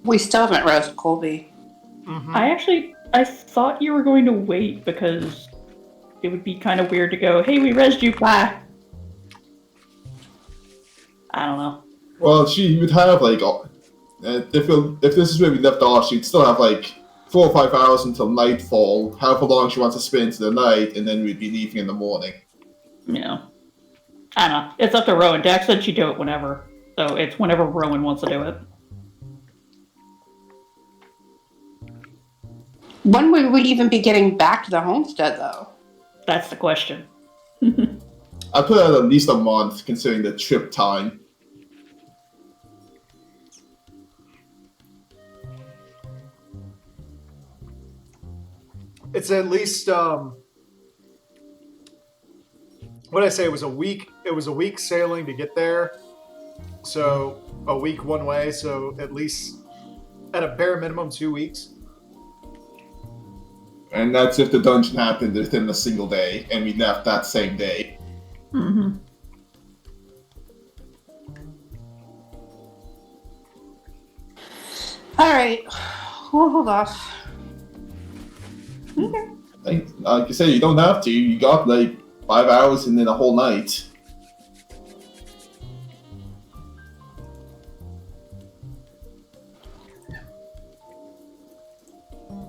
We still haven't roasted Colby. Mm-hmm. I thought you were going to wait because it would be kind of weird to go, hey, we resed you, bye. I don't know. Well, she would have like if this is where we left off, she'd still have like 4 or 5 hours until nightfall. However long she wants to spend into the night, and then we'd be leaving in the morning. Yeah. I don't know. It's up to Rowan. Dax said she'd do it whenever. So it's whenever Rowan wants to do it. When would we even be getting back to the homestead, though? That's the question. I put it at least a month, considering the trip time. It's at least what did I say? It was a week. It was a week sailing to get there, so a week one way. So at least at a bare minimum 2 weeks. And that's if the dungeon happened within a single day, and we left that same day. Mm-hmm. All right, we'll hold off. Okay. Like you said, you don't have to. You got like 5 hours and then a whole night.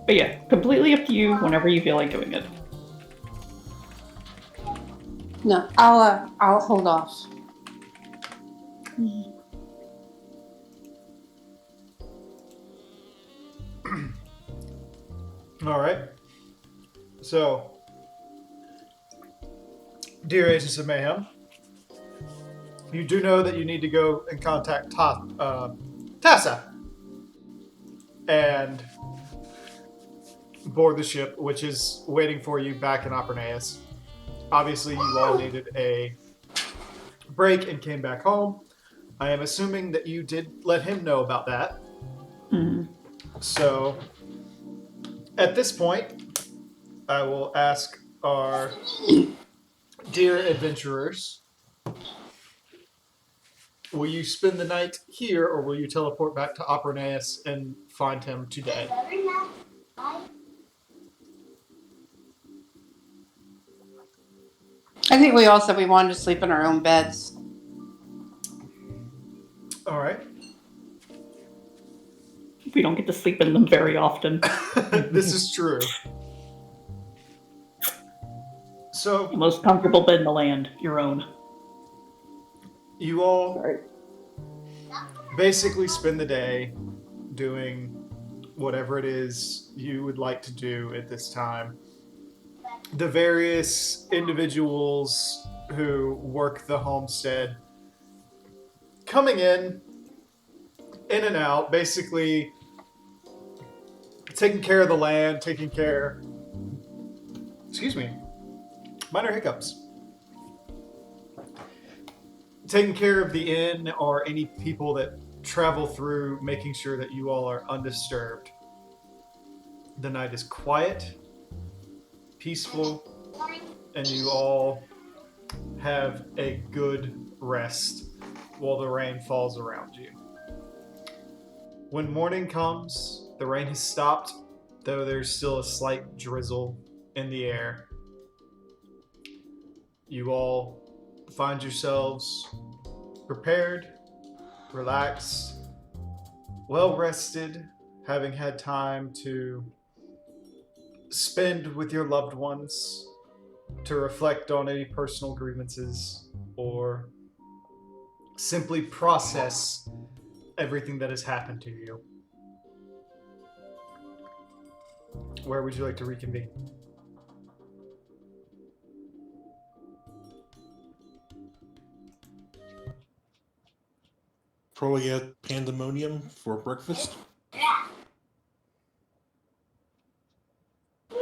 But yeah, completely up to you whenever you feel like doing it. No, I'll hold off. All right. So, dear Agents of Mayhem, you do know that you need to go and contact Tassa and board the ship, which is waiting for you back in Opernaeus. Obviously, you all needed a break and came back home. I am assuming that you did let him know about that. Mm-hmm. So, at this point, I will ask our dear adventurers, will you spend the night here or will you teleport back to Opernaeus and find him today? I think we all said we wanted to sleep in our own beds. All right. We don't get to sleep in them very often. This is true. So, The most comfortable bed in the land, your own. you all Sorry. basically spend the day doing whatever it is you would like to do at this time. The various individuals who work the homestead coming in and out, basically taking care of the land, taking care, excuse me, minor hiccups. Taking care of the inn or any people that travel through, making sure that you all are undisturbed. The night is quiet, peaceful, and you all have a good rest while the rain falls around you. When morning comes, the rain has stopped, though there's still a slight drizzle in the air. You all find yourselves prepared, relaxed, well rested, having had time to spend with your loved ones, to reflect on any personal grievances, or simply process everything that has happened to you. Where would you like to reconvene? Probably at Pandemonium for breakfast.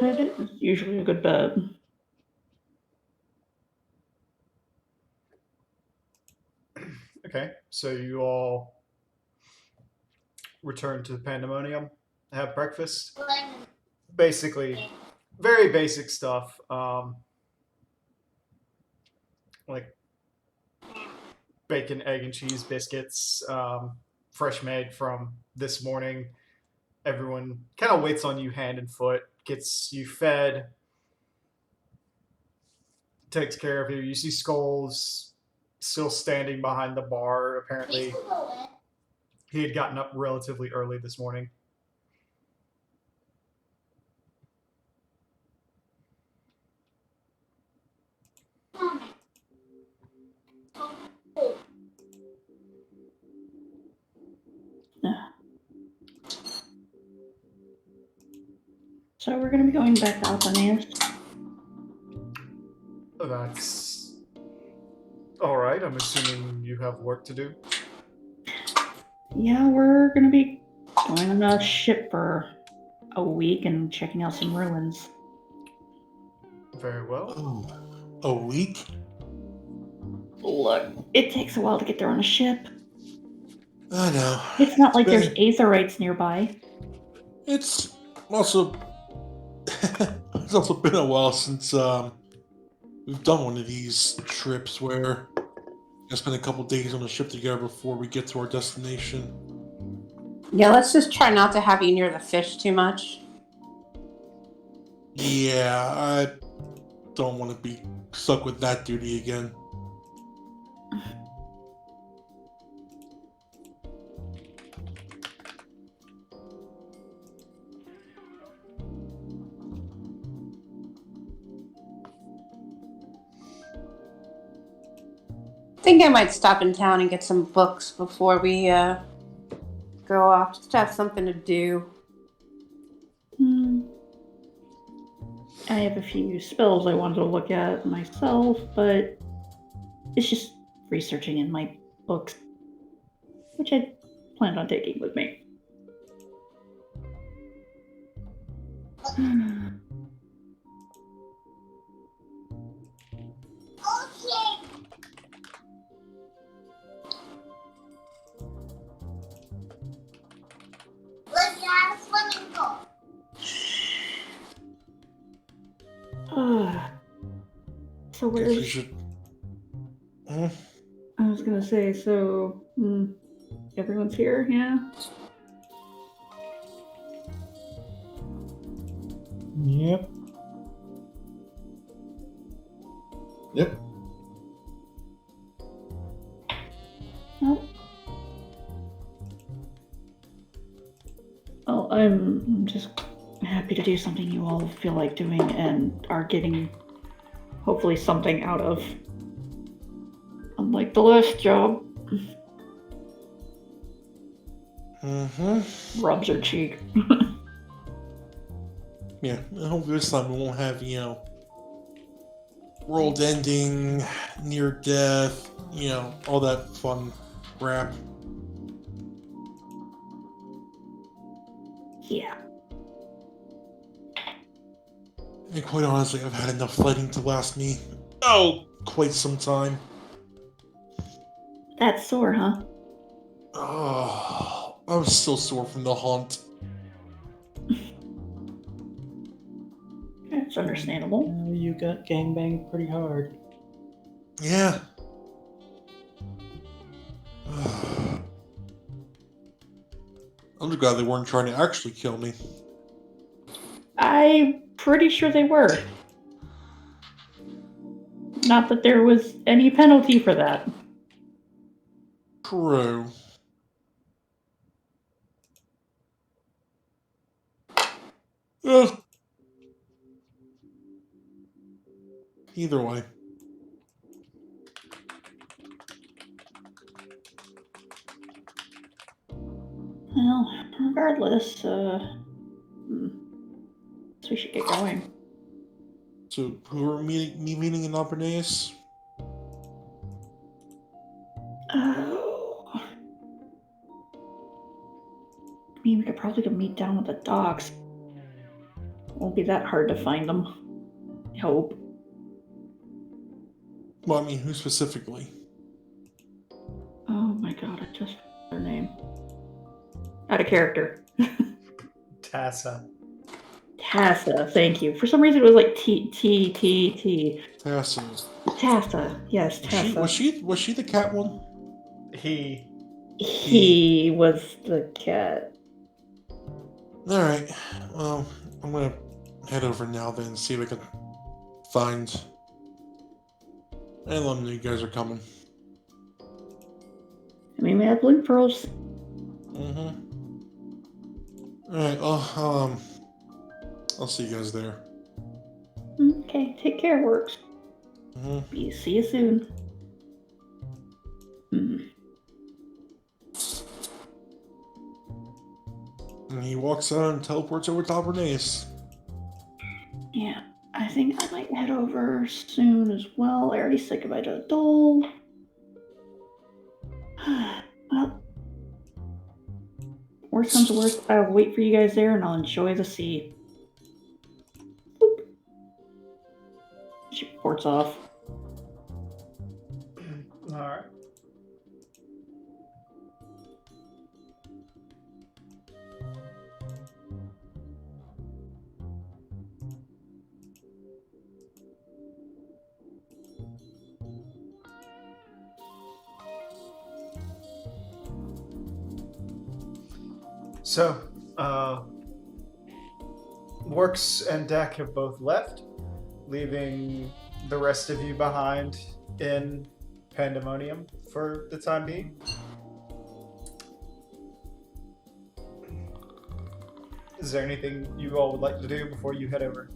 It is usually a good bet. Okay, so you all return to the Pandemonium, have breakfast. Basically, very basic stuff. Like bacon, egg, and cheese biscuits, fresh made from this morning. Everyone kind of waits on you hand and foot, gets you fed, takes care of you. You see Skulls still standing behind the bar. Apparently, he had gotten up relatively early this morning. So we're gonna be going back to Alphanese. That's all right. I'm assuming you have work to do. Yeah, we're gonna be going on a ship for a week and checking out some ruins. Very well. Oh, a week? Look, it takes a while to get there on a ship. I know. It's not like Been- there's Aetherites nearby. It's also it's also been a while since we've done one of these trips where I spent a couple days on the ship together before we get to our destination. Yeah, let's just try not to have you near the fish too much. Yeah, I don't want to be stuck with that duty again. I think I might stop in town and get some books before we go off, just to have something to do. I have a few spells I wanted to look at myself, but it's just researching in my books, which I planned on taking with me. So Guess we where's... should. Hmm? I was gonna say, so... everyone's here, yeah? Yep. Yep. Nope. Well, I'm just happy to do something you all feel like doing and are getting, hopefully, something out of. Unlike the last job. Mm-hmm. Rubs her cheek. Yeah, I hope this time we won't have, world ending, near death, all that fun crap. Yeah. And quite honestly, I've had enough fighting to last me, quite some time. That's sore, huh? Oh, I'm still sore from the hunt. It's understandable. You got gangbanged pretty hard. Yeah. I'm just glad they weren't trying to actually kill me. I'm pretty sure they were. Not that there was any penalty for that. True. Ugh. Either way. Well, regardless, guess we should get going. So, who are me meeting in Albernace? Oh. I mean, we could probably go meet down at the docks. Won't be that hard to find them. I hope. Well, I mean, who specifically? Oh my god, I just their name. Out of character. Tassa. Tassa, thank you. For some reason it was like T. Tassa. Tassa, yes, Tassa. Was she the cat one? He He was the cat. All right. Well, I'm gonna head over now then and see if I can find. And let them know you guys are coming. I mean, we have blue pearls. Mm-hmm. All right. I'll see you guys there. Okay, take care, Works. Mm-hmm. See you soon. And he walks out and teleports over to Albernace. Yeah, I think I might head over soon as well. I already said goodbye to Dole. Well, worst comes to worst, I'll wait for you guys there and I'll enjoy the sea. Boop. She ports off. All right. So, Works and Dak have both left, leaving the rest of you behind in Pandemonium for the time being. Is there anything you all would like to do before you head over?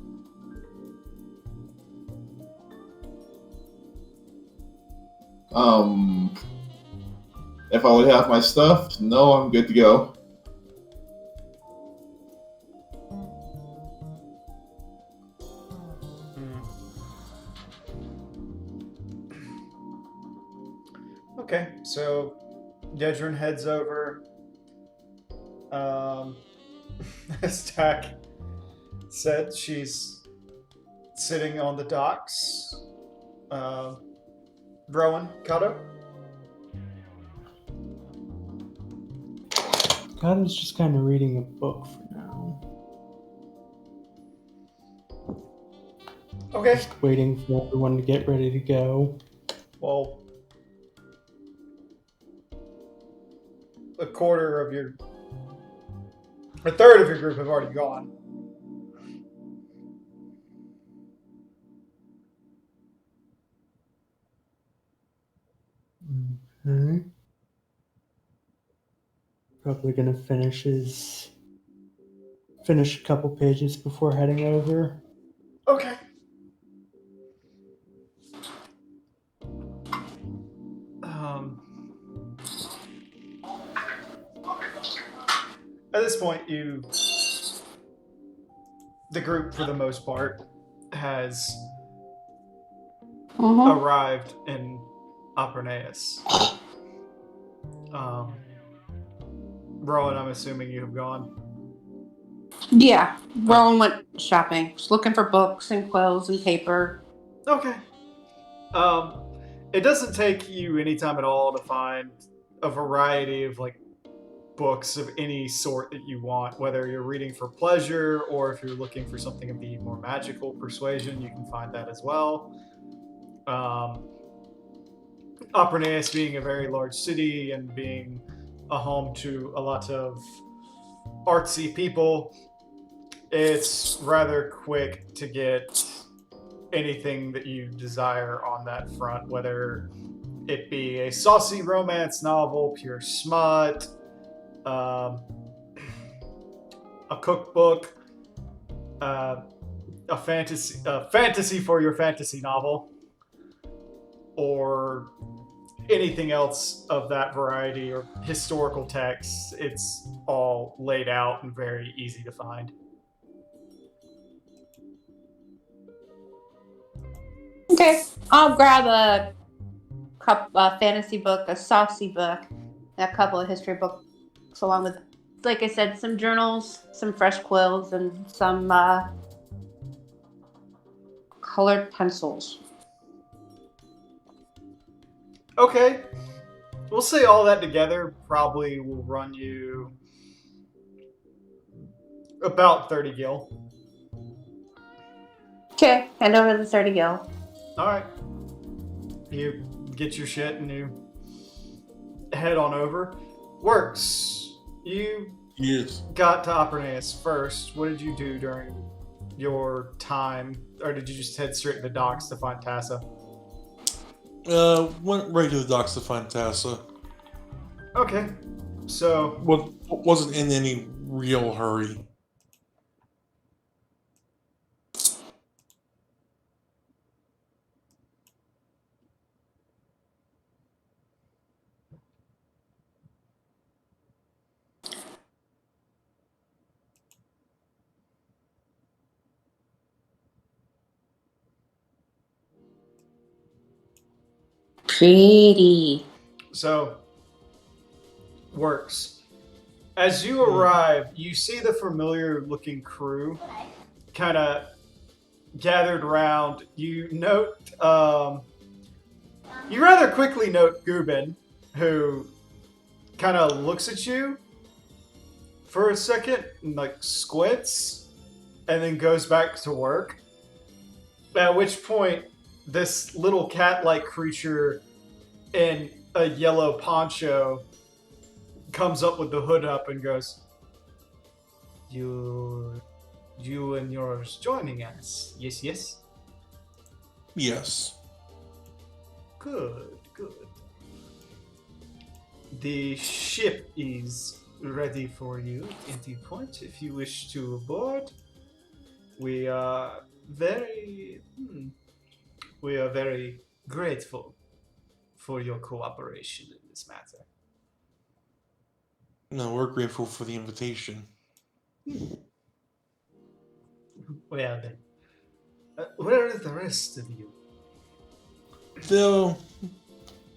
If I would have my stuff, no, I'm good to go. Okay, so Yedrin heads over. As Dak said, she's sitting on the docks. Rowan, Kato? Kato's just kind of reading a book for now. Okay. Just waiting for everyone to get ready to go. Well, a third of your group have already gone. Okay. Probably gonna finish a couple pages before heading over. Okay. At this point, the group, for the most part, has arrived in Apernaeus. Rowan, I'm assuming you have gone. Yeah, Rowan went shopping. Just looking for books and quills and paper. Okay. It doesn't take you any time at all to find a variety of books of any sort that you want, whether you're reading for pleasure or if you're looking for something of the more magical persuasion, you can find that as well. Apernaeus being a very large city and being a home to a lot of artsy people, it's rather quick to get anything that you desire on that front, whether it be a saucy romance novel, pure smut, a cookbook, a fantasy for your fantasy novel, or anything else of that variety, or historical texts. It's all laid out and very easy to find. Okay, I'll grab a fantasy book, a saucy book, and a couple of history books, along with, like I said, some journals, some fresh quills, and some colored pencils. Okay. We'll say all that together probably will run you about 30 gil. Okay, hand over the 30 gil. Alright. You get your shit and you head on over. Works. You Yes. got to Opernus first. What did you do during your time, or did you just head straight to the docks to find Tassa? Went right to the docks to find Tassa. Okay, so Wasn't in any real hurry. Pretty. So, works. As you arrive, you see the familiar looking crew kind of gathered around. You note, you rather quickly note Gubin, who kind of looks at you for a second and like squints and then goes back to work. At which point, this little cat-like creature in a yellow poncho comes up with the hood up and goes, You and yours joining us? Yes, yes. Yes. Good, good. The ship is ready for you at any point if you wish to board. We are very grateful for your cooperation in this matter. No, we're grateful for the invitation. Well then, where are the rest of you?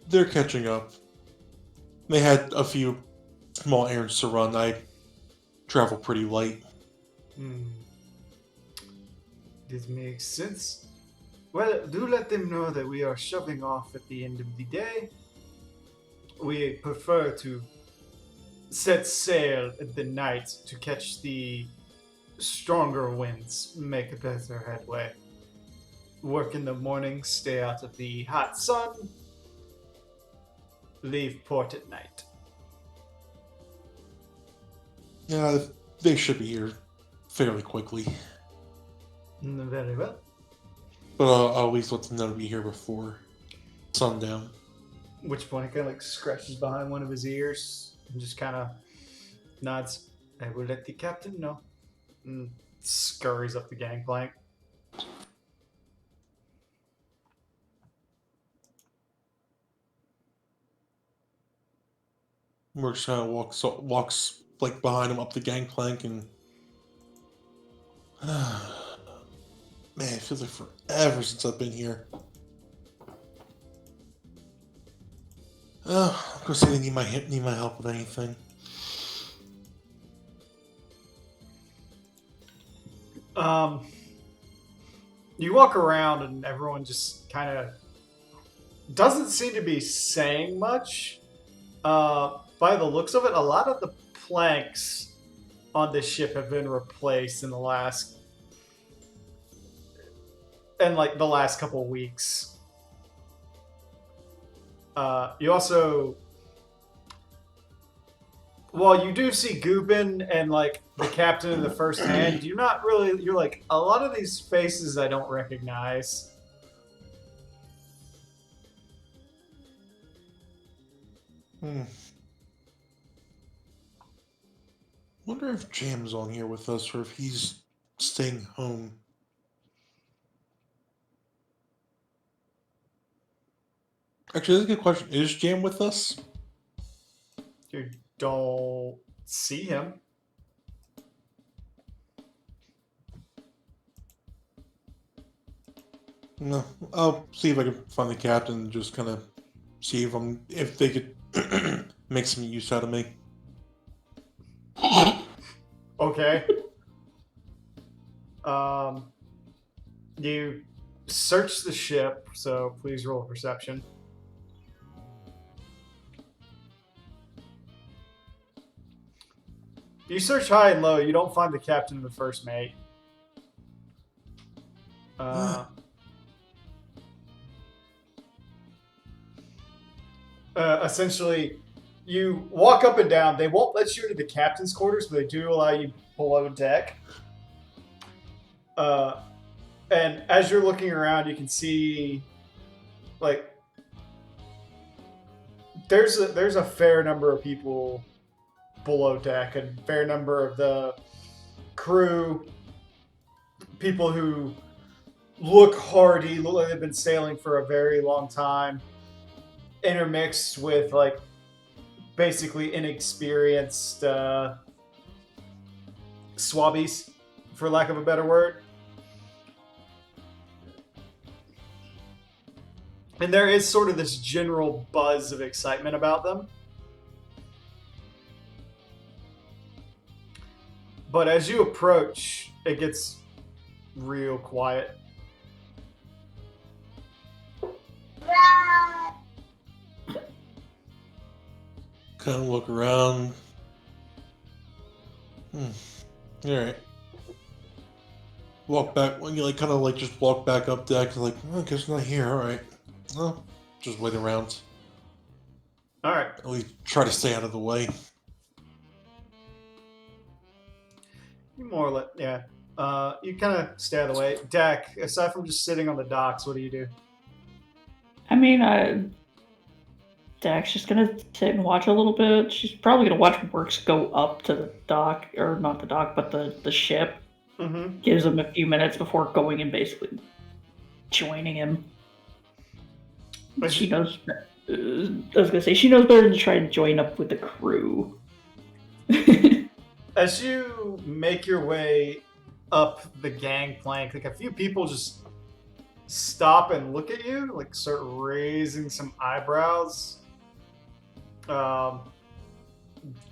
They're catching up. They had a few small errands to run. I travel pretty light. This makes sense. Well, do let them know that we are shoving off at the end of the day. We prefer to set sail at the night to catch the stronger winds, make a better headway. Work in the morning, stay out of the hot sun, leave port at night. Yeah, they should be here fairly quickly. Very well. But I'll at least let them know to be here before sundown. Which point he kind of like scratches behind one of his ears and just kind of nods. I will let the captain know. And scurries up the gangplank. Merch kind of walks like behind him up the gangplank and man, it feels like forever since I've been here. Of course, they need my help with anything. You walk around and everyone just kind of doesn't seem to be saying much. By the looks of it, a lot of the planks on this ship have been replaced in the last couple weeks. You also, while you do see Gubin and like the captain in the first hand, you're like, a lot of these faces I don't recognize. Wonder if Jam's on here with us or if he's staying home. Actually, that's a good question. Is Jam with us? You don't see him. No. I'll see if I can find the captain and just kind of see if they could make some use out of me. Okay. You search the ship, so please roll a perception. You search high and low, you don't find the captain and the first mate. Essentially, you walk up and down. They won't let you into the captain's quarters, but they do allow you below deck. And as you're looking around, you can see, like, there's a fair number of people below deck, and fair number of the crew, people who look hardy, look like they've been sailing for a very long time, intermixed with like basically inexperienced swabbies, for lack of a better word. And there is sort of this general buzz of excitement about them. But as you approach, it gets real quiet. Kind of look around. Alright. Walk back. When you like, kind of like just walk back up deck. Like, I guess not here. Alright. Well, just wait around. All right. At least try to stay out of the way. More or less, yeah. You kind of stay out of the way. Dak, aside from just sitting on the docks, what do you do? I mean, Dak's just gonna sit and watch a little bit. She's probably gonna watch Works go up to the dock, or not the dock, but the ship. Mm-hmm. Gives him a few minutes before going and basically joining him. She knows. I was gonna say she knows better than to try and join up with the crew. As you make your way up the gangplank, like a few people just stop and look at you, like start raising some eyebrows.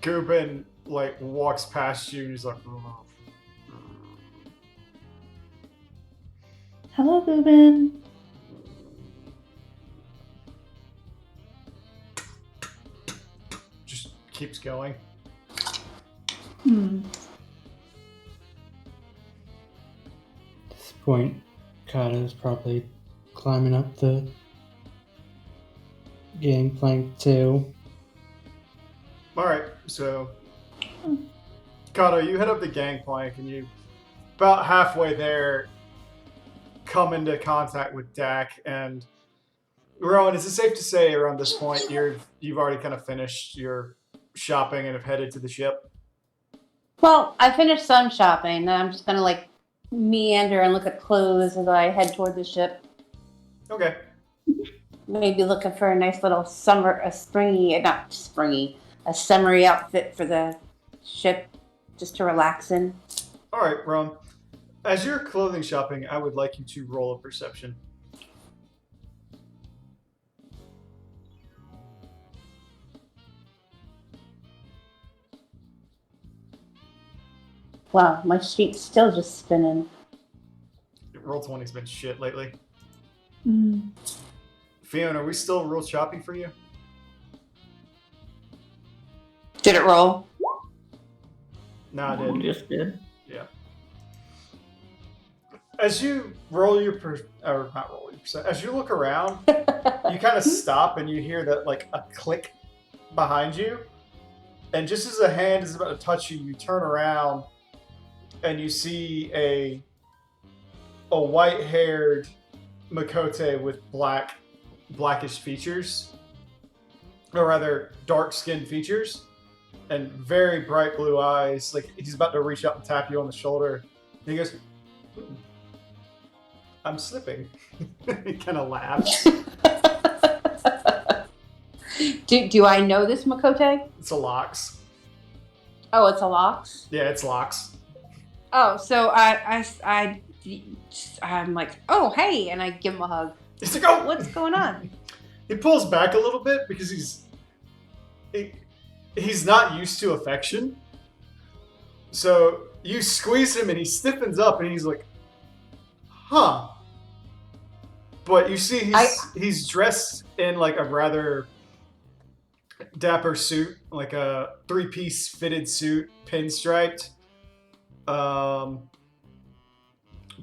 Gubin like walks past you and he's like, "Oh." Hello, Boobin. Just keeps going. Hmm. At this point, Kata's probably climbing up the gangplank too. All right, so Kato, you head up the gangplank and you, about halfway there, come into contact with Dak. And Rowan, is it safe to say around this point you've already kind of finished your shopping and have headed to the ship? Well, I finished some shopping. Now I'm just gonna like meander and look at clothes as I head toward the ship. Okay. Maybe looking for a nice little summery outfit for the ship, just to relax in. All right, Rowan. As you're clothing shopping, I would like you to roll a perception. Wow, my sheet's still just spinning. Roll 20's been shit lately. Mm. Fiona, are we still real choppy for you? Did it roll? No, I didn't. Just did. Yeah. As you roll your as you look around, you kind of stop and you hear that like a click behind you, and just as a hand is about to touch you, you turn around and you see a white-haired Makote with blackish features, or rather dark-skinned features, and very bright blue eyes. Like he's about to reach out and tap you on the shoulder. And he goes, "I'm slipping." He kind of laughs. Do I know this Makote? It's a Lox. Oh, it's a Lox? Yeah, it's Lox. Oh, so I'm like, oh, hey, and I give him a hug. He's like, "Oh!" What's going on? He pulls back a little bit because he's not used to affection. So you squeeze him and he stiffens up and he's like, huh. But you see he's dressed in like a rather dapper suit, like a 3-piece fitted suit, pinstriped.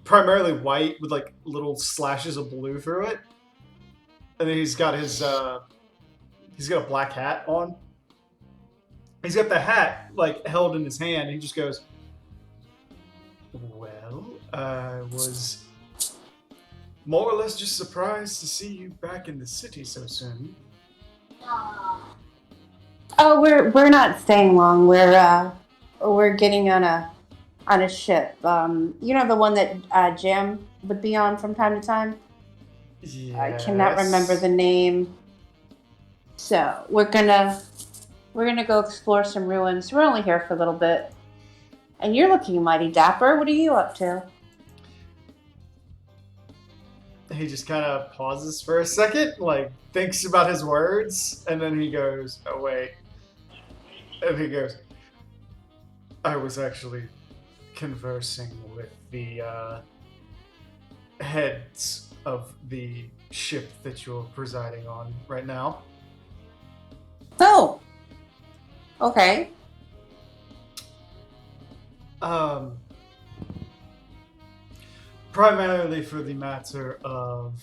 Primarily white with like little slashes of blue through it. And then he's got a black hat on. He's got the hat like held in his hand. And he just goes, "Well, I was more or less just surprised to see you back in the city so soon." Oh, we're not staying long. We're getting on a ship. You know, the one that Jam would be on from time to time. I cannot remember the name. So we're gonna go explore some ruins. We're only here for a little bit. And you're looking mighty dapper. What are you up to? He just kind of pauses for a second, like thinks about his words, and then he goes, "Oh wait," and he goes, "I was actually conversing with the heads of the ship that you're presiding on right now." Oh. Okay. Primarily for the matter of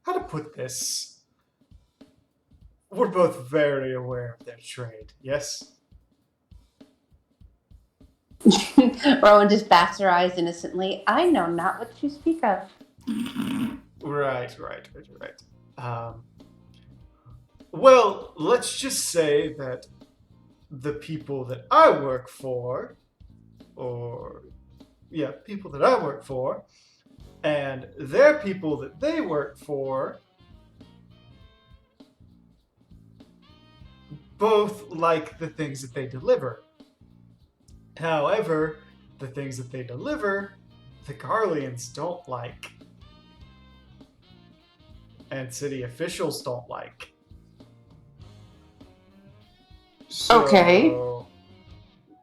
how to put this. We're both very aware of their trade, yes? Rowan just bats her eyes innocently. I know not what you speak of. Right. Well, let's just say that the people that I work for, people that I work for, and their people that they work for, both like the things that they deliver. However, the things that they deliver, the Garleans don't like. And city officials don't like. So Okay.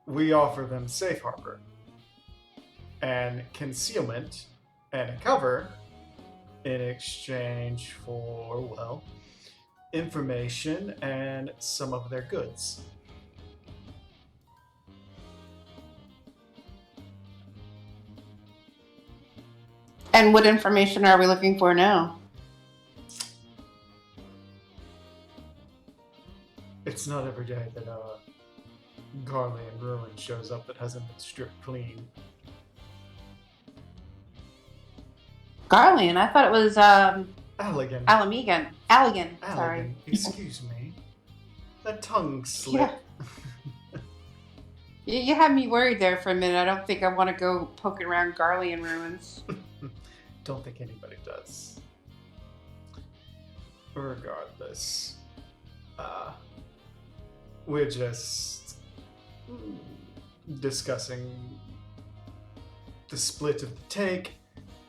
we offer them safe harbor and concealment and a cover in exchange for, well, information and some of their goods. And what information are we looking for now? It's not every day that Garlean ruin shows up that hasn't been stripped clean. Garlean? I thought it was Allegan. Allegan. Sorry. Allegan. Excuse me. A tongue slip. You had me worried there for a minute. I don't think I want to go poking around Garlean ruins. Don't think anybody does. Regardless, we're just discussing the split of the take,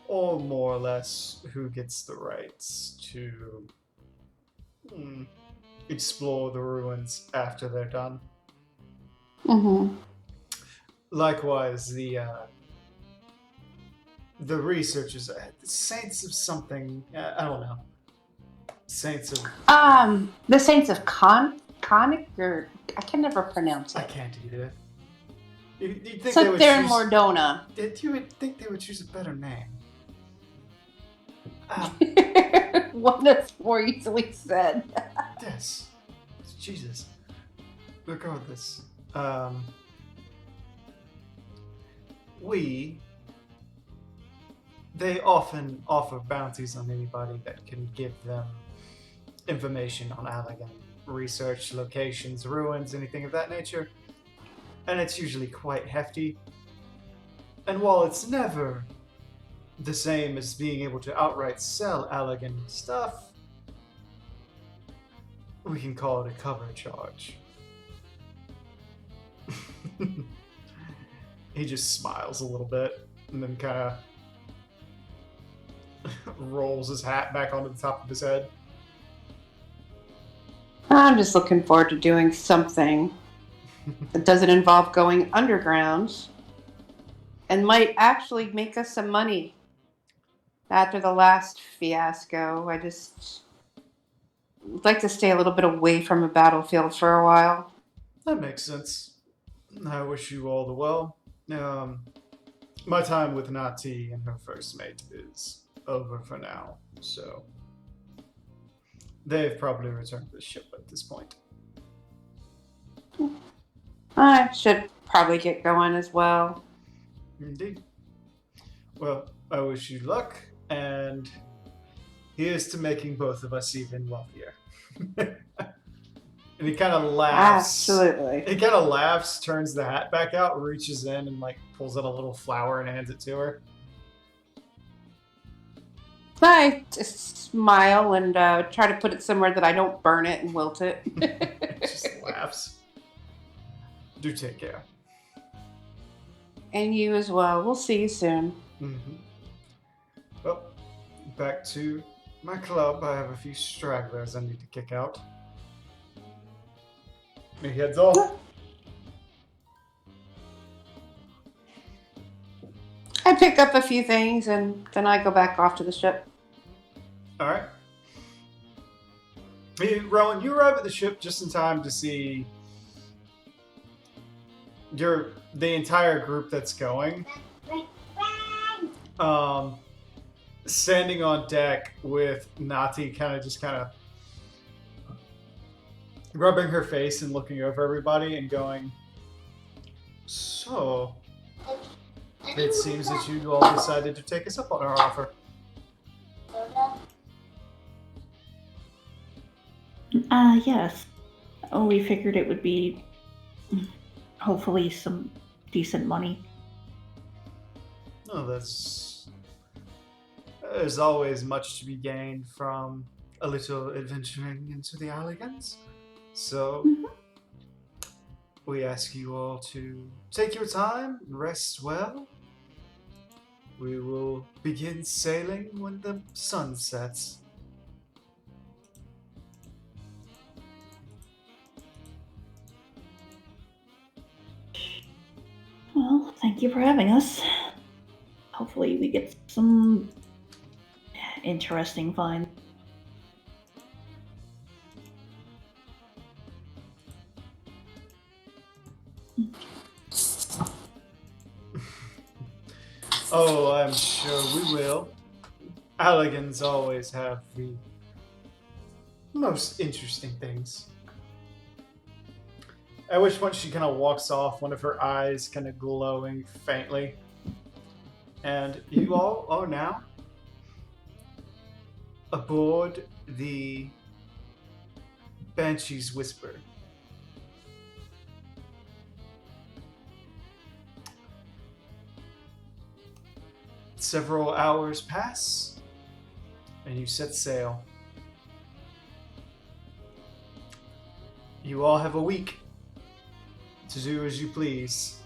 or more or less who gets the rights to explore the ruins after they're done. Mm-hmm. Likewise, the researchers, the Saints of something, I don't know. Saints of... The Saints of Conic, or I can never pronounce I it. can't either. You'd think So they would they're in choose... Mordona. You would think they would choose a better name. One that's more easily said. Yes. Jesus. Regardless, they often offer bounties on anybody that can give them information on Allegan, research, locations, ruins, anything of that nature. And it's usually quite hefty. And while it's never the same as being able to outright sell Allegan stuff, we can call it a cover charge. He just smiles a little bit and then kind of rolls his hat back onto the top of his head. I'm just looking forward to doing something that doesn't involve going underground and might actually make us some money. After the last fiasco, I just would like to stay a little bit away from a battlefield for a while. That makes sense. I wish you all the well. My time with Nati and her first mate is over for now, so They've probably returned to the ship at this point. I should probably get going as well. Indeed. Well, I wish you luck, and here's to making both of us even wealthier. And he kind of laughs. Absolutely. He kind of laughs, turns the hat back out, reaches in, and like pulls out a little flower and hands it to her. I just smile and try to put it somewhere that I don't burn it and wilt it. Just laughs. Do take care. And you as well. We'll see you soon. Mm-hmm. Well, back to my club. I have a few stragglers I need to kick out. He heads off. I pick up a few things and then I go back off to the ship. All right. Hey, Rowan, you arrive at the ship just in time to see the entire group that's going. Standing on deck with Nati kind of rubbing her face and looking over everybody and going, so it seems that you all decided to take us up on our offer. Yes. Oh, we figured it would be hopefully some decent money. No, there's always much to be gained from a little adventuring into the Alligans. So we ask you all to take your time, rest well. We will begin sailing when the sun sets. Well, thank you for having us. Hopefully we get some interesting finds. Oh, I'm sure we will. Alligans always have the most interesting things. At which point she kind of walks off, one of her eyes kind of glowing faintly. And you all are now aboard the Banshee's Whisper. Several hours pass, and you set sail. You all have a week to do as you please.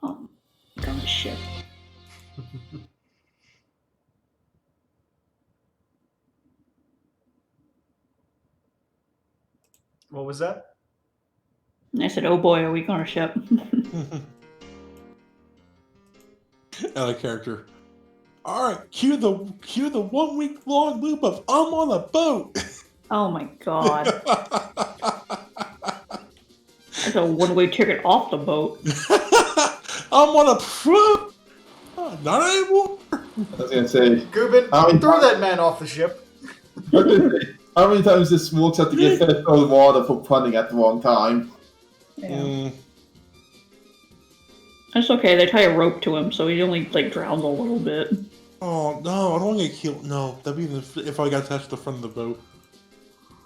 Oh, on the ship. What was that? I said, oh boy, are we on a ship? Out of character. All right, cue the 1 week long loop of I'm on a boat. Oh my god. That's a one-way ticket off the boat. I'm on a boat. Not anymore. I was gonna say, Gubin, throw that man off the ship. how many times this walks out to get fed cold water for punning at the wrong time? Yeah. That's okay, they tie a rope to him, so he only, drowns a little bit. Oh no, I don't want to get killed. No, that'd be if I got attached to the front of the boat.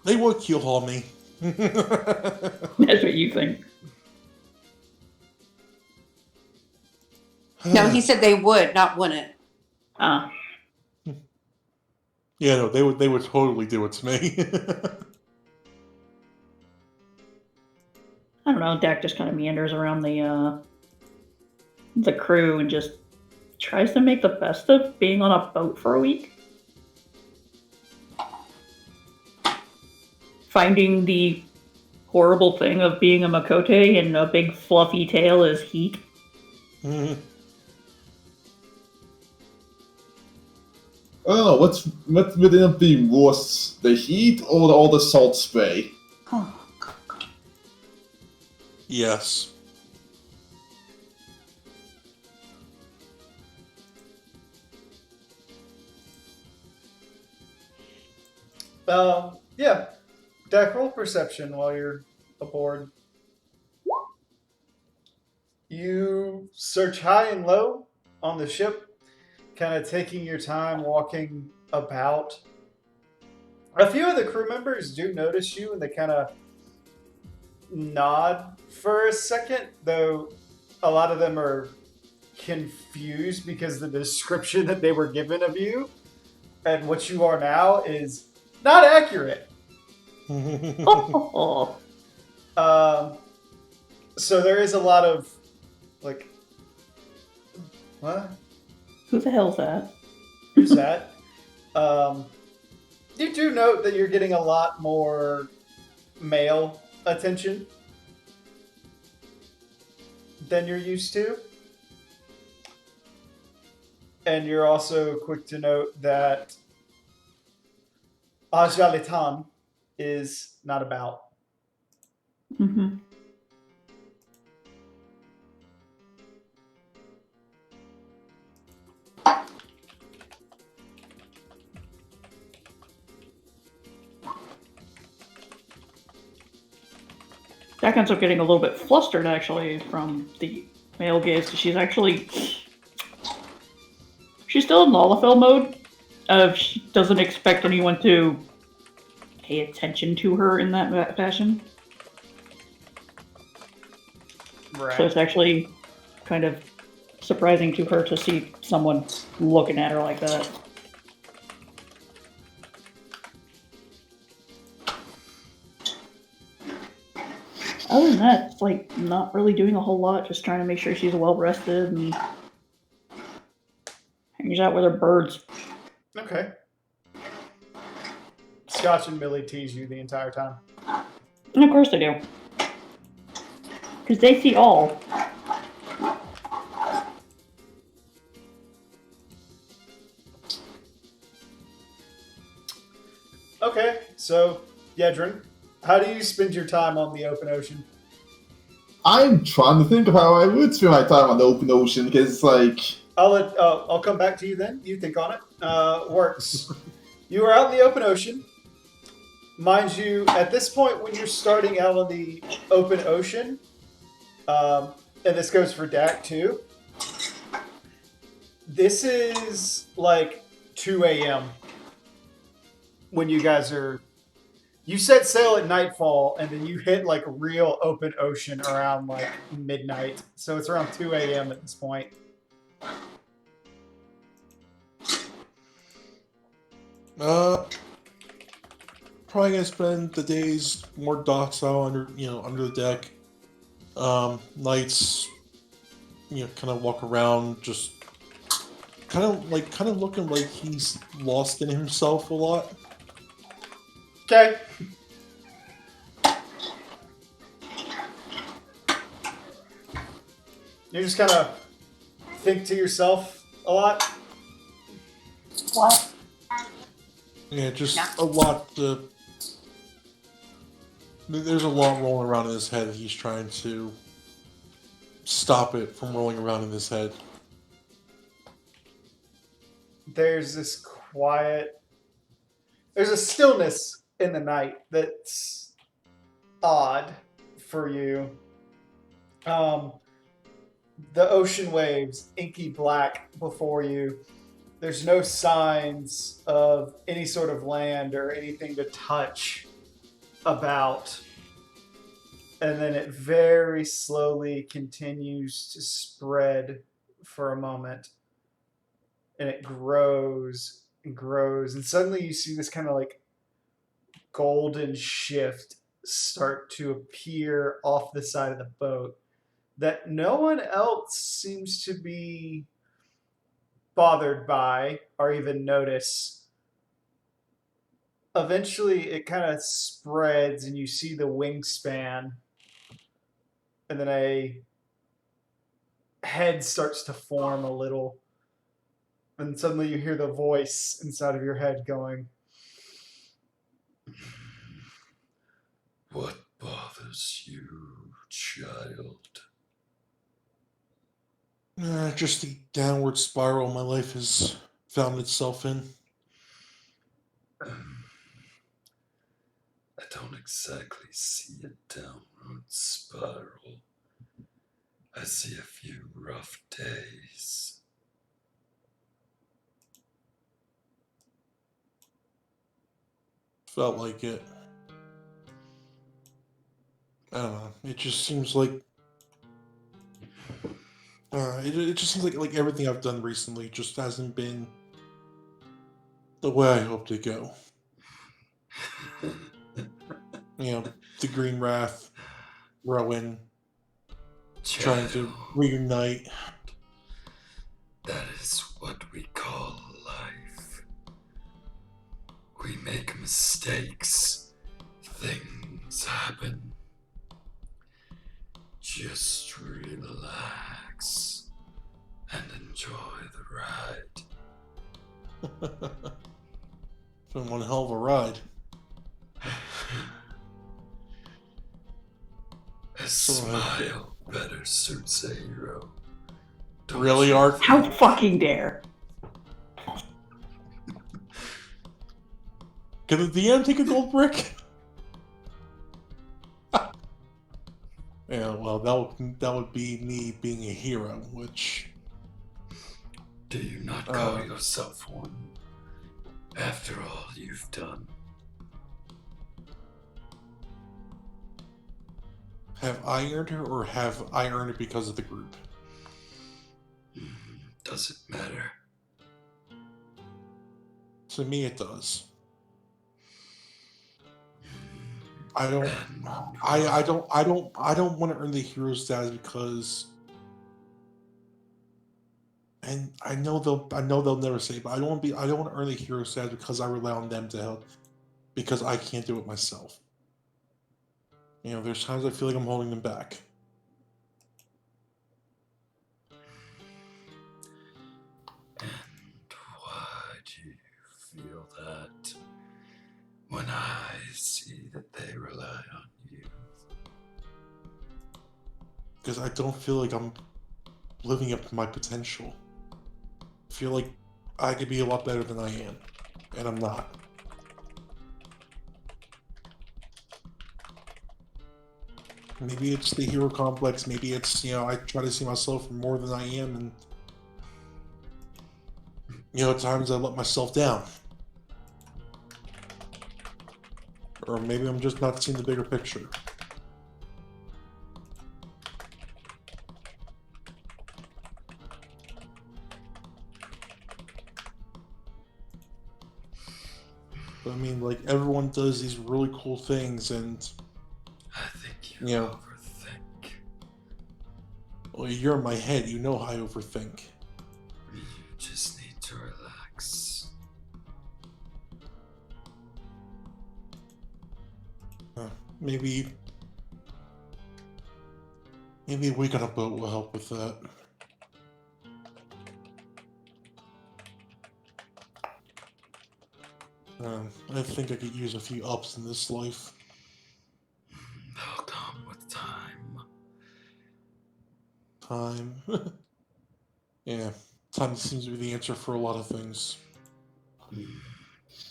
They would keel haul me. That's what you think. No, he said they would, not wouldn't. Ah. Yeah, no, they would totally do it to me. I don't know, Dak just kind of meanders around the crew and just tries to make the best of being on a boat for a week. Finding the horrible thing of being a Makote and a big fluffy tail is heat. I don't know, what would end up being worse, the heat or all the salt spray? Oh Yes. Yeah. Dak, roll perception while you're aboard. You search high and low on the ship, kind of taking your time walking about. A few of the crew members do notice you and they kind of nod for a second, though a lot of them are confused because the description that they were given of you and what you are now is not accurate. Oh, So there is a lot of like, what? who the hell's that? Who's that? You do note that you're getting a lot more male attention than you're used to. And you're also quick to note that Ajalitan is not about. Mm-hmm. Jack ends up getting a little bit flustered, actually, from the male gaze. She's still in Lalafell mode. She doesn't expect anyone to pay attention to her in that fashion. Right. So it's actually kind of surprising to her to see someone looking at her like that. Other than that, it's like not really doing a whole lot, just trying to make sure she's well rested and hangs out with her birds. Okay. Scotch and Millie tease you the entire time. And of course they do. Because they see all. Okay, so Yedrin, how do you spend your time on the open ocean? I'm trying to think of how I would spend my time on the open ocean because it's like I'll come back to you then. You think on it. Works. You are out in the open ocean. Mind you, at this point when you're starting out on the open ocean, and this goes for Dak too, this is like 2 a.m. when you guys are... You set sail at nightfall, and then you hit like real open ocean around like midnight. So it's around 2 a.m. at this point. Probably gonna spend the days more docile under the deck. Nights, kind of walk around, just kind of looking like he's lost in himself a lot. Okay. You just kind of think to yourself a lot. What? Yeah, just Yeah. a lot. There's a lot rolling around in his head, and he's trying to stop it from rolling around in his head. There's this quiet... There's a stillness in the night that's odd for you. The ocean waves, inky black before you. There's no signs of any sort of land or anything to touch about. And then it very slowly continues to spread for a moment. And it grows and grows. And suddenly you see this kind of like golden shift start to appear off the side of the boat that no one else seems to be bothered by or even notice. Eventually it kind of spreads and you see the wingspan, and then a head starts to form a little, and suddenly you hear the voice inside of your head going, "What bothers you, child?" Just the downward spiral my life has found itself in. I don't exactly see a downward spiral. I see a few rough days. Felt like it. I don't know. It just seems like it just seems like everything I've done recently just hasn't been the way I hoped to go. You know, the Green Wrath, Rowan, trying to Child, reunite. that is what we call life. We make mistakes. Things happen. Just relax and enjoy the ride. It's been one hell of a ride. A smile better suits a hero. Don't Really, you Art? How fucking dare! Can the DM take a gold brick? Yeah, well, that would be me being a hero, which Do you not call yourself one? After all you've done. have I earned it, or have I earned it because of the group? Does it matter? To me, it does. I don't want to earn the hero status because, and I know they'll never say it, but I don't want to earn the hero status because I rely on them to help, because I can't do it myself. You know, there's times I feel like I'm holding them back. And why do you feel that when I see that they rely on you? Because I don't feel like I'm living up to my potential. I feel like I could be a lot better than I am, and I'm not. Maybe it's the hero complex, maybe it's, you know, I try to see myself for more than I am, and, you know, at times I let myself down. Or maybe I'm just not seeing the bigger picture. But I mean, like, everyone does these really cool things, and I think you Yeah. overthink. well, you're in my head, you know how I overthink. You just need to relax. Maybe a week on a boat will help with that. I think I could use a few ups in this life. They'll come with time. Time. Yeah, time seems to be the answer for a lot of things.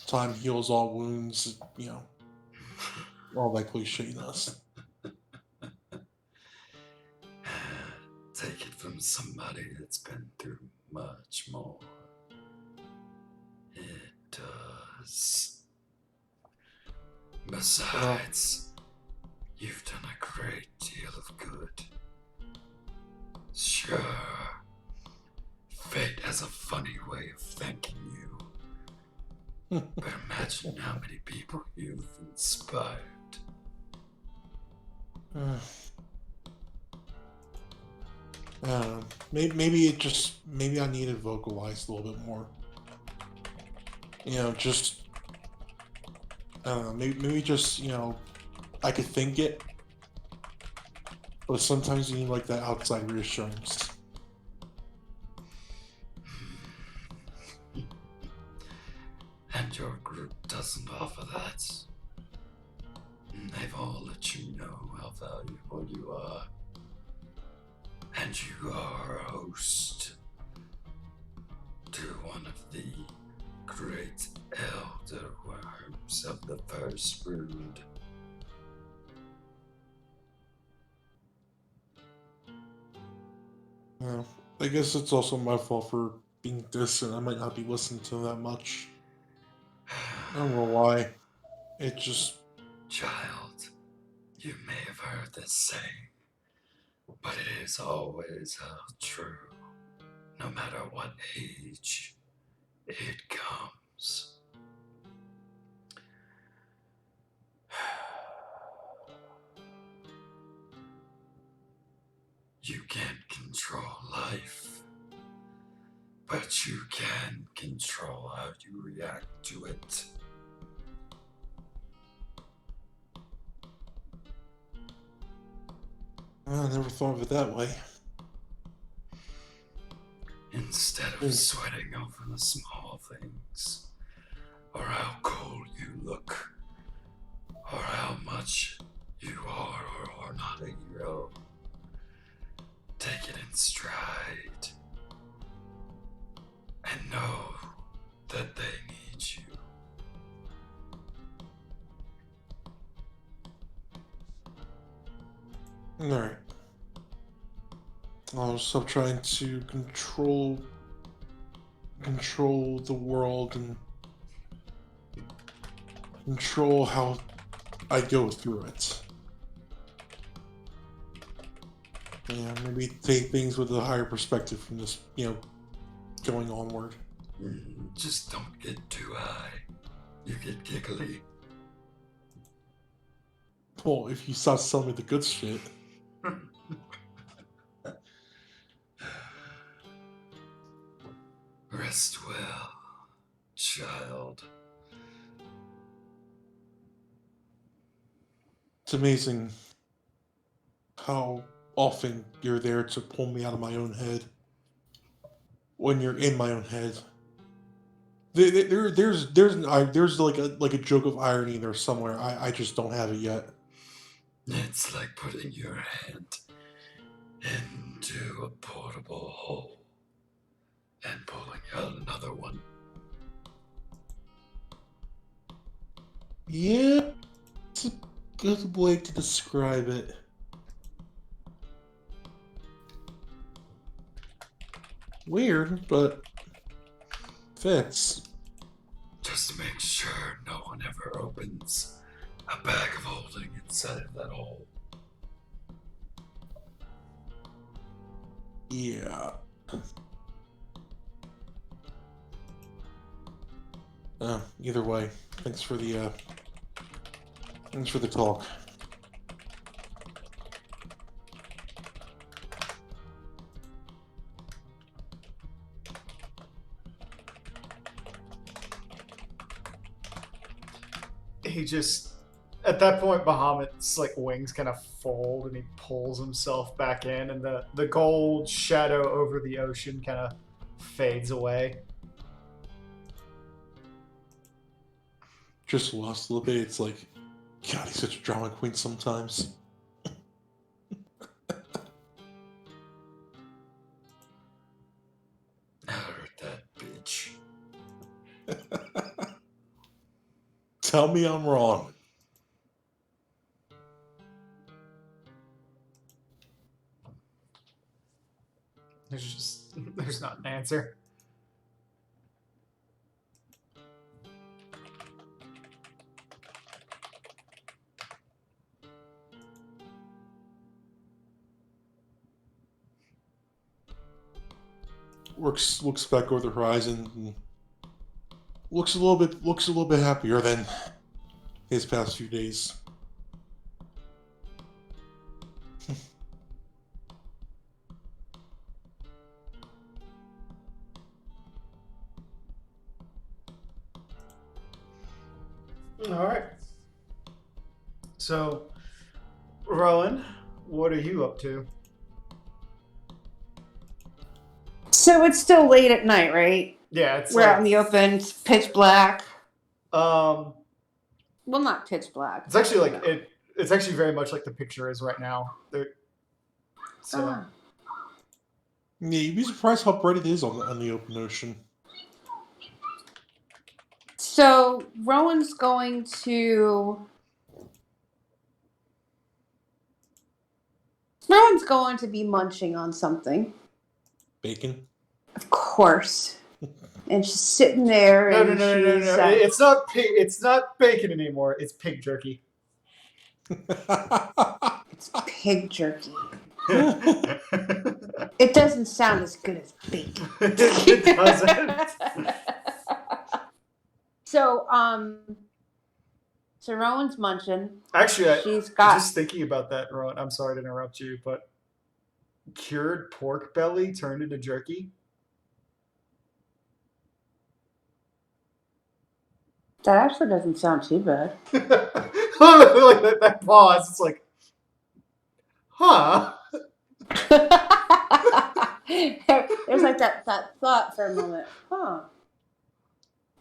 Time heals all wounds, you know, all that clichéness. Take it from somebody that's been through much more. It does. Besides, you've done a great deal of good. Sure, fate has a funny way of thanking you. But imagine how many people you've inspired. Maybe I need it vocalized a little bit more. You know, just maybe just, you know, I could think it, but sometimes you need like that outside reassurance. And your group doesn't offer that. They've all let you know how valuable you are. and you are a host to one of the great elder worms of the first brood. Yeah, I guess it's also my fault for being distant. I might not be listening to them that much. I don't know why. It just. Child, you may have heard this saying, but it is always held true. No matter what age it comes. You can't control life, but you can control how you react to it. I never thought of it that way. Instead of sweating over the small things, or how cold you look, or how much you are or are not a hero, take it in stride and know that they need you. Alright. I'll stop trying to control the world and control how I go through it. Yeah, maybe take things with a higher perspective from this, going onward. Just don't get too high. You get giggly. Well, if you start telling me the good shit. Rest well, child. It's amazing how often you're there to pull me out of my own head when you're in my own head. There's like a joke of irony there somewhere. I just don't have it yet. It's like putting your hand into a portable hole and pulling out another one. Yeah, it's a good way to describe it. Weird, but fits. Just make sure no one ever opens a bag of holding inside of that hole. Yeah. Either way, thanks for the talk. He just, at that point, Bahamut's like wings kind of fold and he pulls himself back in, and the gold shadow over the ocean kind of fades away. Just lost a little bit. It's like, God, he's such a drama queen sometimes. I heard that bitch. Tell me I'm wrong. There's not an answer. Looks back over the horizon and looks a little bit happier than his past few days. All right. So, Rowan, what are you up to? So it's still late at night, right? Yeah, it's We're out in the open. It's pitch black. Well, not pitch black. it's actually like it's actually very much like the picture is right now. So, Yeah, you'd be surprised how bright it is on the open ocean. So Rowan's going to be munching on something, Bacon. of course. And she's sitting there, No, and no, no, no, she's no, no. It's not pig. It's not bacon anymore. It's pig jerky. it's pig jerky. It doesn't sound as good as bacon. It doesn't. So Rowan's munching. Actually, She's got just thinking about that, Rowan. I'm sorry to interrupt you, but cured pork belly turned into jerky. that actually doesn't sound too bad. Like that pause. It's like, huh? There's like that thought for a moment. Huh.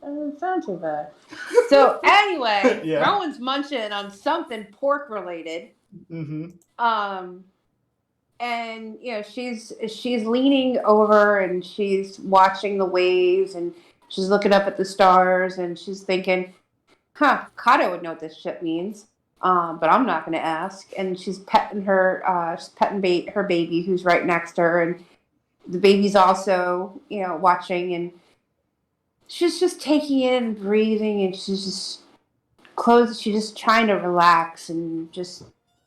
That doesn't sound too bad. So anyway, Yeah. Rowan's munching on something pork related. Mm-hmm. And she's leaning over and she's watching the waves and she's looking up at the stars and she's thinking, Kato would know what this shit means. But I'm not going to ask. And she's petting her baby who's right next to her, and the baby's also watching, and she's just taking in and breathing, and she's just trying to relax and just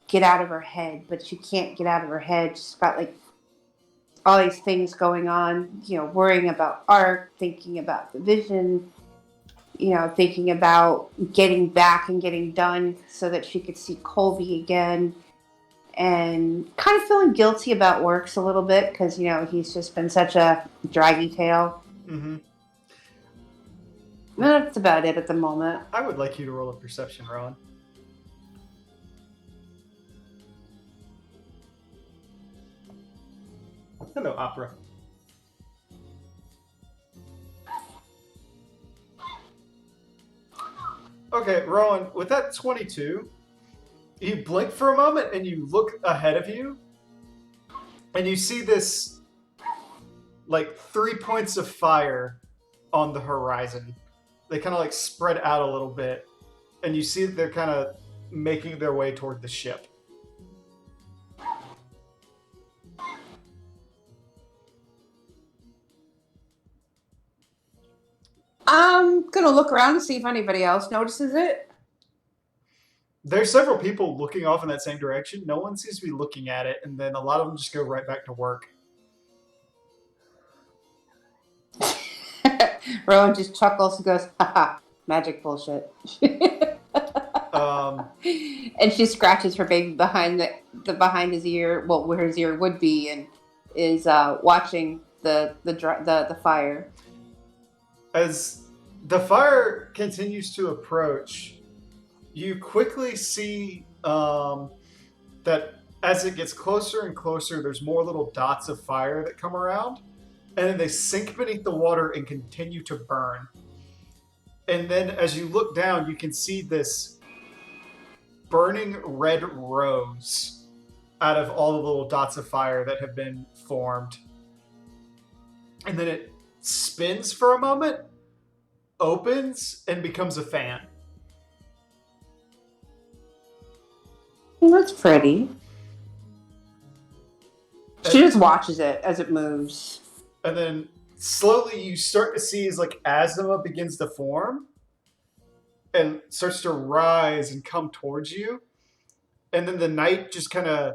get out of her head, but she can't get out of her head. She's got like all these things going on, worrying about Ark, thinking about the vision, thinking about getting back and getting done so that she could see Colby again, and kind of feeling guilty about Works a little bit because, he's just been such a draggy tail. Mm-hmm. That's about it at the moment. I would like you to roll a perception, Rowan. Hello, Opera. Okay, Rowan, with that 22, you blink for a moment and you look ahead of you, and you see this, like, 3 points of fire on the horizon. They kind of, like, spread out a little bit, and you see that they're kind of making their way toward the ship. I'm going to look around to see if anybody else notices it. There's several people looking off in that same direction. No one seems to be looking at it, and then a lot of them just go right back to work. Rowan just chuckles and goes, haha, magic bullshit. And she scratches her baby behind behind his ear, well, where his ear would be, and is watching the fire. As the fire continues to approach, you quickly see that as it gets closer and closer, there's more little dots of fire that come around, and then they sink beneath the water and continue to burn. And then as you look down, you can see this burning red rose out of all the little dots of fire that have been formed. And then it spins for a moment, opens, and becomes a fan. That's pretty. She just watches it as it moves. And then slowly you start to see as like Azuma begins to form and starts to rise and come towards you. And then the night just kind of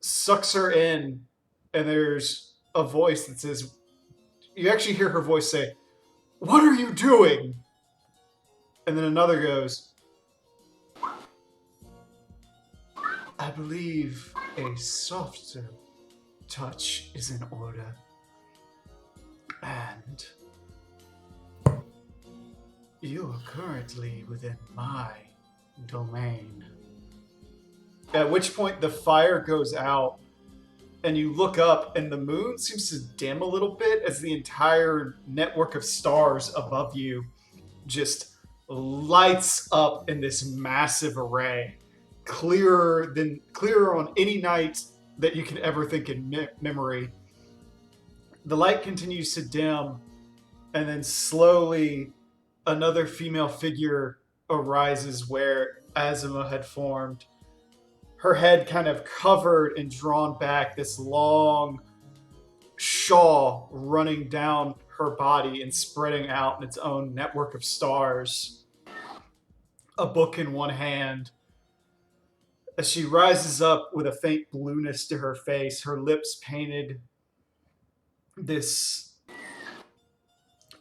sucks her in, and there's a voice that says, you actually hear her voice say, "What are you doing?" And then another goes, "I believe a softer touch is in order. And you are currently within my domain." At which point the fire goes out, and you look up, and the moon seems to dim a little bit as the entire network of stars above you just lights up in this massive array, clearer on any night that you can ever think in memory. the light continues to dim, and then slowly another female figure arises where Azuma had formed. Her head kind of covered and drawn back, this long shawl running down her body and spreading out in its own network of stars. A book in one hand. As she rises up with a faint blueness to her face, her lips painted this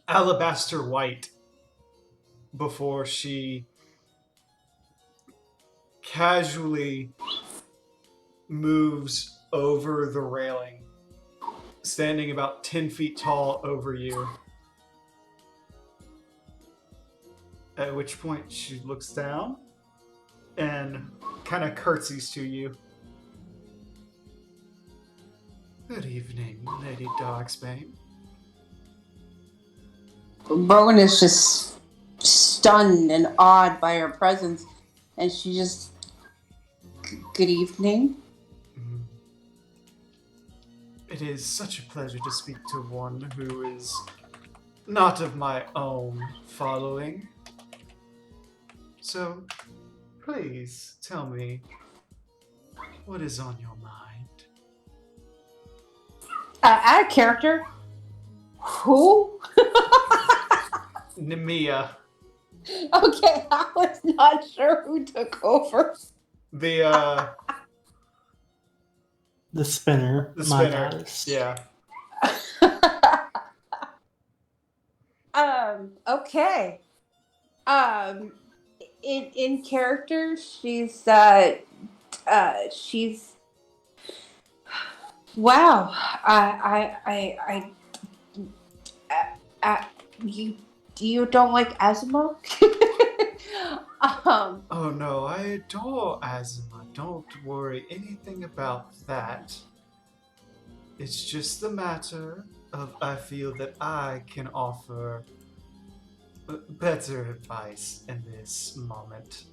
alabaster white before she casually moves over the railing, standing about 10 feet tall over you. At which point she looks down and kind of curtsies to you. Good evening, Lady Darksbane. Rowan is just stunned and awed by her presence, and she just, good evening. It is such a pleasure to speak to one who is not of my own following. So, please tell me, what is on your mind? Out of character? Who? Nemea. Okay, I was not sure who took over. The spinner. the my spinner. goddess. Yeah. Okay. In character, she's wow. You don't like Azuma? Oh no, I adore Azuma. Don't worry anything about that. It's just the matter of I feel that I can offer better advice in this moment.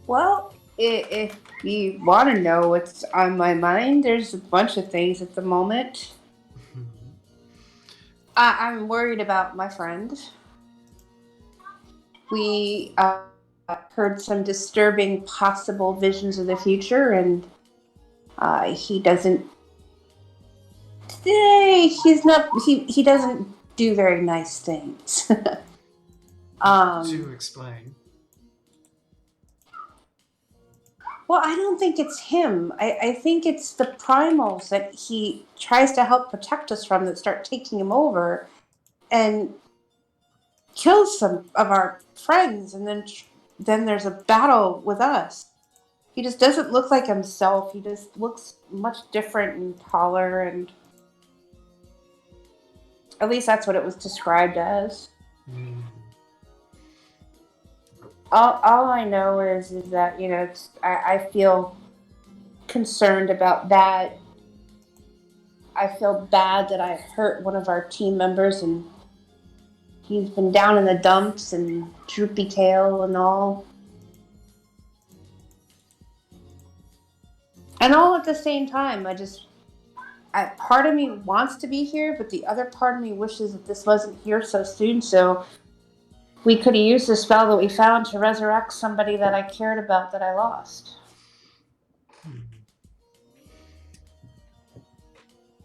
Well, if you want to know what's on my mind, there's a bunch of things at the moment. I'm worried about my friend. We heard some disturbing possible visions of the future, and he doesn't. He doesn't do very nice things. Do explain. Well, I don't think it's him. I think it's the primals that he tries to help protect us from that start taking him over and kills some of our friends, and then there's a battle with us. He just doesn't look like himself. He just looks much different and taller, and at least that's what it was described as. All I know is that, you know, I feel concerned about that. I feel bad that I hurt one of our team members, and he's been down in the dumps and droopy tail and all. And all at the same time, part of me wants to be here, but the other part of me wishes that this wasn't here so soon, so we could have used the spell that we found to resurrect somebody that I cared about that I lost.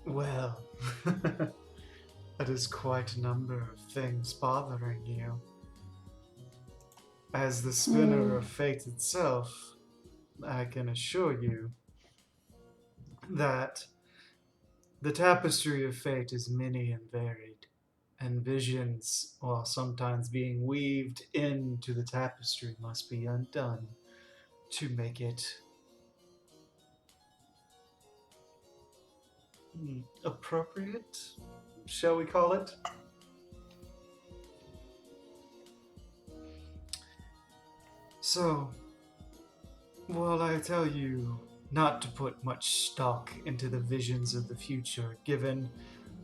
Well, that is quite a number of things bothering you. As the spinner of fate itself, I can assure you that the tapestry of fate is many and varied. And visions, while sometimes being weaved into the tapestry, must be undone to make it appropriate, shall we call it? So, while I tell you not to put much stock into the visions of the future, given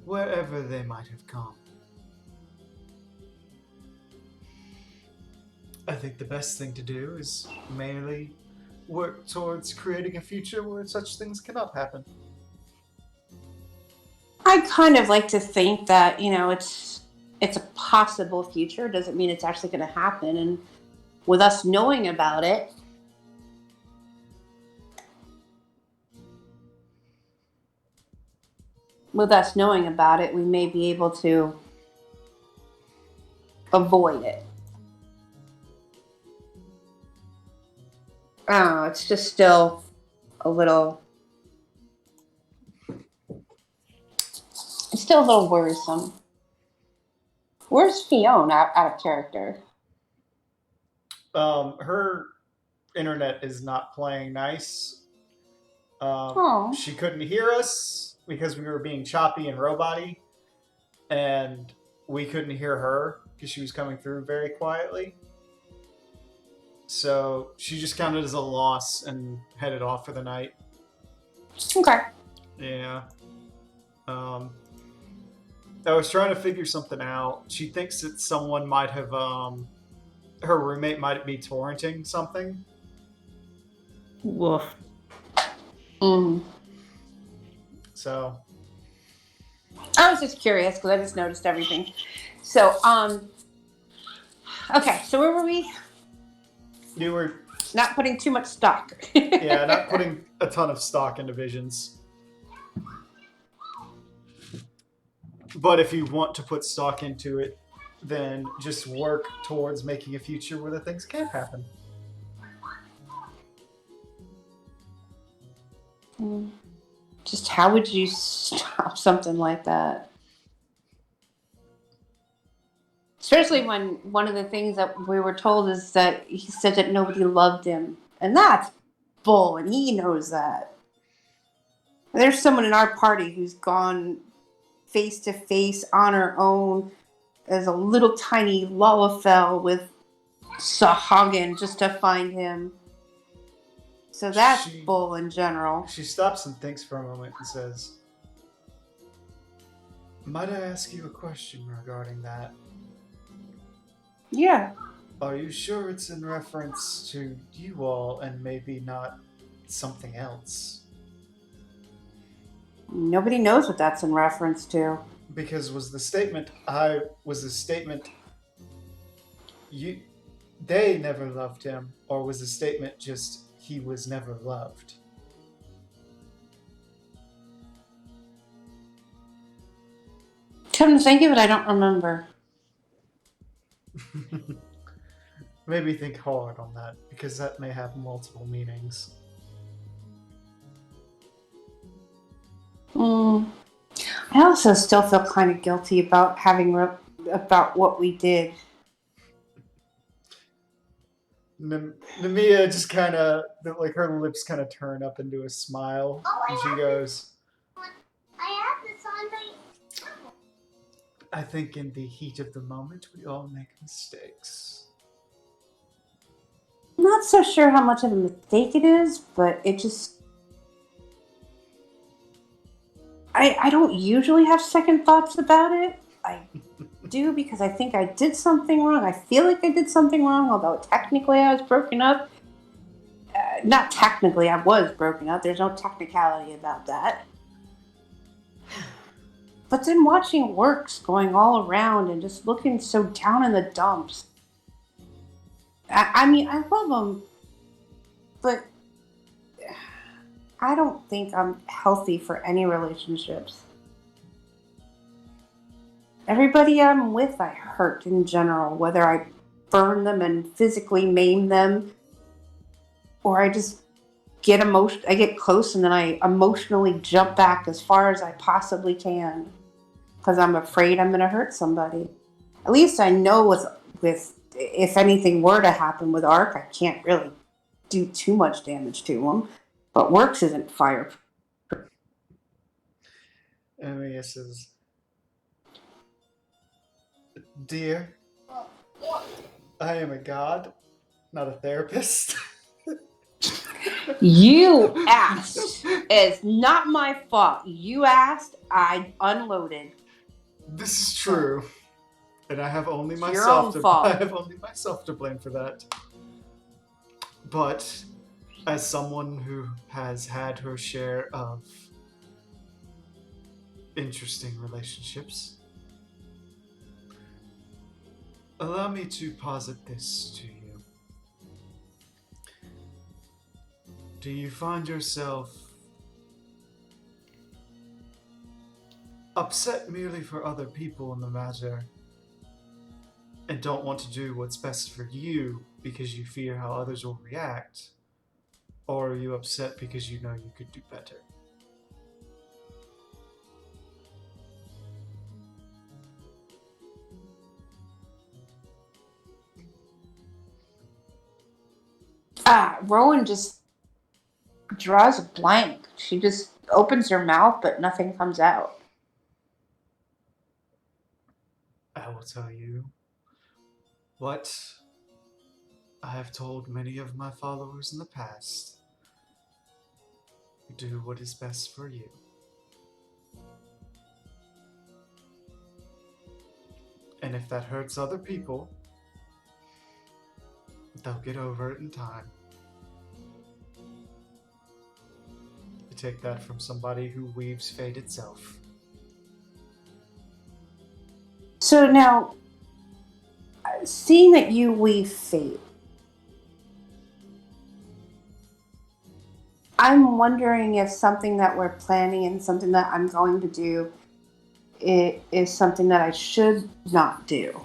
wherever they might have come, I think the best thing to do is merely work towards creating a future where such things cannot happen. I kind of like to think that, it's a possible future. Doesn't mean it's actually going to happen. And with us knowing about it, we may be able to avoid it. I don't know. It's just still a little. It's still a little worrisome. Where's Fiona out of character? Her internet is not playing nice. She couldn't hear us because we were being choppy and robot-y, and we couldn't hear her because she was coming through very quietly. So she just counted as a loss and headed off for the night. Okay. Yeah. I was trying to figure something out. She thinks that someone might have, her roommate might be torrenting something. Woof. So. I was just curious because I just noticed everything. So, okay. So where were we? You were not putting too much stock. Yeah, not putting a ton of stock into visions. But if you want to put stock into it, then just work towards making a future where the things can't happen. Just how would you stop something like that? Especially when one of the things that we were told is that he said that nobody loved him. And that's bull, and he knows that. There's someone in our party who's gone face to face on her own as a little tiny Lullafell with Sahagin just to find him. So that's bull in general. She stops and thinks for a moment and says, "Might I ask you a question regarding that?" Yeah. Are you sure it's in reference to you all and maybe not something else? Nobody knows what that's in reference to. Because they never loved him, or was the statement just he was never loved? Come to think of it, I don't remember. Maybe think hard on that, because that may have multiple meanings. I also still feel kind of guilty about about what we did. Nemia just kind of, like, her lips kind of turn up into a smile, and she goes, I have this on my... I think in the heat of the moment, we all make mistakes. I'm not so sure how much of a mistake it is, but it just... I don't usually have second thoughts about it. I do because I think I did something wrong. I feel like I did something wrong, although technically I was broken up. Not technically, I was broken up. There's no technicality about that. But then watching Works going all around and just looking so down in the dumps. I mean, I love him, but I don't think I'm healthy for any relationships. Everybody I'm with, I hurt in general, whether I burn them and physically maim them, or I just I get close and then I emotionally jump back as far as I possibly can because I'm afraid I'm going to hurt somebody. At least I know with if anything were to happen with Ark, I can't really do too much damage to him. But Works isn't fireproof. Emily says, "Dear, I am a god, not a therapist." You asked. It's not my fault. You asked, I unloaded. This is true. And I have only It's your myself own to fault. I have only myself to blame for that. But as someone who has had her share of interesting relationships, allow me to posit this to you. Do you find yourself upset merely for other people in the matter and don't want to do what's best for you because you fear how others will react? Or are you upset because you know you could do better? Rowan just draws a blank. She just opens her mouth, but nothing comes out. I will tell you what I have told many of my followers in the past. Do what is best for you. And if that hurts other people, they'll get over it in time. You take that from somebody who weaves fate itself. So now, seeing that you weave fate, I'm wondering if something that we're planning and something that I'm going to do is something that I should not do.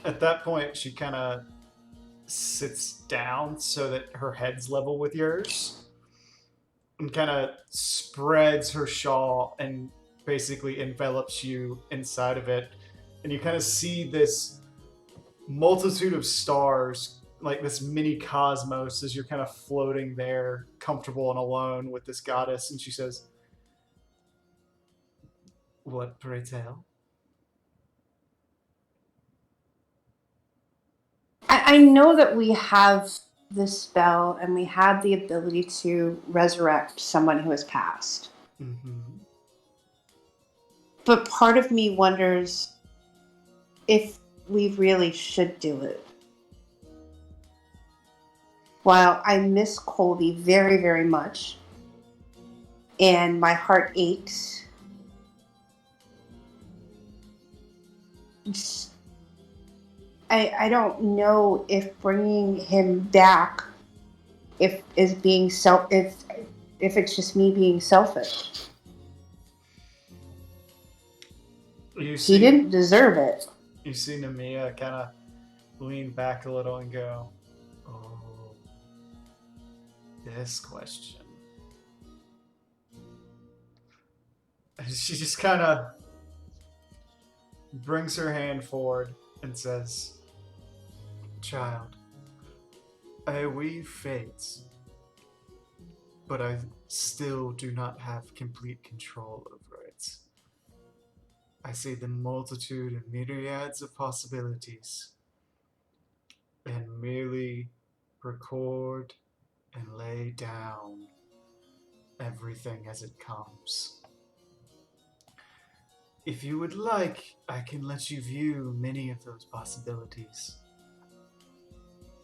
At that point, she kind of sits down so that her head's level with yours and kind of spreads her shawl and basically envelops you inside of it. And you kind of see this multitude of stars, like this mini cosmos, as you're kind of floating there, comfortable and alone with this goddess. And she says, "What, pray tell?" I know that we have this spell and we have the ability to resurrect someone who has passed. Mm-hmm. But part of me wonders if we really should do it. While I miss Colby very, very much, and my heart aches, I don't know if bringing him back if it's just me being selfish. He didn't deserve it. You see Namiya kind of lean back a little and go, "Oh, this question." And she just kind of brings her hand forward and says, "Child, I weave fates, but I still do not have complete control over it. I see the multitude and myriads of possibilities and merely record and lay down everything as it comes. If you would like, I can let you view many of those possibilities.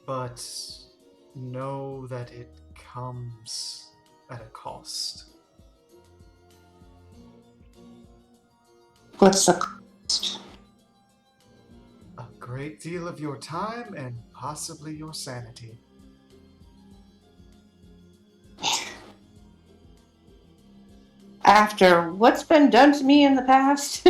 But know that it comes at a cost." What's the cost? "A great deal of your time and possibly your sanity." After what's been done to me in the past?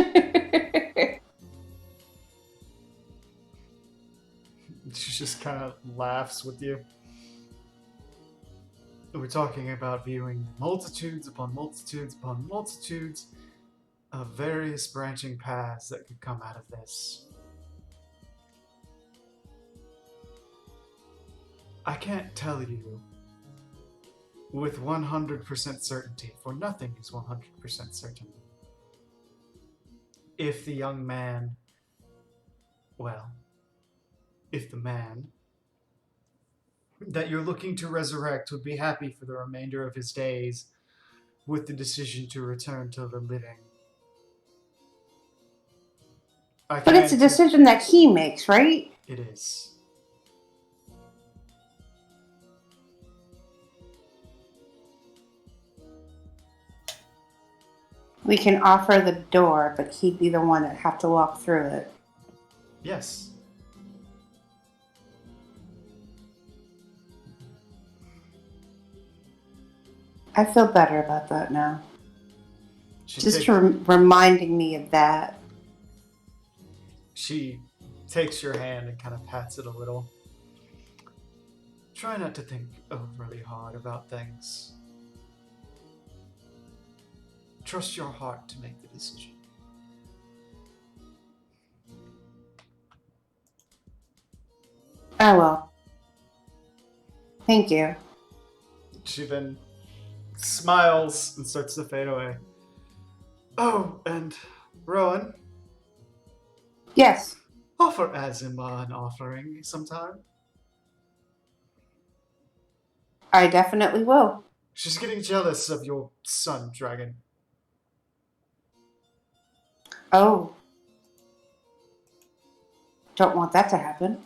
She just kind of laughs with you. We're talking about viewing multitudes upon multitudes upon multitudes of various branching paths that could come out of this. I can't tell you with 100% certainty, for nothing is 100% certain, if the young man, well, if the man that you're looking to resurrect would be happy for the remainder of his days with the decision to return to the living. But it's a decision that he makes, right? It is. We can offer the door, but he'd be the one that have to walk through it. Yes. I feel better about that now. She Just takes, reminding me of that. she takes your hand and kind of pats it a little. Try not to think overly hard about things. Trust your heart to make the decision. Oh well. Thank you. She then smiles and starts to fade away. Oh, and Rowan, Yes. offer Azima an offering sometime. I definitely will. She's getting jealous of your son, Dragon. Oh. Don't want that to happen.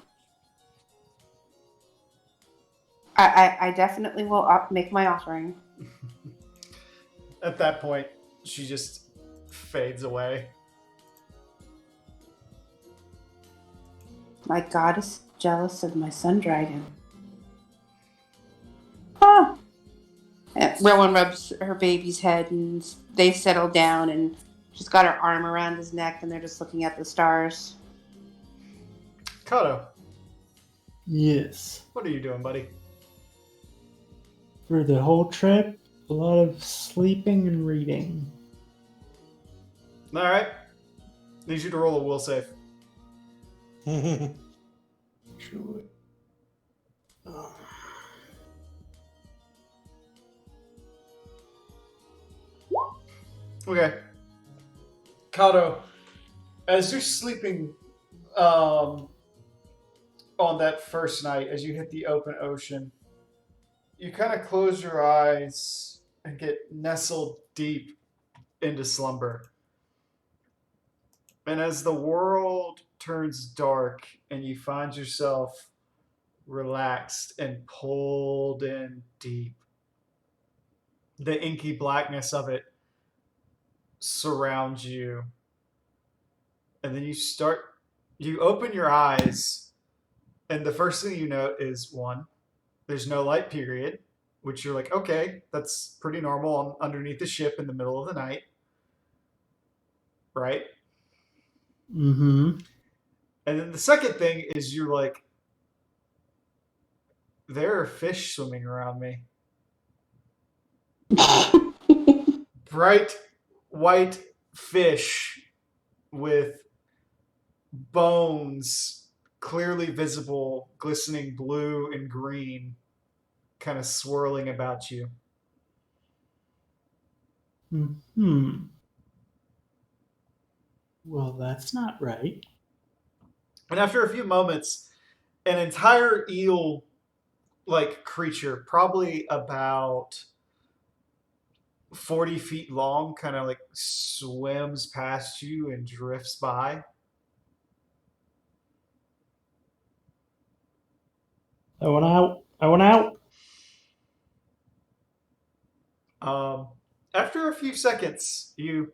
I definitely will make my offering. At that point, she just fades away. My goddess jealous of my son dragon. Huh. Rowan rubs her baby's head and they settle down and she's got her arm around his neck and they're just looking at the stars. Kato, Yes. what are you doing, buddy? For the whole trip, a lot of sleeping and reading. Alright. Need you to roll a will save. Sure. Okay. Kato, as you're sleeping on that first night, as you hit the open ocean, you kind of close your eyes and get nestled deep into slumber. And as the world turns dark and you find yourself relaxed and pulled in deep, the inky blackness of it surrounds you. And then you open your eyes, and the first thing you note is one, there's no light, period, which you're like, okay, that's pretty normal underneath the ship in the middle of the night. Right? Mm-hmm. And then the second thing is you're like, there are fish swimming around me. Bright white fish with bones clearly visible, glistening blue and green, kind of swirling about you. Hmm. Well, that's not right. And after a few moments, an entire eel-like creature, probably about 40 feet long, kind of like swims past you and drifts by. I went out. I went out. After a few seconds, you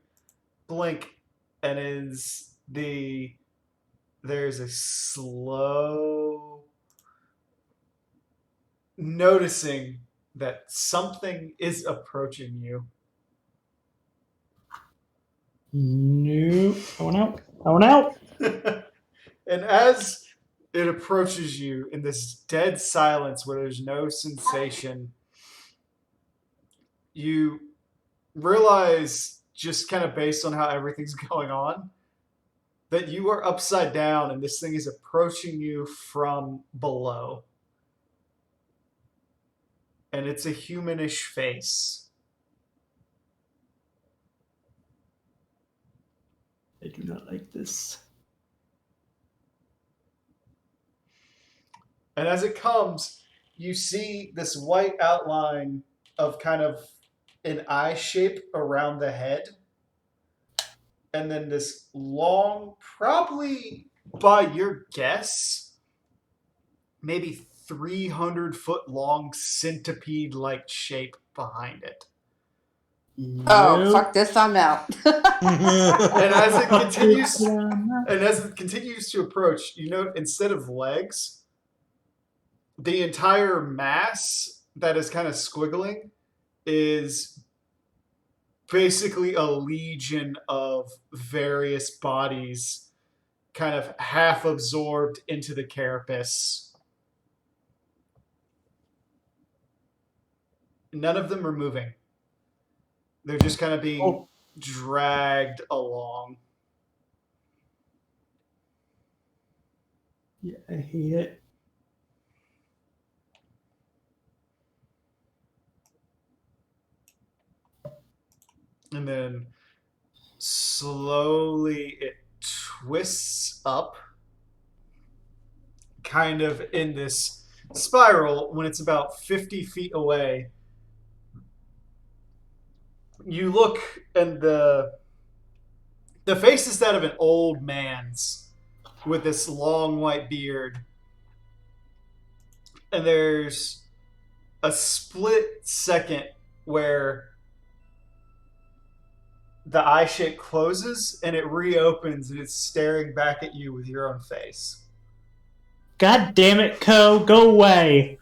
blink, and there's a slow noticing that something is approaching you. No. I went out. I went out. And as it approaches you in this dead silence where there's no sensation, you realize, just kind of based on how everything's going on, that you are upside down and this thing is approaching you from below. And it's a humanish face. I do not like this. And as it comes, you see this white outline of kind of an eye shape around the head. And then this long, probably by your guess, maybe 300-foot long centipede-like shape behind it. Oh, Nope. fuck this, I'm out. And as it continues, Yeah. and as it continues to approach, you note instead of legs, the entire mass that is kind of squiggling is basically a legion of various bodies kind of half absorbed into the carapace. None of them are moving. They're just kind of being dragged along. Yeah, I hate it. And then slowly it twists up, kind of in this spiral. When it's about 50 feet away, you look, and the face is that of an old man's with this long white beard. And there's a split second where the eye shape closes and it reopens and it's staring back at you with your own face. God damn it, Ko, go away.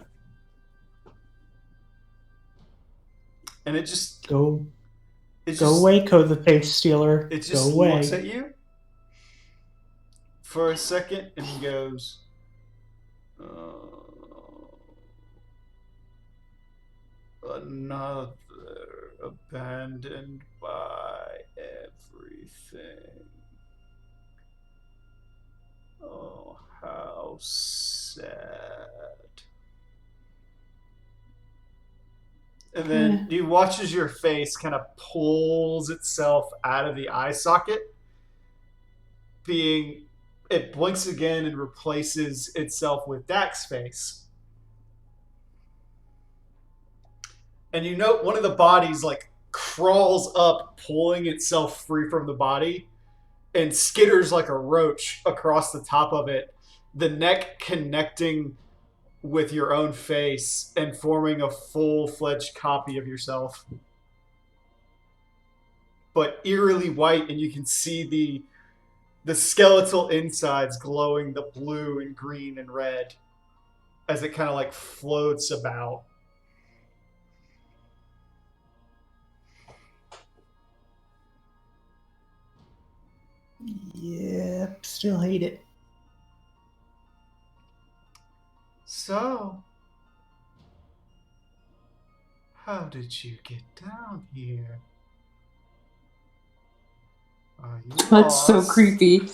And it just Go it go just, away, Ko the Face Stealer. It just Go away. looks at you for a second and he goes, another abandoned by everything. Oh, how sad. And then you watch as your face kind of pulls itself out of the eye socket, it blinks again and replaces itself with Dak's face. And you note one of the bodies like crawls up, pulling itself free from the body, and skitters like a roach across the top of it, the neck connecting with your own face and forming a full-fledged copy of yourself. But eerily white, and you can see the skeletal insides glowing the blue and green and red as it kind of like floats about. Yep, still hate it. So, how did you get down here? Are you That's so lost? creepy.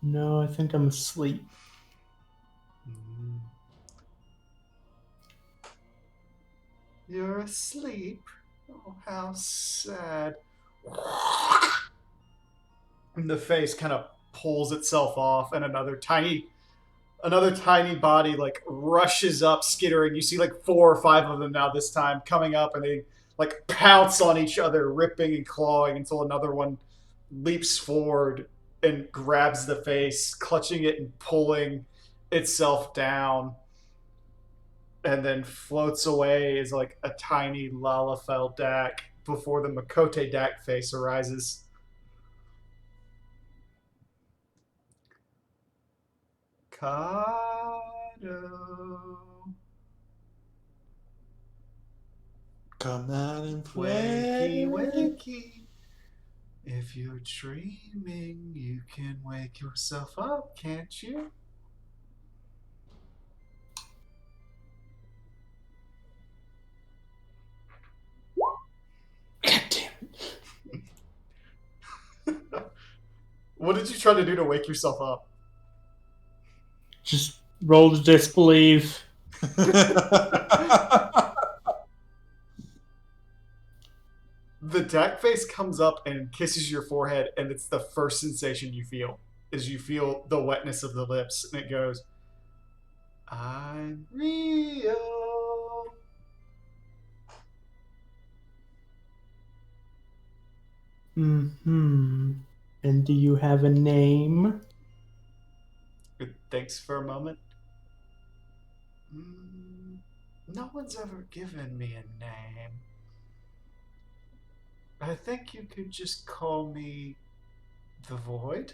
No, I think I'm asleep. You're asleep? Oh, how sad. And the face kind of pulls itself off, and another tiny body like rushes up, skittering. You see like 4 or 5 of them now this time coming up, and they like pounce on each other, ripping and clawing until another one leaps forward and grabs the face, clutching it and pulling itself down, and then floats away as like a tiny Lalafell Dak before the Makote Dak face arises. Kato. Come out and Wakey, play. wakey. If you're dreaming, you can wake yourself up, can't you? God damn it. What did you try to do to wake yourself up? Just roll to disbelieve. The Dak face comes up and kisses your forehead, and it's the first sensation you feel, is you feel the wetness of the lips, and it goes, I'm real. Mm-hmm. And do you have a name? It thinks for a moment. No one's ever given me a name. I think you could just call me the Void.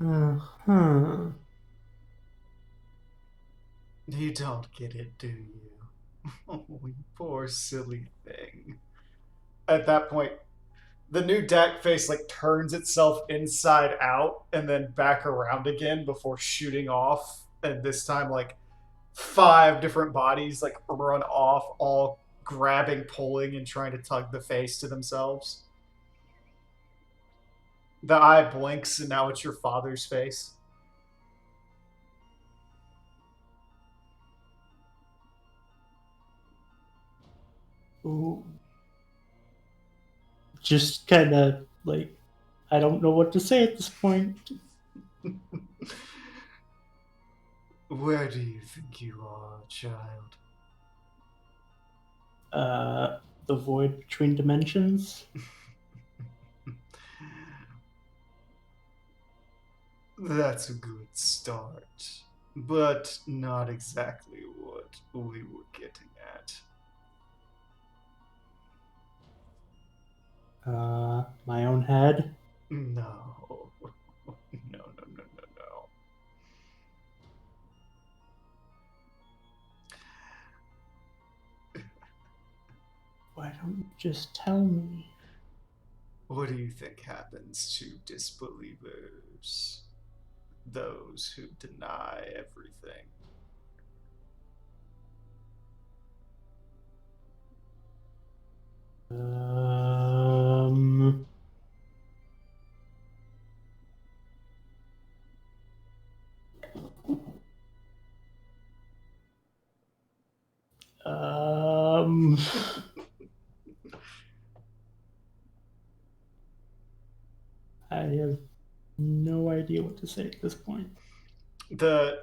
Uh-huh. You don't get it, do you? Oh, you poor silly thing. At that point, the new Dak face like turns itself inside out and then back around again before shooting off. And this time, like 5 different bodies like run off, all grabbing, pulling, and trying to tug the face to themselves. The eye blinks, and now it's your father's face. Ooh. Just kind of like, I don't know what to say at this point. Where do you think you are, child? The void between dimensions. That's a good start, but not exactly what we were getting at. My own head. No. No. Why don't you just tell me? What do you think happens to disbelievers? Those who deny everything. Um. Um. I have no idea what to say at this point. The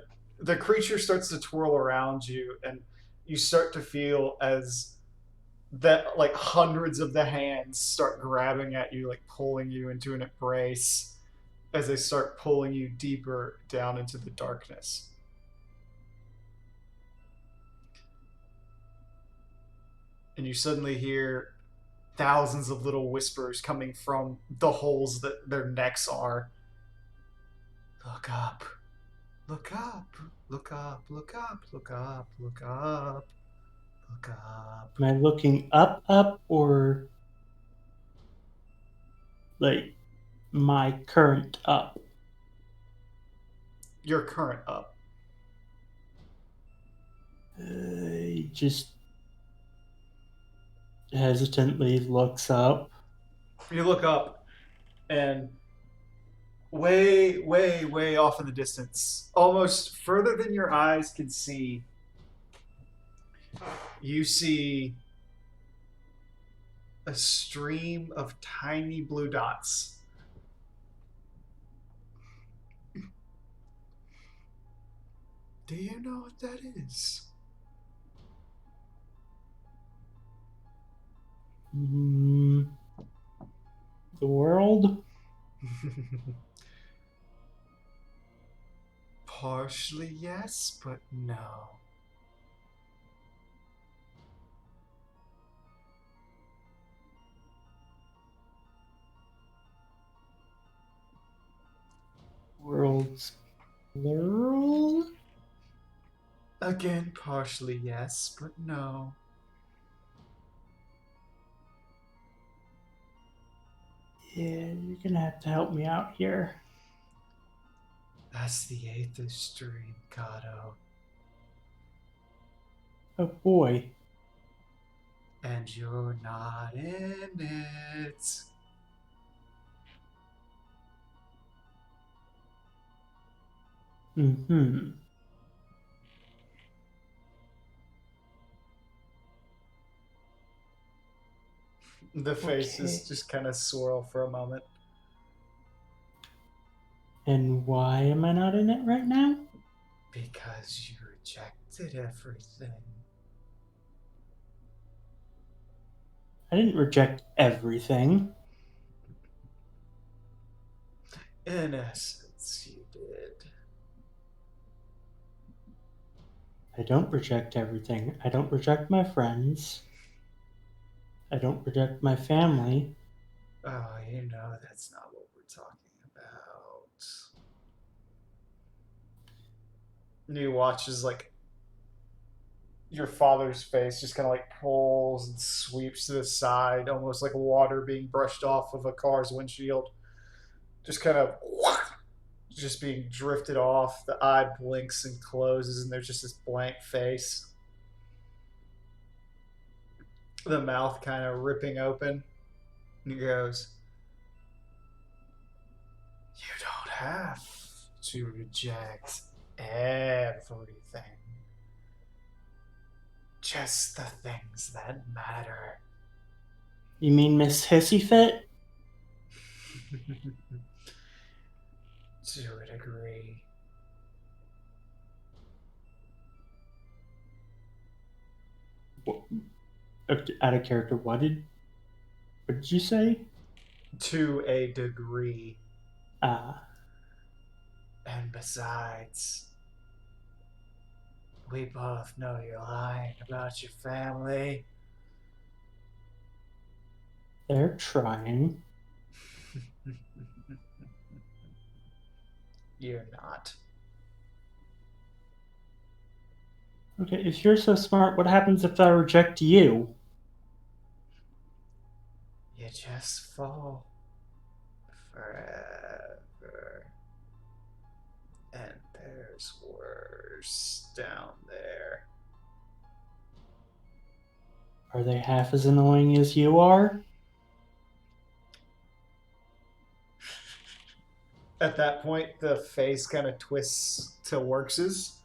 creature starts to twirl around you, and you start to feel as that like hundreds of the hands start grabbing at you, like pulling you into an embrace as they start pulling you deeper down into the darkness. And you suddenly hear thousands of little whispers coming from the holes that their necks are. Look up. Look up. Look up. Look up. Look up. Look up. Look up. Am I looking up, or like my current up? Your current up. He just hesitantly looks up. You look up, and way off in the distance, almost further than your eyes can see, you see a stream of tiny blue dots. Do you know what that is? The world? Partially yes, but no. World's plural? Again, partially yes, but no. Yeah, you're gonna have to help me out here. That's the Aether Stream, Kato. Oh boy. And you're not in it. Mm-hmm. The faces Okay. just kind of swirl for a moment. And why am I not in it right now? Because you rejected everything. I didn't reject everything. In essence, you did. I don't reject everything. I don't reject my friends. I don't reject my family. Oh, you know that's not what we're talking about. And you watch as like your father's face just kind of like pulls and sweeps to the side, almost like water being brushed off of a car's windshield. Just kind of just being drifted off. The eye blinks and closes, and there's just this blank face. The mouth kind of ripping open. And he goes, "You don't have to reject everything. Just the things that matter." You mean Miss Hissy Fit? To a degree. Out of character, what did you say? To a degree. Ah, And besides, we both know you're lying about your family. they're trying. You're not. Okay, if you're so smart, what happens if I reject you? You just fall forever. And there's worse down there. Are they half as annoying as you are? At that point, the face kind of twists to Works's.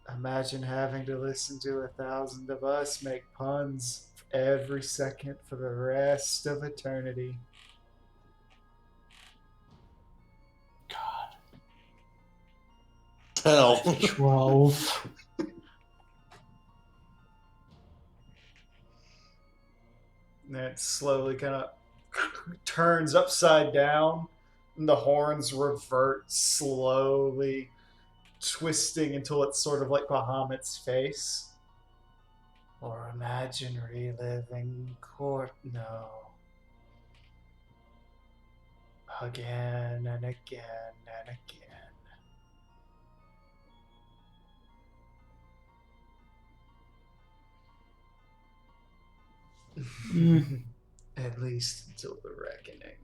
Imagine having to listen to 1,000 of us make puns every second for the rest of eternity. God, Hell. 12. And then it slowly kind of turns upside down, and the horns revert slowly, twisting until it's sort of like Bahamut's face. Or imagine reliving court. No. Again and again and again. At least until the reckoning.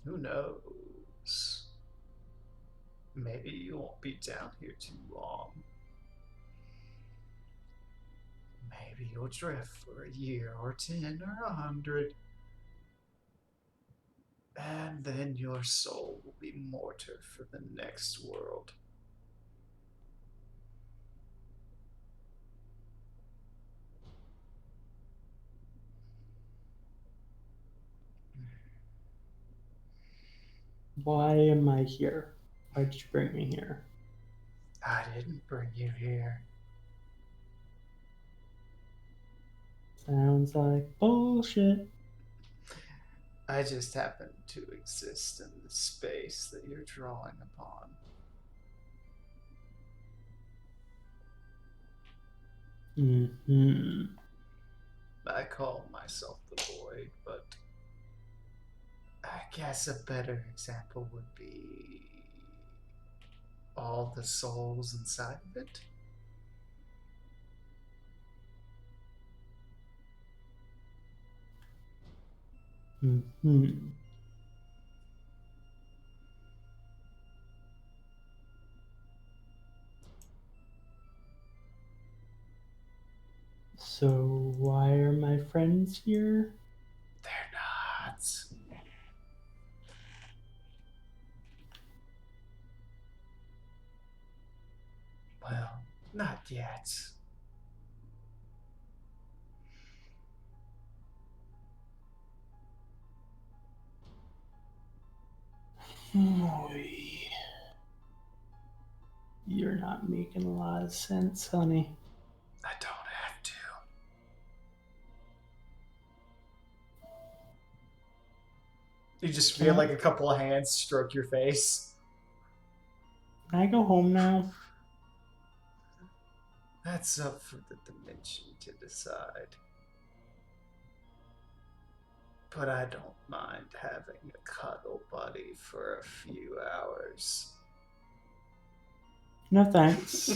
Who knows? Maybe you won't be down here too long. Maybe you'll drift for a year or 10 or 100. And then your soul will be mortar for the next world. Why am I here? Why did you bring me here? I didn't bring you here. Sounds like bullshit. I just happen to exist in the space that you're drawing upon. Mm-hmm. I call myself the Void, but I guess a better example would be all the souls inside of it. Mm-hmm. So why are my friends here? They're not. Well, not yet. You're not making a lot of sense, honey. I don't have to. You just feel like a couple of hands stroke your face. Can I go home now? That's up for the dimension to decide. But I don't mind having a cuddle buddy for a few hours. No thanks.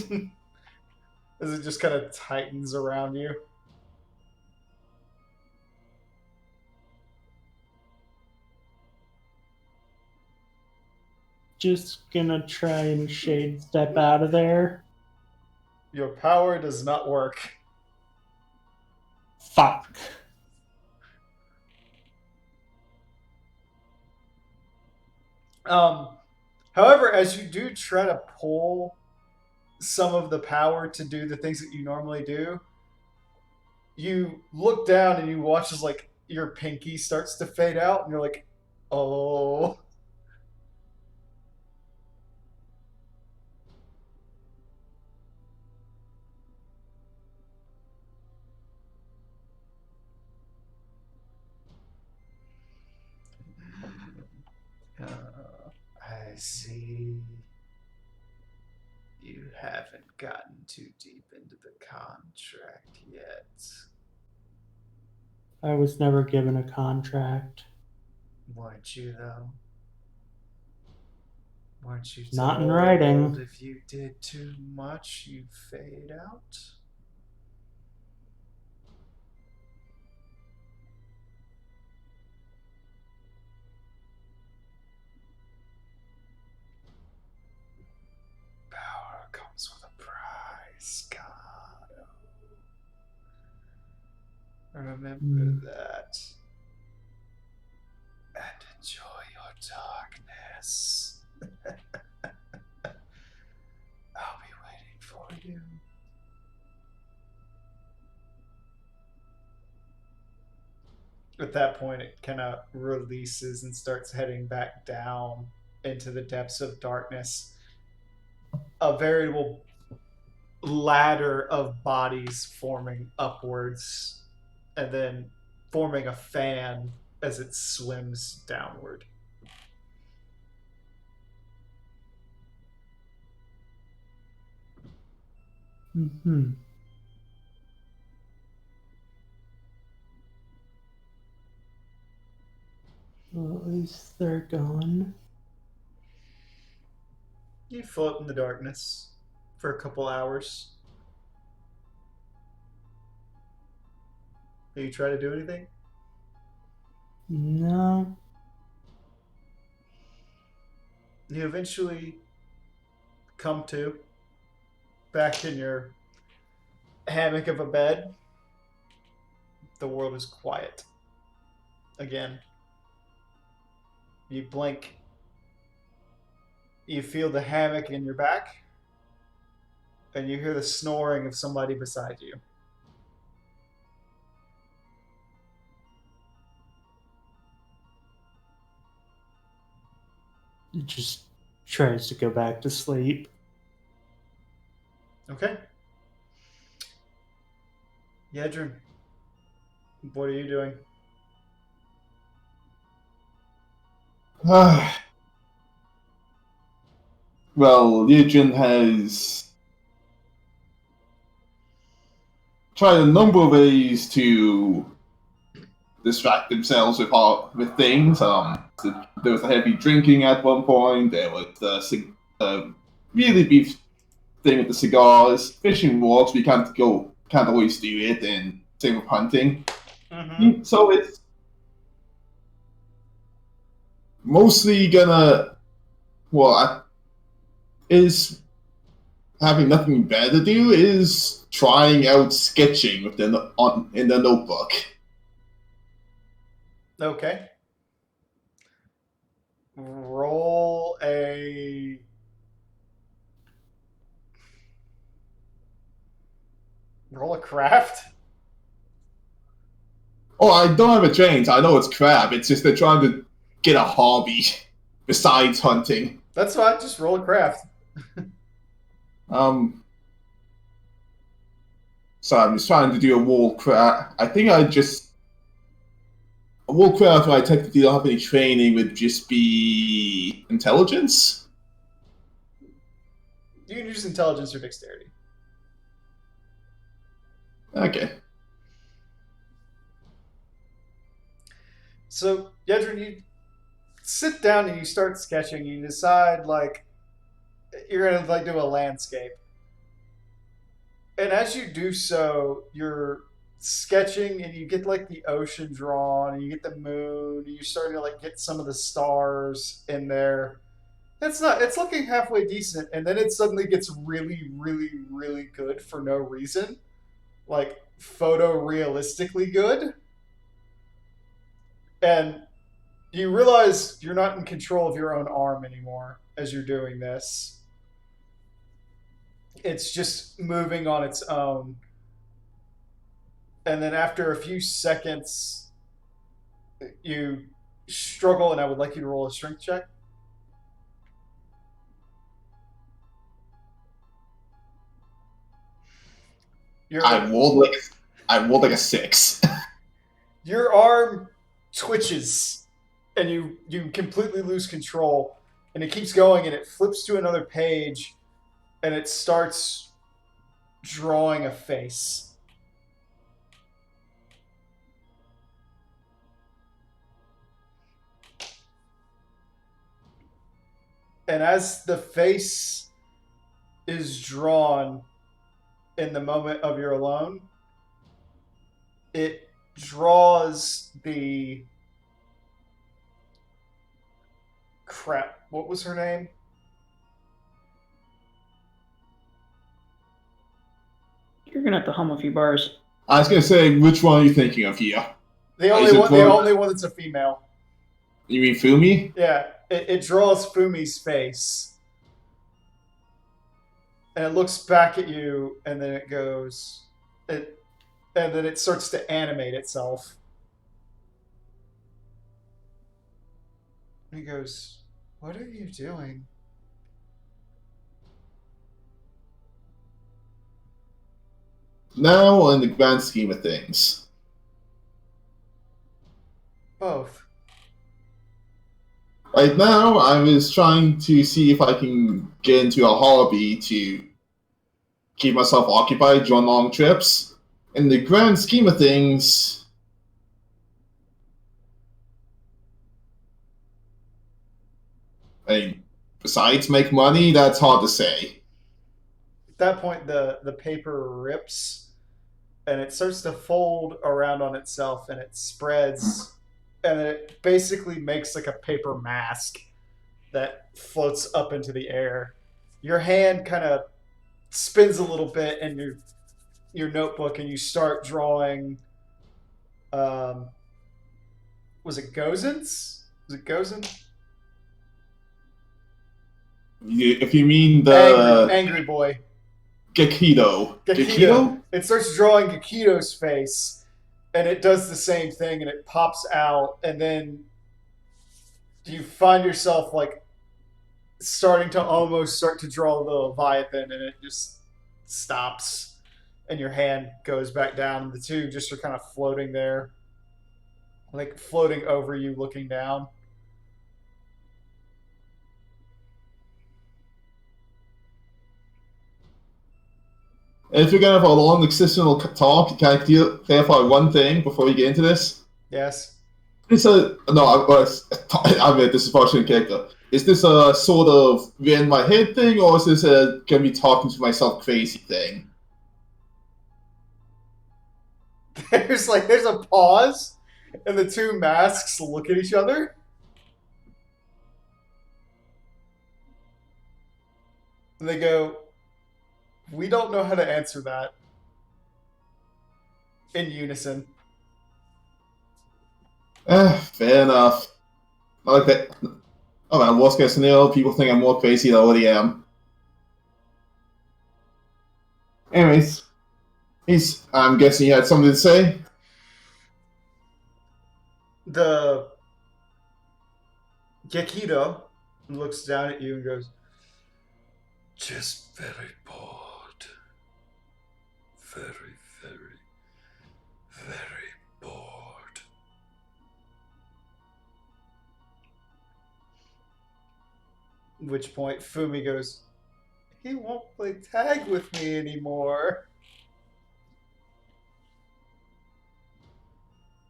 As it just kind of tightens around you. Just gonna try and shade step out of there. Your power does not work. Fuck. However, as you do try to pull some of the power to do the things that you normally do, you look down and you watch as like your pinky starts to fade out, and you're like, "Oh." I see. You haven't gotten too deep into the contract yet. I was never given a contract. Weren't you, though? Weren't you Not in told writing. if you did too much, you'd fade out? Power comes with a price, Kato. Remember that. And enjoy your darkness. I'll be waiting for you. At that point, it kind of releases and starts heading back down into the depths of darkness. A veritable ladder of bodies forming upwards and then forming a fan as it swims downward. Mm-hmm. Well, at least they're gone. You float in the darkness for a couple hours. Do you try to do anything? No. You eventually come to back in your hammock of a bed. The world is quiet again. You blink. You feel the hammock in your back, and you hear the snoring of somebody beside you. It just tries to go back to sleep. Okay. Yedrin, what are you doing? Well, Legion has tried a number of ways to distract themselves with things. There was a heavy drinking at one point. There was the really beef thing with the cigars. Fishing walks, we can't always do it, and same with hunting. Mm-hmm. So it's mostly gonna, is having nothing better to do is trying out sketching in the notebook. Okay. Roll a craft. Oh, I don't have a change. I know it's crap. It's just they're trying to get a hobby besides hunting. That's fine. Just roll a craft. So I'm just trying to do a wall craft. I think I just Warcraft, I technically don't have any training, would just be intelligence. You can use intelligence or dexterity. Okay. So, Yedrin, you sit down and you start sketching. You decide, like, you're going to, like, do a landscape. And as you do so, you're sketching and you get, like, the ocean drawn, and you get the moon, and you're starting to, like, get some of the stars in there. It's looking halfway decent, and then it suddenly gets really, really, really good for no reason. Like, photorealistically good. And you realize you're not in control of your own arm anymore as you're doing this. It's just moving on its own. And then after a few seconds, you struggle, and I would like you to roll a strength check. I rolled like a 6. Your arm twitches, and you completely lose control, and it keeps going, and it flips to another page, and it starts drawing a face. And as the face is drawn in the moment of your alone, it draws the crap. What was her name? You're gonna have to hum a few bars. I was gonna say, which one are you thinking of here? The Is only it one. The drawn- only one that's a female. You mean Fumi? Yeah, it draws Fumi's face, and it looks back at you, and then it goes, and then it starts to animate itself. And he goes, "What are you doing?" Now, in the grand scheme of things, Both. right now, I was trying to see if I can get into a hobby to keep myself occupied during long trips. In the grand scheme of things, I mean, besides make money, that's hard to say. At that point, the paper rips, and it starts to fold around on itself, and it spreads, and it basically makes like a paper mask that floats up into the air. Your hand kind of spins a little bit in your notebook, and you start drawing. Was it Gozens? Was it Gozen? If you mean the Angry Boy. Gekido. Gekido. It starts drawing Gekido's face, and it does the same thing, and it pops out, and then you find yourself like starting to almost start to draw the Leviathan, and it just stops, and your hand goes back down, and the two just are kind of floating there, like floating over you, looking down. If you're gonna have a long existential talk, can I clarify one thing before we get into this? Yes. It's a no. I mean, this is partially character. Is this a sort of in my head thing, or is this a gonna be talking to myself crazy thing? There's a pause, and the two masks look at each other. And they go, "We don't know how to answer that." In unison. Fair enough. I like that. Oh man, worst case scenario, people think I'm more crazy than I already am. Anyways, I'm guessing you had something to say? The Gekido looks down at you and goes, Just very bored. Very, very, very bored. which point Fumi goes, "He won't play tag with me anymore."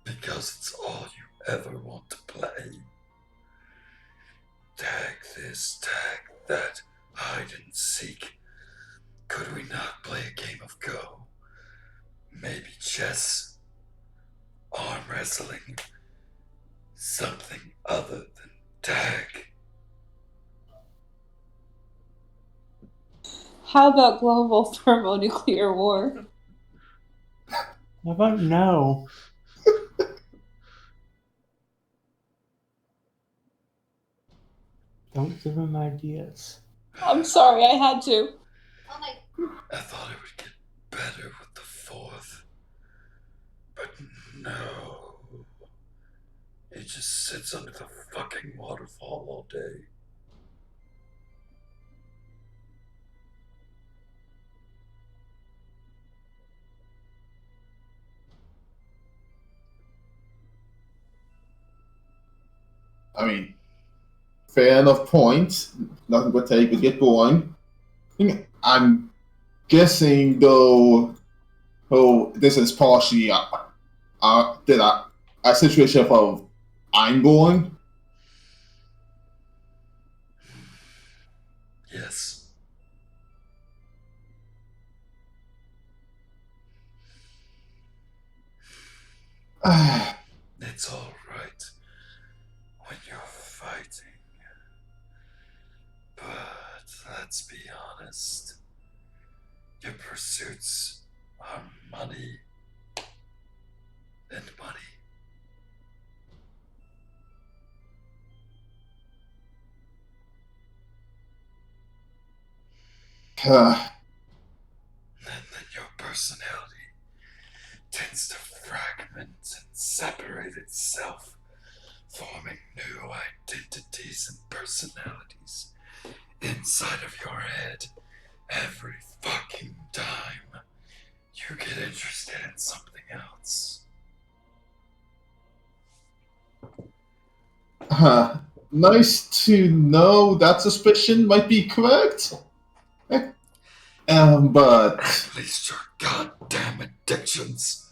Because it's all you ever want to play. Tag this, tag that, hide and seek. Could we not play a game of Go? Maybe chess? Arm wrestling? Something other than tag? How about global thermonuclear war? How about no? Don't give him ideas. I'm sorry, I had to. Oh my. I thought it would get better with the fourth. But no. He just sits under the fucking waterfall all day. I mean, fair enough point. Nothing but take, but get going. I'm guessing, though, this is partially a situation of I'm going. Yes. It's all right when you're fighting. But let's be honest. Your pursuits are money and money. And then your personality tends to fragment and separate itself, forming new identities and personalities inside of your head every fucking time you get interested in something else. Nice to know that suspicion might be correct. But At least your goddamn addictions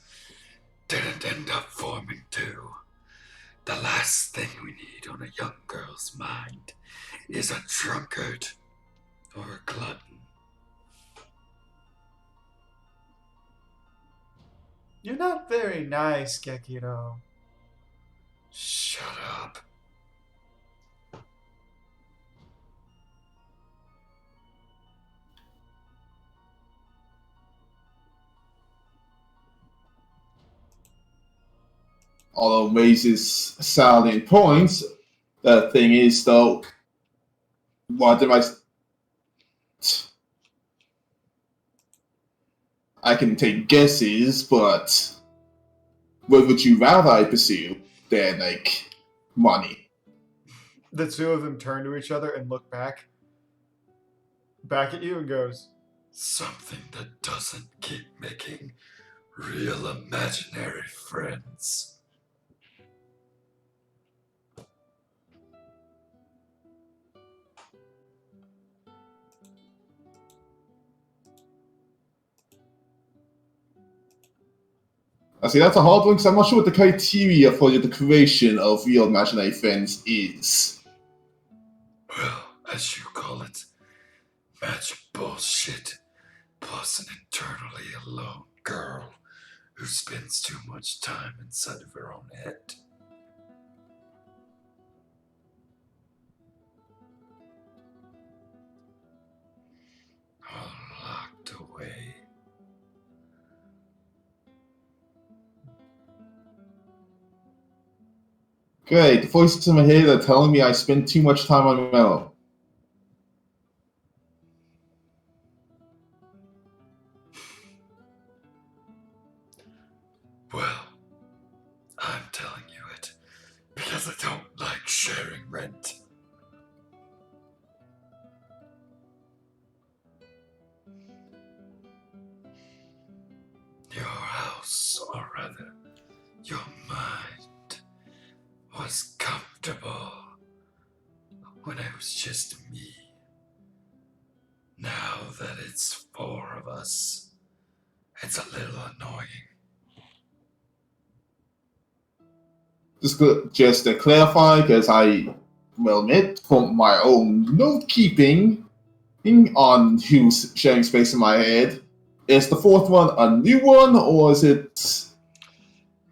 didn't end up forming two. The last thing we need on a young girl's mind is a drunkard or a glutton. You're not very nice, Gekiro. Shut up. although raises salient points, the thing is, though, what am I can take guesses, but what would you rather I pursue than, like, money? The two of them turn to each other and look back at you and goes, Something that doesn't keep making real imaginary friends. I see, that's a hard one, because I'm not sure what the criteria for the creation of real imaginary friends is. Well, as you call it, magic bullshit, plus an internally alone girl who spends too much time inside of her own head. All locked away. Great, the voices in my head are telling me I spend too much time on my own. Well, I'm telling you it because I don't like sharing rent. Your house, or rather, your mind, was comfortable when it was just me that it's 4 of us, it's a little annoying. Just to clarify, because I will admit, from my own note keeping on who's sharing space in my head, is the 4th one a new one, or is it?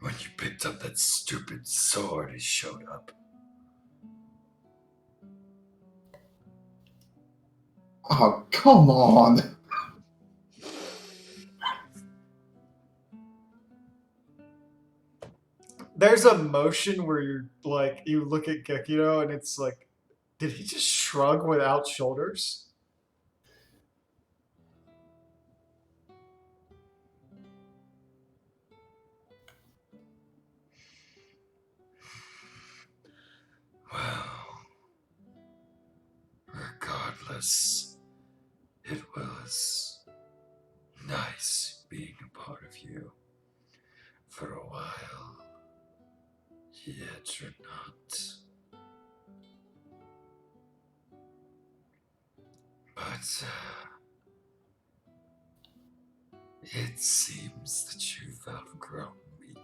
When you picked up that stupid sword, it showed up. Oh, come on! There's a motion where you're like, you look at Gekiro and it's like, did he just shrug without shoulders? Well, regardless, it was nice being a part of you for a while. Yet you're not. But it seems that you've outgrown me.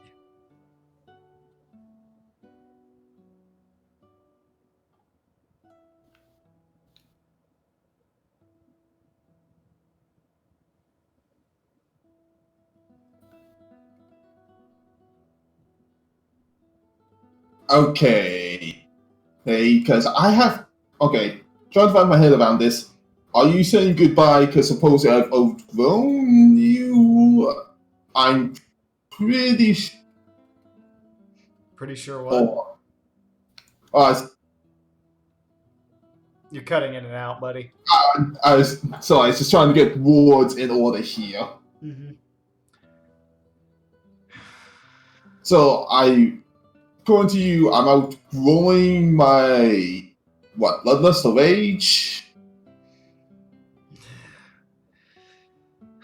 Okay. Hey, because I have. Okay, trying to find my head around this. Are you saying goodbye because supposedly I've outgrown you? I'm pretty sure. Pretty sure what? You're cutting in and out, buddy. I was just trying to get words in order here. Mm-hmm. So according to you, I'm outgrowing my bloodlust or rage.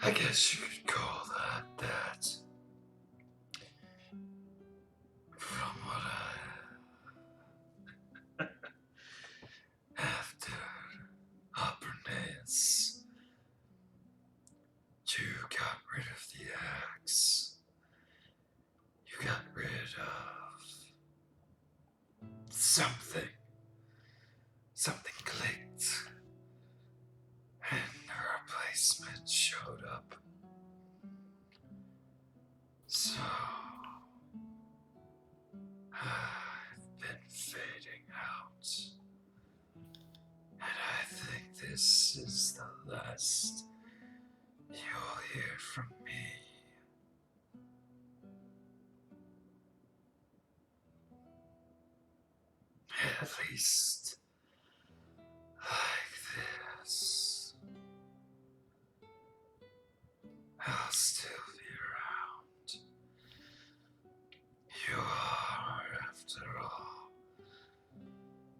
I guess you could call that. From what after Aperneus, you got rid of the axe. You got rid of something. Something clicked. And the replacement showed up. So I've been fading out. And I think this is the last you'll hear from me. At least like this. I'll still be around. You are, after all,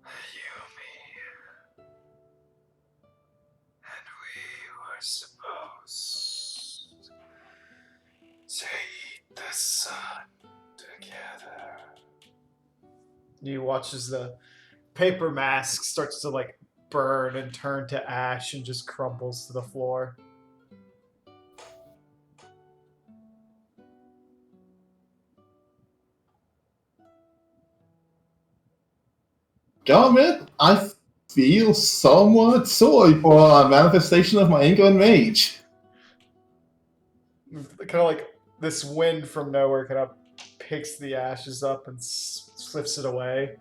a Yumi. And we were supposed to eat the sun together. You watch as the paper mask starts to like burn and turn to ash and just crumbles to the floor. Damn it, I feel somewhat sorry for a manifestation of my anger and rage. Kind of like this wind from nowhere kind of picks the ashes up and slips it away.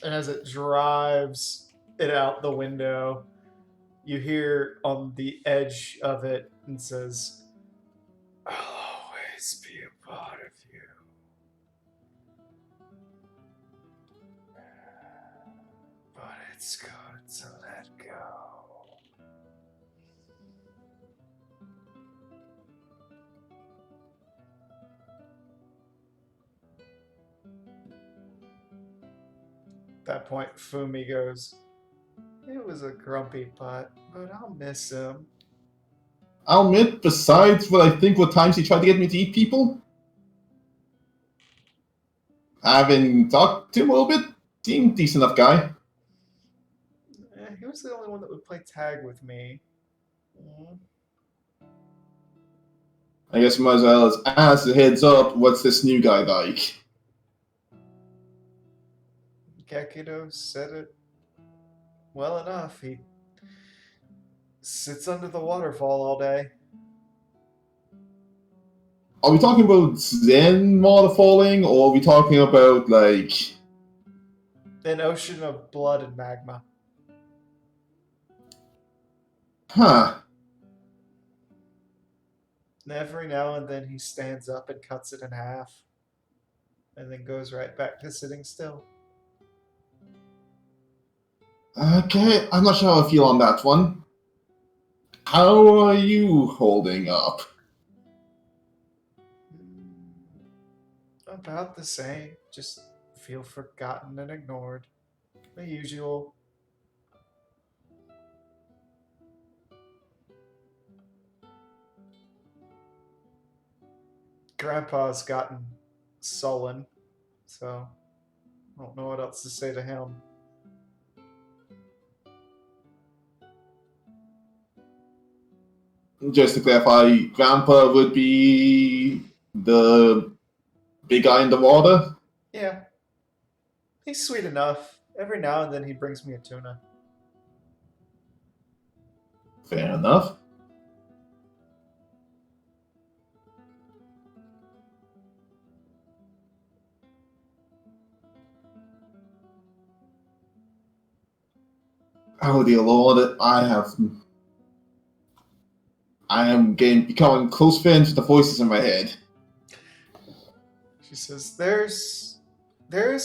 And as it drives it out the window, you hear on the edge of it and says, "I'll always be a part of you. But it's good to let go." At that point, Fumi goes, "It was a grumpy putt, but I'll miss him." I'll admit, besides what I think were times he tried to get me to eat people, having talked to him a little bit, seemed decent enough guy. He was the only one that would play tag with me. I guess we might as well ask the heads up, what's this new guy like? Gekido said it well enough. He sits under the waterfall all day. Are we talking about Zen waterfalling, or are we talking about, like... An ocean of blood and magma. Huh. And every now and then he stands up and cuts it in half. And then goes right back to sitting still. Okay, I'm not sure how I feel on that one. How are you holding up? About the same. Just feel forgotten and ignored. The usual. Grandpa's gotten sullen, so I don't know what else to say to him. Just to clarify, Grandpa would be the big guy in the water? Yeah. He's sweet enough. Every now and then he brings me a tuna. Fair enough. Oh dear Lord, I am becoming close friends with the voices in my head. She says, there is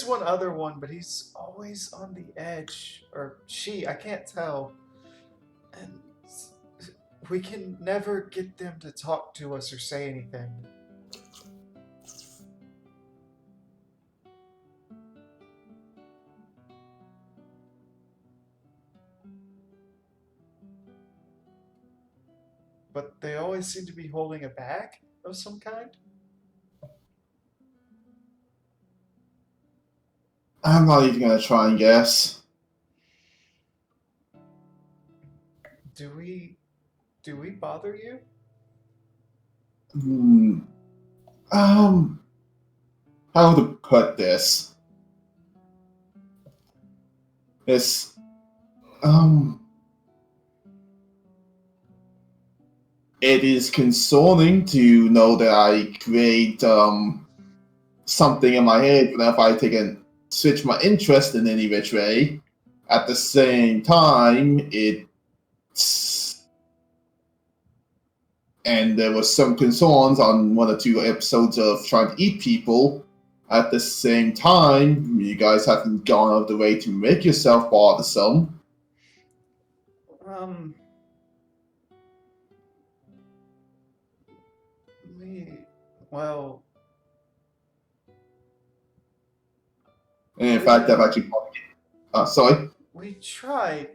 one other one, but he's always on the edge. Or she, I can't tell. And we can never get them to talk to us or say anything. But they always seem to be holding a bag of some kind. I'm not even gonna try and guess. Do we bother you? How to put this? It's, it is concerning to know that I create, something in my head whenever I take and switch my interest in any which way. At the same time, and there was some concerns on 1 or 2 episodes of trying to eat people. At the same time, you guys haven't gone out of the way to make yourself bothersome. Well... And in fact, I've actually... sorry? We try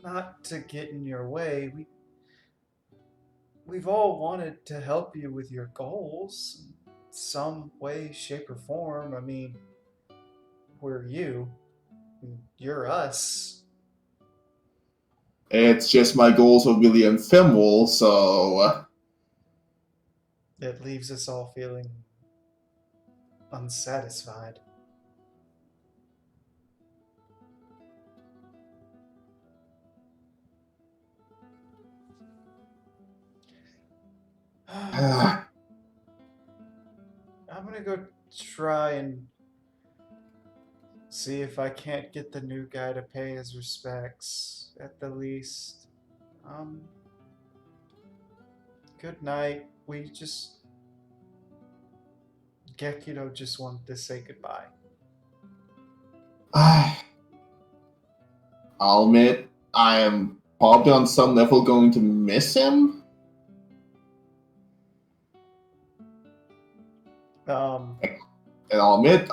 not to get in your way. We've all wanted to help you with your goals in some way, shape, or form. I mean, we're you. You're us. It's just my goals are really ephemeral, so... It leaves us all feeling unsatisfied. I'm gonna go try and see if I can't get the new guy to pay his respects, at the least. Good night. Gekido just wanted to say goodbye. I'll admit, I am probably on some level going to miss him. And I'll admit,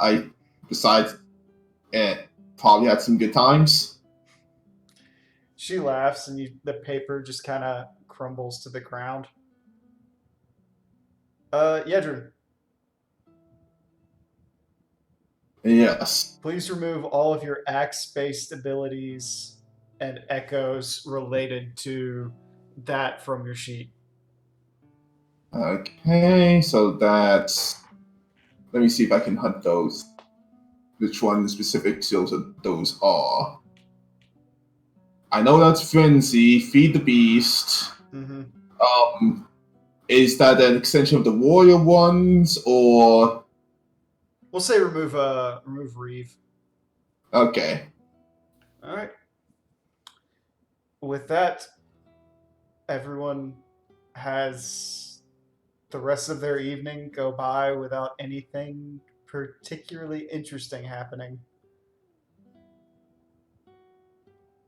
besides, probably had some good times. She laughs, and the paper just kind of crumbles to the ground. Yedrin. Yes. Please remove all of your axe-based abilities and echoes related to that from your sheet. Okay, so that's. Let me see if I can hunt those. Which one the specific skills of those are? I know that's frenzy, feed the beast. Mm-hmm. Is that an extension of the warrior ones, or We'll say remove Reeve. okay? All right. With that, everyone has the rest of their evening go by without anything particularly interesting happening.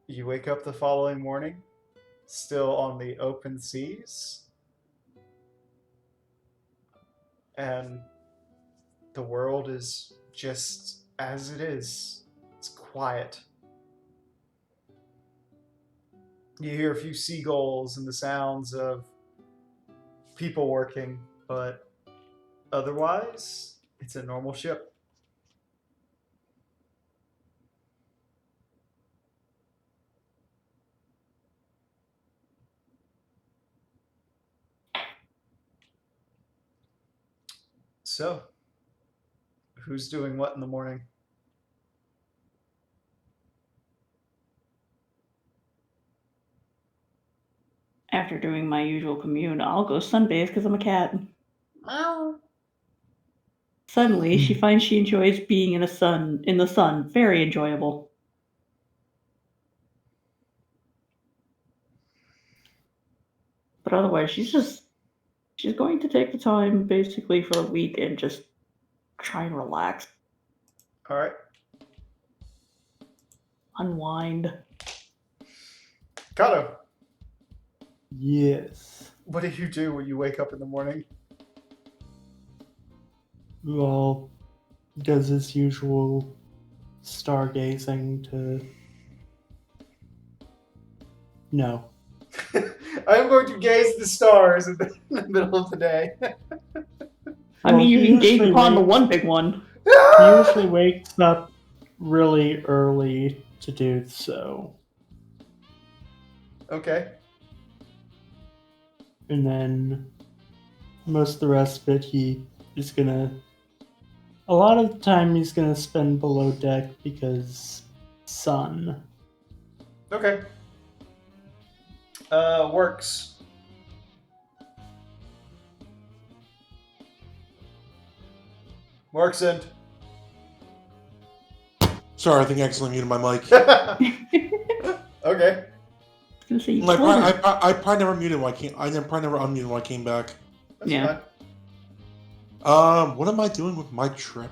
You wake up the following morning, still on the open seas, and the world is just as it is. It's quiet. You hear a few seagulls and the sounds of people working, but otherwise, it's a normal ship. So, who's doing what in the morning? After doing my usual commune, I'll go sunbathe because I'm a cat. Meow. Suddenly, she finds she enjoys being in the sun. Very enjoyable. But otherwise, she's going to take the time basically for the week and just try and relax, All right. unwind. Kato, Yes. what do you do when you wake up in the morning? Well, does his usual stargazing to. No. I'm going to gaze at the stars in the middle of the day. I mean, you he can gaze usually upon the wakes- one big one. He usually wakes up really early to do so. Okay. And then most of the rest of it, he is gonna. A lot of the time, he's gonna spend below deck because sun. Okay. Works. Works in. Sorry, I think I accidentally muted my mic. Okay. I was gonna say, you Like, told her. I probably never muted when I came. I probably never unmuted when I came back. That's Yeah. fine. What am I doing with my trip?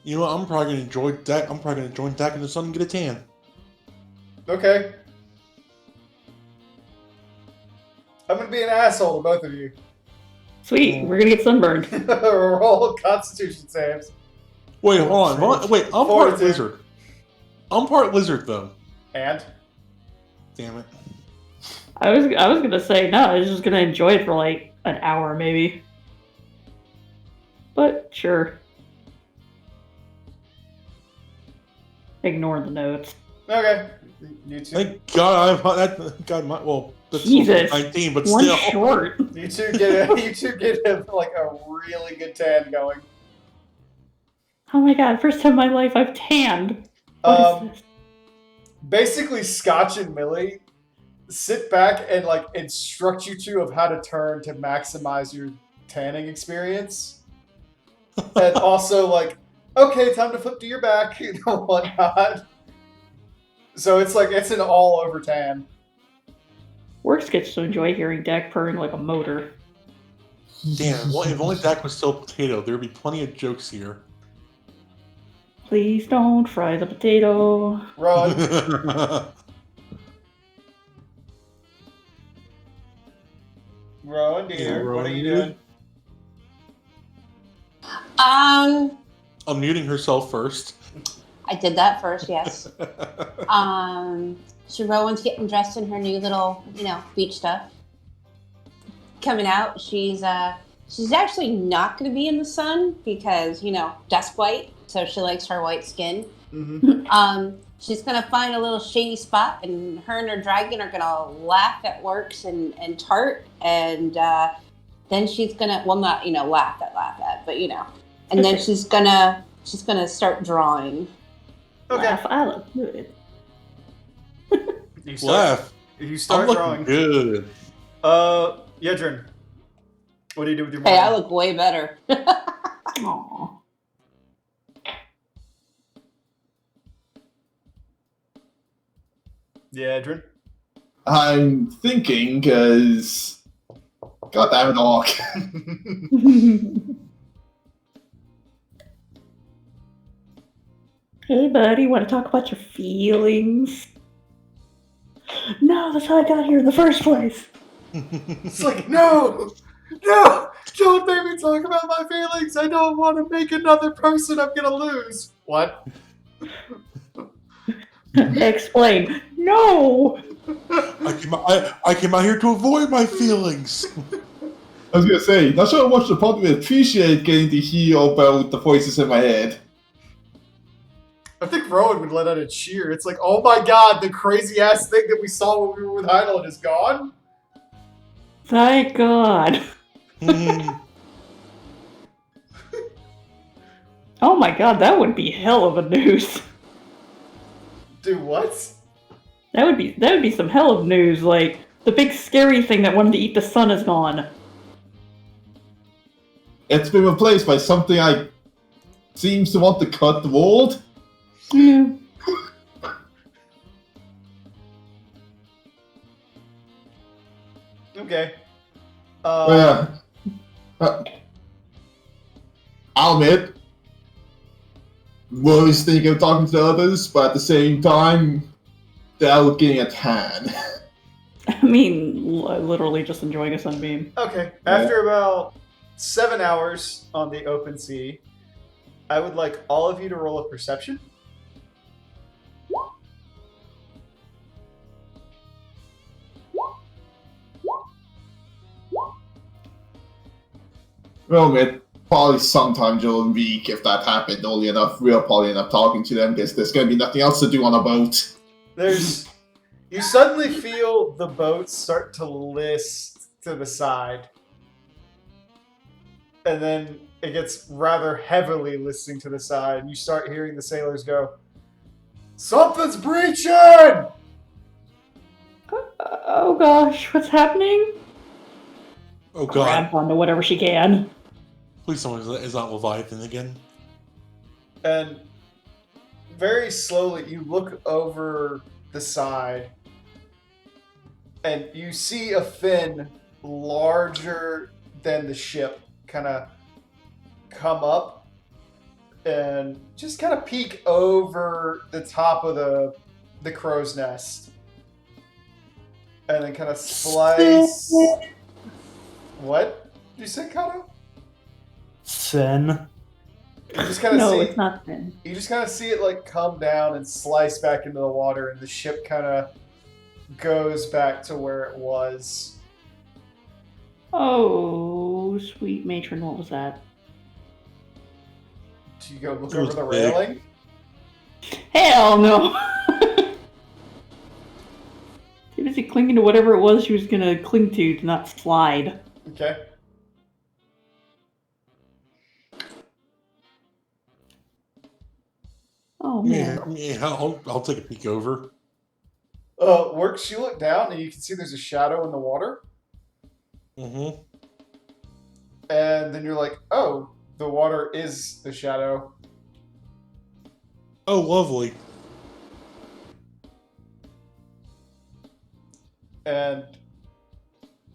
You know, I'm probably gonna enjoy that. I'm probably gonna join Dak in the sun and get a tan. Okay. I'm gonna be an asshole to both of you. Sweet, we're gonna get sunburned. Roll Constitution saves. Wait, hold on. Wait, I'm part Forward to- lizard. I'm part lizard though. And Damn it. I was gonna say no. I was just gonna enjoy it for like an hour maybe. But sure. Ignore the notes. okay, you two, Thank God that's Jesus. 19, but One still. short. you two get like a really good tan going. Oh my god! First time in my life I've tanned. What is this? Basically, Scotch and Millie sit back and like instruct you two of how to turn to maximize your tanning experience, and also like, okay, time to flip to your back and whatnot. So it's like it's an all over tan. Works gets to enjoy hearing Dak purring like a motor. Damn, well, if only Dak was still a potato, there'd be plenty of jokes here. Please don't fry the potato. Rowan, Rowan, dear, what are you doing? Unmuting herself first. I did that first, yes. So Rowan's getting dressed in her new little, beach stuff. Coming out, she's actually not going to be in the sun because, dusk white, so she likes her white skin. Mm-hmm. she's gonna find a little shady spot, and her and her dragon are gonna laugh at Works and Tart, and then she's gonna, well, not laugh at, but and then she's gonna start drawing. Okay. Laugh, I look good. You Laugh. You I'm start looking drawing. good. Yedrin, what do you do with your mind? Hey, I look way better. Aw. Yedrin. I'm thinking, because. God damn it, Orc. Hey, buddy, want to talk about your feelings? No, that's how I got here in the first place. It's like, no, don't make me talk about my feelings. I don't want to make another person I'm gonna lose. What? Explain. No. I came out here to avoid my feelings. I was gonna say, not sure how much the public would appreciate getting to hear about the voices in my head. I think Rowan would let out a cheer. It's like, oh my god, the crazy ass thing that we saw when we were with Heidel is gone. Thank God. Oh my God, that would be hell of a news. Do what? That would be some hell of news. Like the big scary thing that wanted to eat the sun is gone. It's been replaced by something I seems to want to cut the world. Yeah. Okay. I'll admit, was thinking of talking to others, but at the same time, without getting a tan. I mean, literally just enjoying a sunbeam. Okay. After about 7 hours on the open sea, I would like all of you to roll a perception. Well, it probably sometime during the week, if that happened early enough, we'll probably end up talking to them because there's going to be nothing else to do on a boat. You suddenly feel the boat start to list to the side. And then it gets rather heavily listing to the side, and you start hearing the sailors go, "Something's breaching!" Oh gosh, what's happening? Oh god. Grab onto whatever she can. Please someone is not Leviathan again. And very slowly you look over the side and you see a fin larger than the ship kind of come up and just kind of peek over the top of the crow's nest. And then kind of slice. What did you say, Kato? Sen. You just kind of No, see. it's not thin. You just kind of see it like come down and slice back into the water, and the ship kind of goes back to where it was. Oh, sweet matron, what was that? Do you go look It was over the big. railing? Hell no! She was clinging to whatever it was she was gonna cling to not slide. Okay. Oh Yeah, man. I mean, I'll take a peek over. Works. You look down and you can see there's a shadow in the water, Mm-hmm. and then you're like, "Oh, the water is the shadow." Oh, lovely. And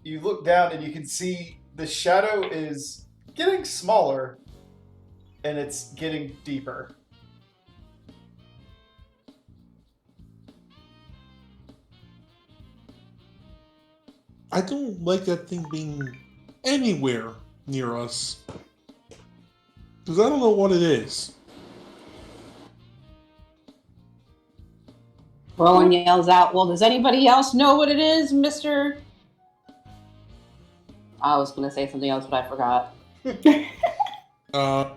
you look down and you can see the shadow is getting smaller, and it's getting deeper. I don't like that thing being anywhere near us. Because I don't know what it is. Rowan yells out, "Well, does anybody else know what it is, Mr.?" I was going to say something else, but I forgot. Uh,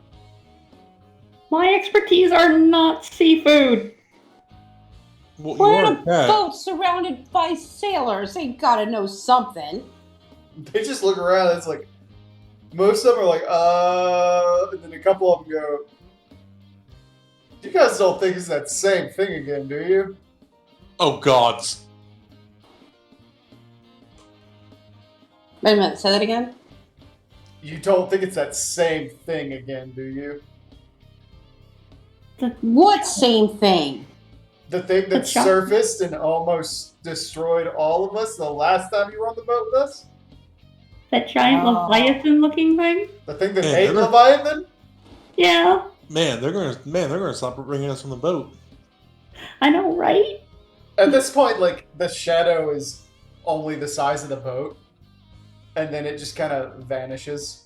My expertise are not seafood. Well, you We're are in a a cat. boat surrounded by sailors. They gotta know something. They just look around. It's like most of them are like, and then a couple of them go, "You guys don't think it's that same thing again, do you?" Oh gods. Wait a minute, say that again? You don't think it's that same thing again, do you? What same thing? The thing that The giant- surfaced and almost destroyed all of us the last time you were on the boat with us? That giant Oh. Leviathan-looking thing? The thing that Yeah, ate they're- Leviathan? Yeah, Man, they're gonna stop bringing us on the boat. I know, right? At this point, like, the shadow is only the size of the boat. And then it just kind of vanishes.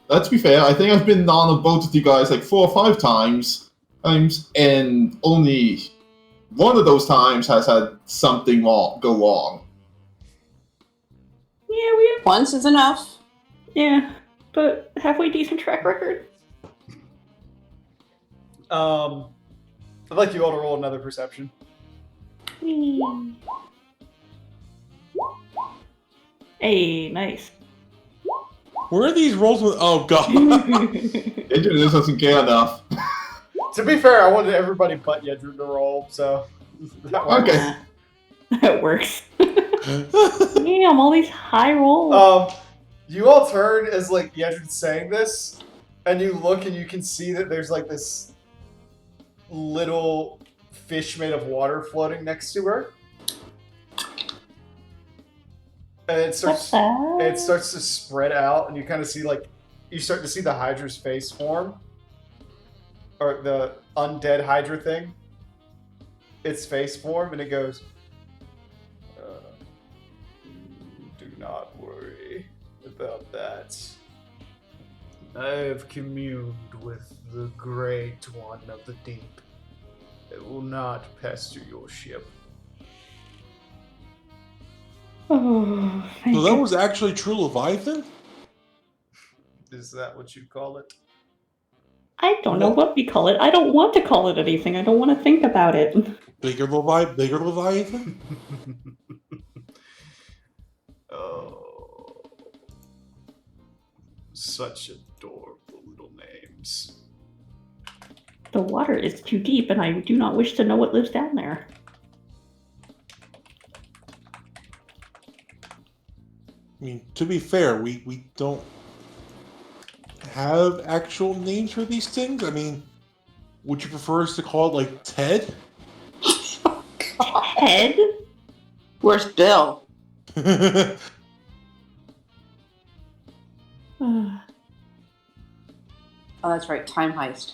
Let's be fair, I think I've been on a boat with you guys like 4 or 5 times, and only one of those times has had something go wrong. Yeah, we have. Once is enough. Yeah, but have we decent track record? I'd like you all to roll another perception. Hey, nice. Where are these rolls with? Oh god. It just doesn't care enough. To be fair, I wanted everybody but Yedru to roll, so that works. Okay. That works. Damn, all these high rolls. You all turn as like Yedru's saying this, and you look and you can see that there's like this little fish made of water floating next to her. And it What's starts that? it starts to spread out, and you kind of see like you start to see the Hydra's face form, or the undead Hydra thing. Its face form, and it goes. Do not worry about that. I have communed with the Great One of the Deep. It will not pester your ship. Oh, thank So that God. was actually true Leviathan? Is that what you call it? I don't know what we call it. I don't want to call it anything. I don't want to think about it. Bigger Leviathan? Oh, such adorable little names. The water is too deep, and I do not wish to know what lives down there. I mean, to be fair, we don't have actual names for these things. I mean, would you prefer us to call it like Ted? Head? Where's Bill? Uh, Oh, that's right. Time heist.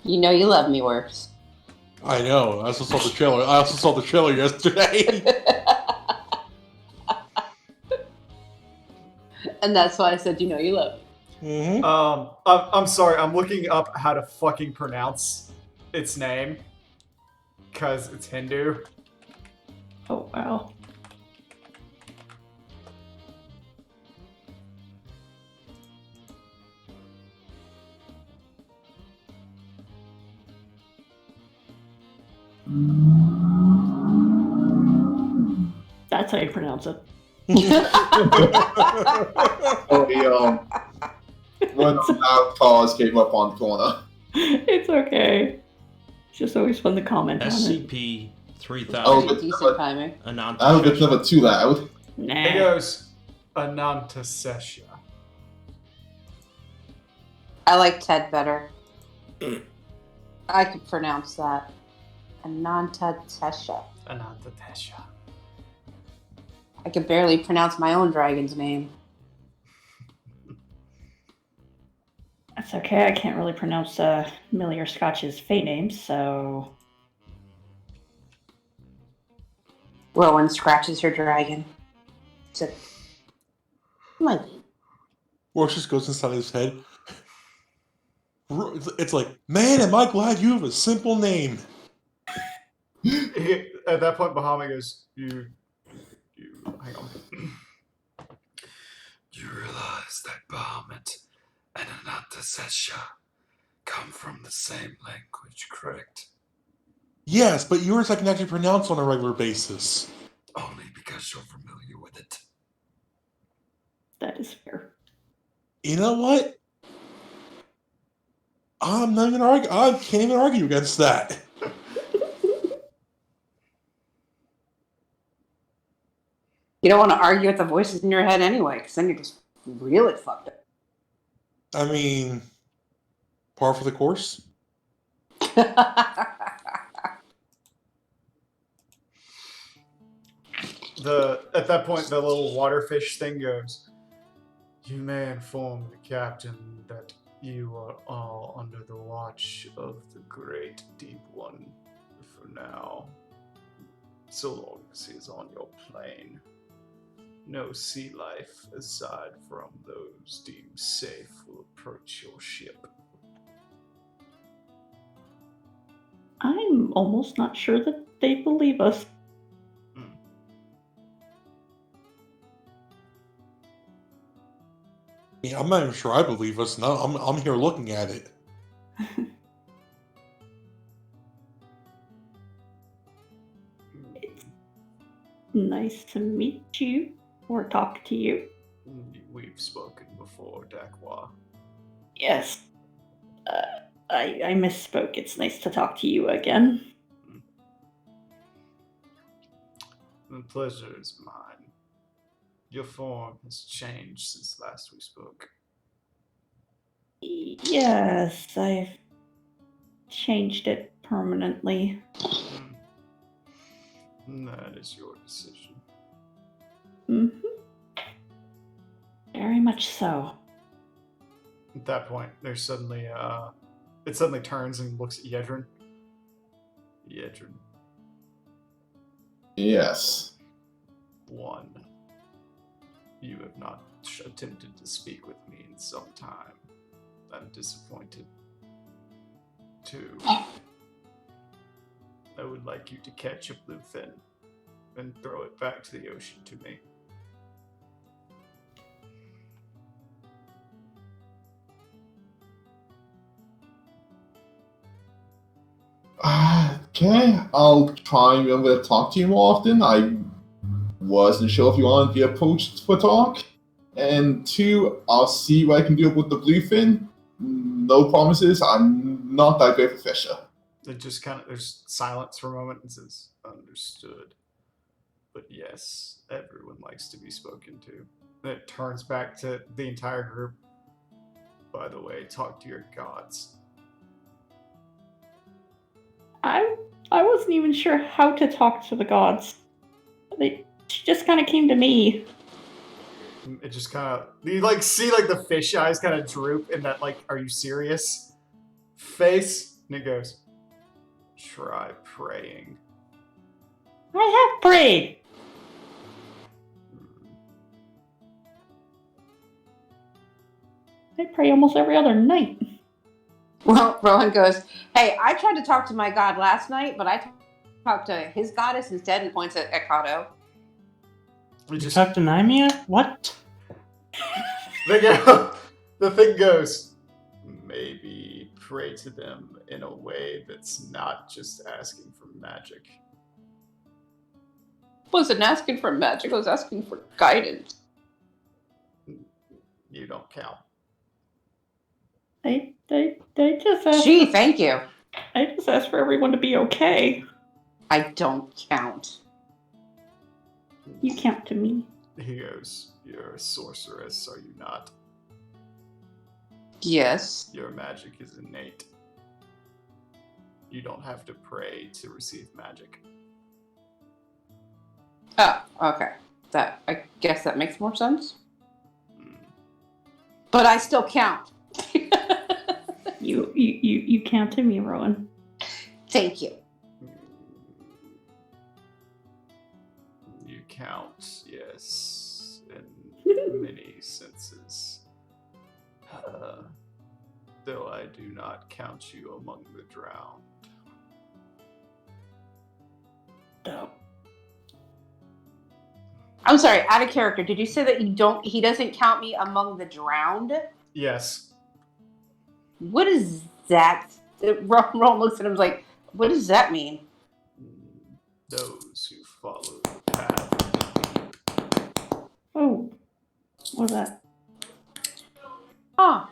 You know you love me, Works. I know. I also saw the trailer. I also saw the trailer yesterday. And that's why I said, you know you love me. I'm sorry. I'm looking up how to fucking pronounce its name because it's Hindu. oh, wow. That's how you pronounce it. Oh, when that pause came up on the corner. It's okay. It's just always fun to comment on it. SCP 3000. Oh, Pretty but- decent timing. Ananta I hope it's Shesha. never too loud. It Nah. goes Ananta Sesha. I like Ted better. I could pronounce that. Ananta Tesha. Ananta Tesha. I could barely pronounce my own dragon's name. That's okay. I can't really pronounce Millie or Scotch's fey names, so. Rowan scratches her dragon. Said, like, Works just goes inside his head. It's like, man, am I glad you have a simple name. At that point, Bahamut goes, you, hang on. You realize that Bahamut and Ananta Sesha come from the same language, correct? Yes, but yours I can actually pronounce on a regular basis. Only because you're familiar with it. That is fair. You know what? I'm not even argue. I can't even argue against that. You don't want to argue with the voices in your head anyway, because then you're just really fucked up. I mean, par for the course. At that point, the little waterfish thing goes, "You may inform the captain that you are all under the watch of the Great Deep One for now, so long as he is on your plane. No sea life aside from those deemed safe will approach your ship." I'm almost not sure that they believe us. Yeah, I'm not even sure I believe us. No, I'm here looking at it. It's nice to meet you or talk to you. We've spoken before, Dakwa. Yes. I misspoke. It's nice to talk to you again. The pleasure is mine. Your form has changed since last we spoke. Yes, I've changed it permanently. That is your decision. Very much so. At that point, there's suddenly, it suddenly turns and looks at Yedrin. Yedrin, Yes. 1. You have not attempted to speak with me in some time. I'm disappointed. 2. I would like you to catch a bluefin and throw it back to the ocean to me. Okay, I'll try and remember to talk to you more often. I wasn't sure if you wanted to be approached for talk. And 2, I'll see what I can do with the bluefin. No promises. I'm not that great a fisher. It just kind of, there's silence for a moment and says, "Understood. But yes, everyone likes to be spoken to." Then it turns back to the entire group. By the way, talk to your gods. I wasn't even sure how to talk to the gods. They just kind of came to me. It just kind of, you like see like the fish eyes kind of droop in that like, "Are you serious?" face, and it goes, "Try praying." I have prayed. I pray almost every other night. Well, Rowan goes, "Hey, I tried to talk to my god last night, but I talked to his goddess instead," and points at Kato. We You just, talked to Naimia? What? the thing goes, "Maybe pray to them in a way that's not just asking for magic." Wasn't asking for magic, I was asking for guidance. You don't count. They just asked. Gee, thank you. I just asked for everyone to be okay. I don't count. You count to me. He goes, "You're a sorceress, are you not? Yes. Your magic is innate. You don't have to pray to receive magic." Oh, okay. That, I guess that makes more sense. Hmm. But I still count. You count to me, Rowan. Thank you. You count, yes, in many senses. Though I do not count you among the drowned. No. I'm sorry, out of character. Did you say that he doesn't count me among the drowned? Yes. What does that? Ron looks at him like, what does that mean? Those who follow the path. Oh, what was that? Huh.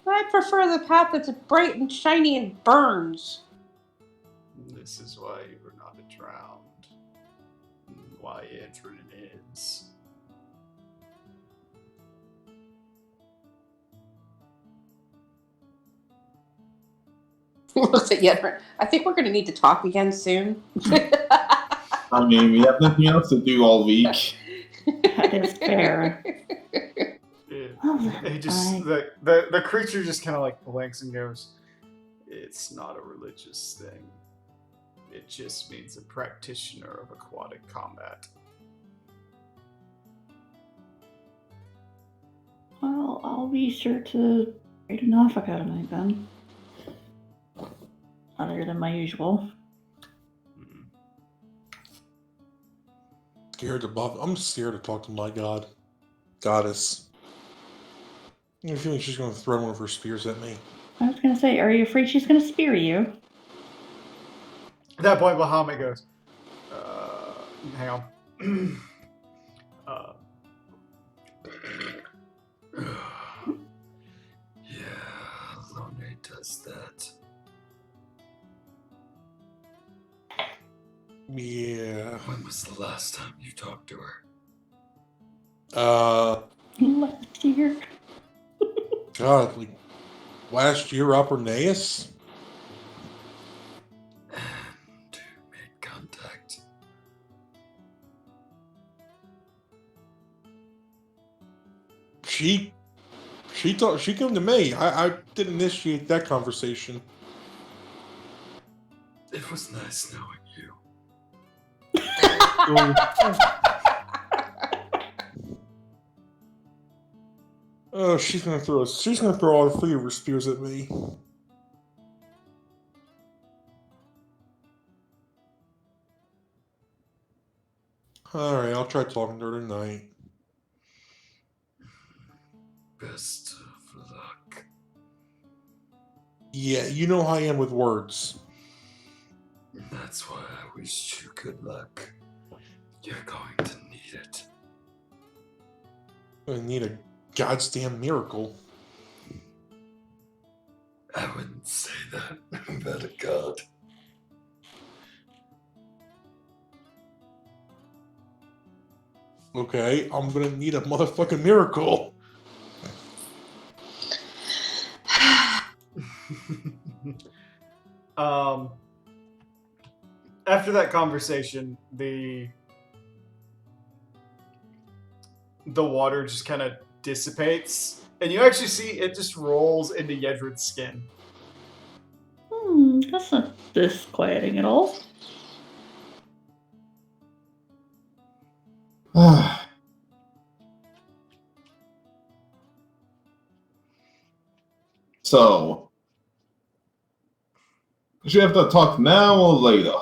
I prefer the path that's bright and shiny and burns. This is why you were not drowned. Why Edrin is. He looks at Yedrin. I think we're going to need to talk again soon. I mean, we have nothing else to do all week. That is fair. Well, He just the creature just kind of like blinks and goes, "It's not a religious thing. It just means a practitioner of aquatic combat." Well, I'll be sure to trade an off academy then. Other than my usual. I'm scared to talk to my goddess. I have a feeling she's going to throw one of her spears at me. I was gonna say, are you afraid she's gonna spear you? At that point, Bahamut goes, hang on. Yeah, Lone does that. Yeah. When was the last time you talked to her? Last year. God, like last year, Opernaeus? And made contact. She thought she came to me. I did initiate that conversation. It was nice knowing you. Oh, she's gonna throw all 3 of her spears at me. Alright, I'll try talking to her tonight. Best of luck. Yeah, you know how I am with words. That's why I wish you good luck. You're going to need it. I need a goddamn miracle. I wouldn't say that about a god. Okay, I'm gonna need a motherfucking miracle. After that conversation, the water just kind of dissipates, and you actually see it just rolls into Yedrin's skin. That's not disquieting at all. So, should we have to talk now or later?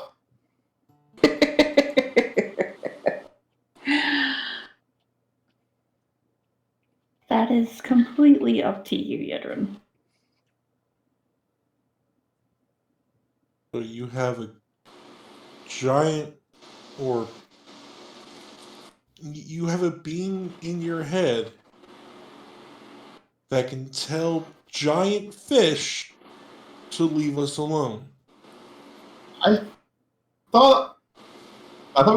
That is completely up to you, Yedrin. So you have a giant, or you have a being in your head that can tell giant fish to leave us alone. I thought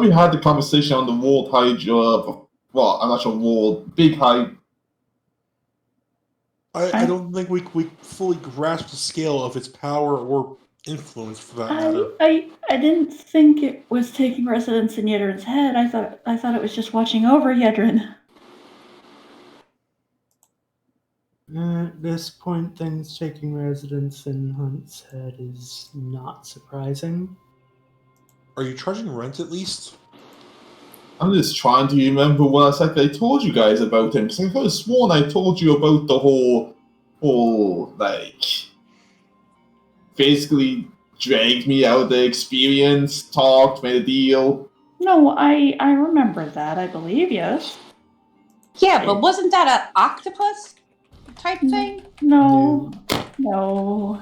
we had the conversation on the World Hydra. Well, I'm not sure Big Hydra. I don't think we fully grasp the scale of its power or influence, for that matter. I didn't think it was taking residence in Yedrin's head. I thought it was just watching over Yedrin. At this point, things taking residence in Hunt's head is not surprising. Are you charging rent at least? I'm just trying to remember what I told you guys about him, because I could have sworn I told you about the whole like, basically dragged me out of the experience, talked, made a deal. No, I remember that, I believe, yes. Yeah, but wasn't that an octopus? type thing? No. No.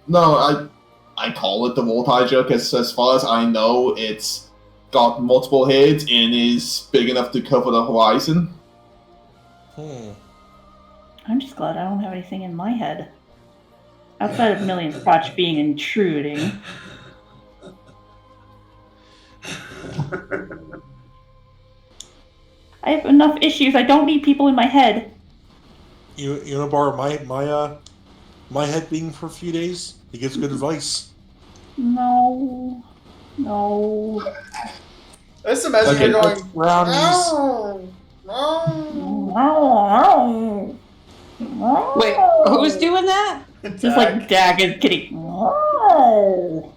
No, I call it the multi-jug, as far as I know, it's got multiple heads and is big enough to cover the horizon. I'm just glad I don't have anything in my head. Outside of Million Scotch being intruding. I have enough issues. I don't need people in my head. You wanna borrow my head being for a few days? He gives good advice. No. No. I just imagine Okay. you're going. Brownies. Wait, who's doing that? Just like Dag is kidding. No.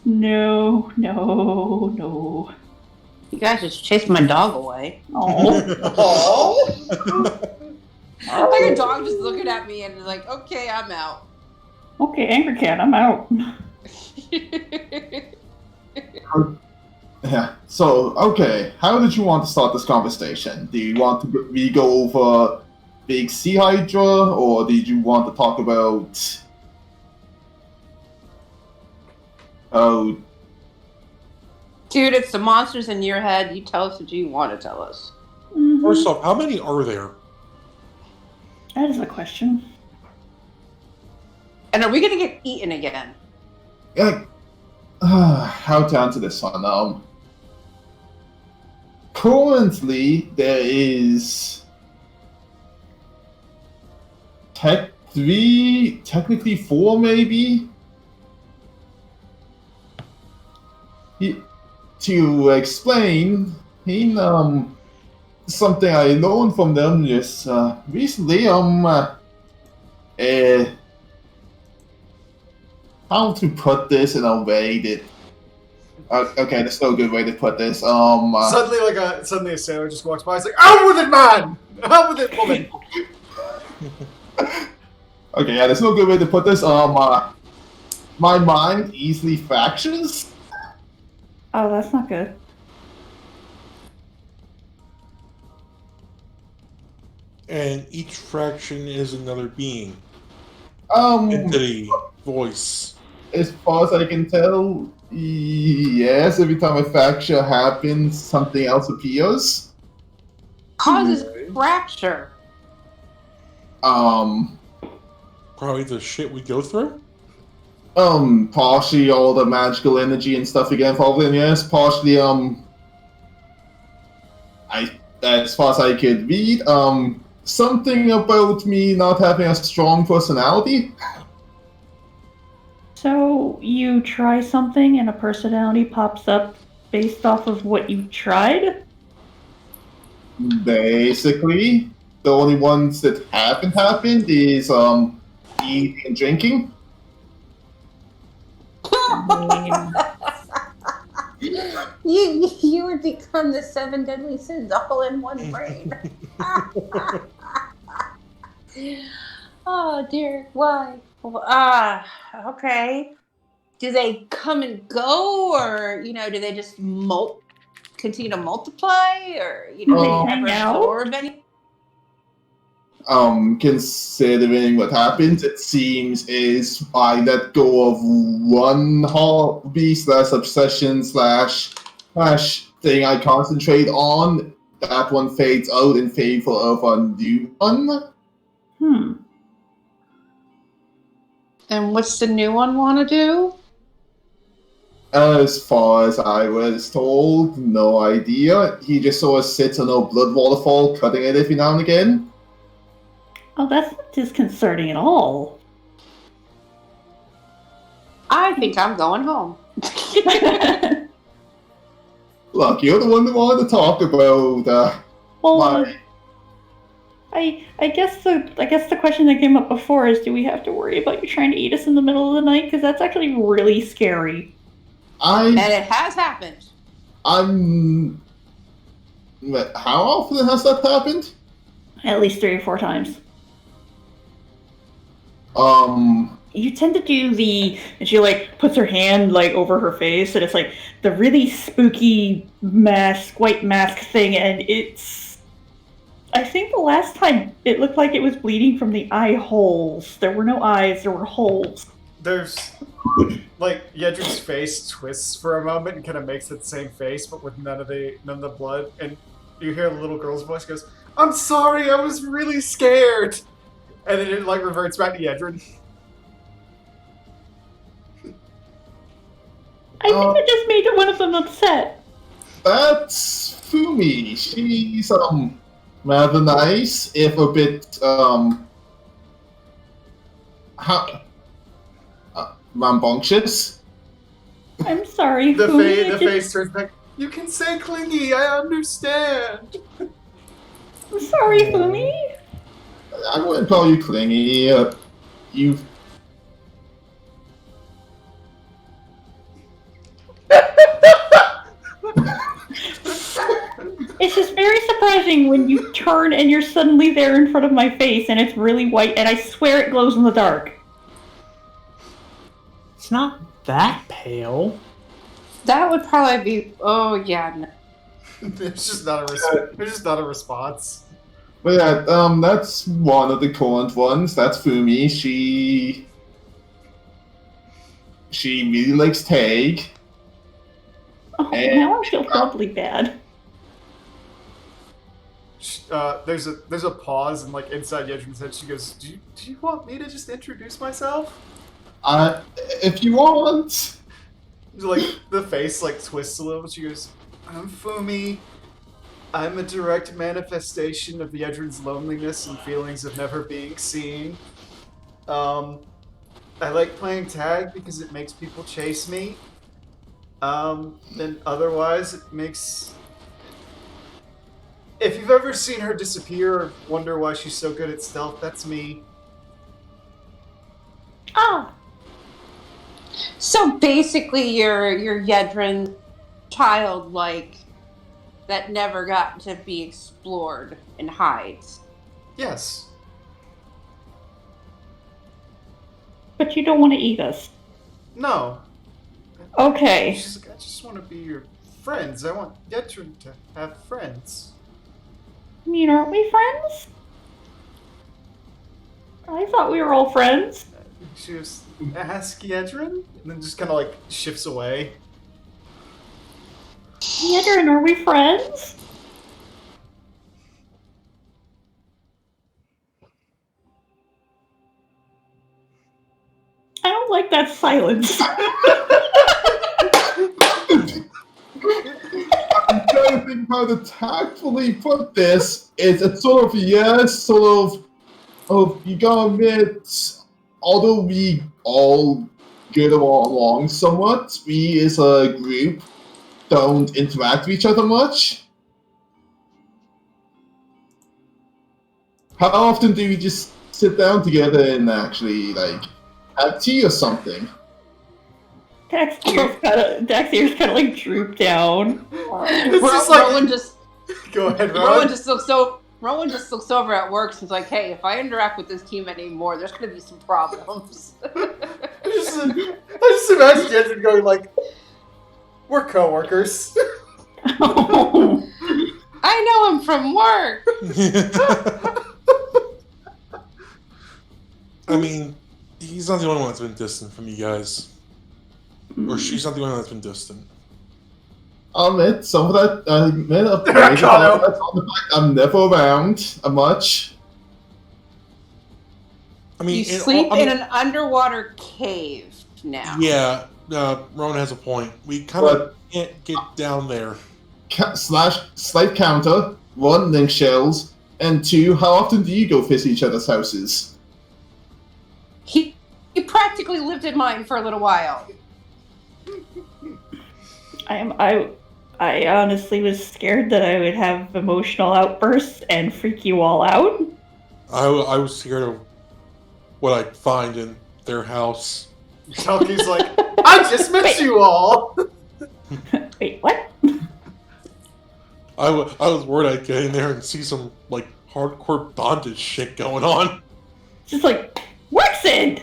No, no, no. You guys just chased my dog away. Oh. Like a dog just looking at me and like, okay, I'm out. Okay, Angry Cat, I'm out. Yeah. So, okay, how did you want to start this conversation? Do you want to we go over Big Sea Hydra, or did you want to talk about? Oh, Dude, it's the monsters in your head. You tell us what you want to tell us. Mhm. First off, how many are there? That is a question. And are we gonna get eaten again? how to answer this one? Currently there is technically 4, maybe. To explain, something I learned from them just recently. How to put this in a way that. Okay, there's no good way to put this. Suddenly a sailor just walks by. It's like, out with it, man! Out with it, woman! Okay, yeah, there's no good way to put this. My mind easily fractures. Oh, that's not good. And each fraction is another being. Um, Entity, voice. as far as I can tell, yes. Every time a fracture happens, something else appears. Causes fracture. Probably the shit we go through. Partially all the magical energy and stuff again, probably, and yes, partially, as far as I could read, something about me not having a strong personality. So you try something and a personality pops up based off of what you tried? Basically, the only ones that haven't happened is, eating and drinking. You would become the 7 deadly sins all in one brain. Oh dear, why? Okay. Do they come and go, or do they just continue to multiply, or They never hang out? absorb any? Considering what happens, it seems is I let go of one hobby / obsession / thing I concentrate on. That one fades out in favor of a new one. And what's the new one want to do? As far as I was told, no idea. He just sort of sits on a blood waterfall, cutting it every now and again. Oh, that's not disconcerting at all. I think I'm going home. Look, you're the one that wanted to talk about Well, my... I guess the question that came up before is, do we have to worry about you trying to eat us in the middle of the night? Because that's actually really scary. And it has happened. How often has that happened? At least 3 or 4 times. you tend to do and she like puts her hand like over her face, and it's like the really spooky white mask thing, and I think the last time it looked like it was bleeding from the eye holes. There were no eyes, there were holes. There's like Yedrin's face twists for a moment and kind of makes that same face, but with none of the blood. And you hear the little girl's voice goes, "I'm sorry, I was really scared." And then it like reverts back to Yedrin. I think I just made one of them upset. That's Fumi. She's rather nice, if a bit rambunctious. I'm sorry, The Fumi. face turns back. You can say clingy. I understand. I'm sorry, Fumi. I wouldn't call you clingy. You. It's just very surprising when you turn and you're suddenly there in front of my face and it's really white and I swear it glows in the dark. It's not that pale. That would probably be. Oh yeah. No. There's just not a response. But yeah, that's one of the current ones. That's Fumi. She really likes Tag. Oh, now I feel probably bad. There's a pause and like inside Yedrin's head she goes, do you want me to just introduce myself? If you want. Like the face like twists a little. She goes, "I'm Fumi. I'm a direct manifestation of Yedrin's loneliness and feelings of never being seen. I like playing tag because it makes people chase me. And otherwise it makes... If you've ever seen her disappear or wonder why she's so good at stealth, that's me." Ah! So basically, you're Yedrin child, like that never got to be explored and hides. Yes. But you don't want to eat us. No. Okay. She's like, I just want to be your friends. I want Yedrin to have friends. I mean, aren't we friends? I thought we were all friends. She goes, "Ask Yedrin?" And then just kind of like shifts away. Yedrin, are we friends? I don't like that silence. I'm trying to think how to tactfully put this. It's sort of yes, sort of you gotta admit, although we all get along somewhat, we as a group don't interact with each other much. How often do we just sit down together and actually like have tea or something? Dax's ears kind of like droop down. It's just like... Rowan just Go ahead, Rowan. Rowan just looks over at work and is like, "Hey, if I interact with this team anymore, there's gonna be some problems." I just imagine Yedrin going like, "We're coworkers." Oh. I know him from work. I mean, he's not the only one that's been distant from you guys. Or she's not the only one that's been distant. I'll admit some of that. I admit of Dracono. that's on the fact I'm never around much. I mean, You sleep in an underwater cave now. Yeah, Rowan has a point. We kind of can't get down there. Slash slight counter. 1, link shells, and 2, how often do you go visit each other's houses? He practically lived in mine for a little while. I honestly was scared that I would have emotional outbursts and freak you all out. I was scared of what I'd find in their house. Kalki's like, "I just met you all." Wait, what? I was worried I'd get in there and see some like hardcore bondage shit going on. Just like, Wexen!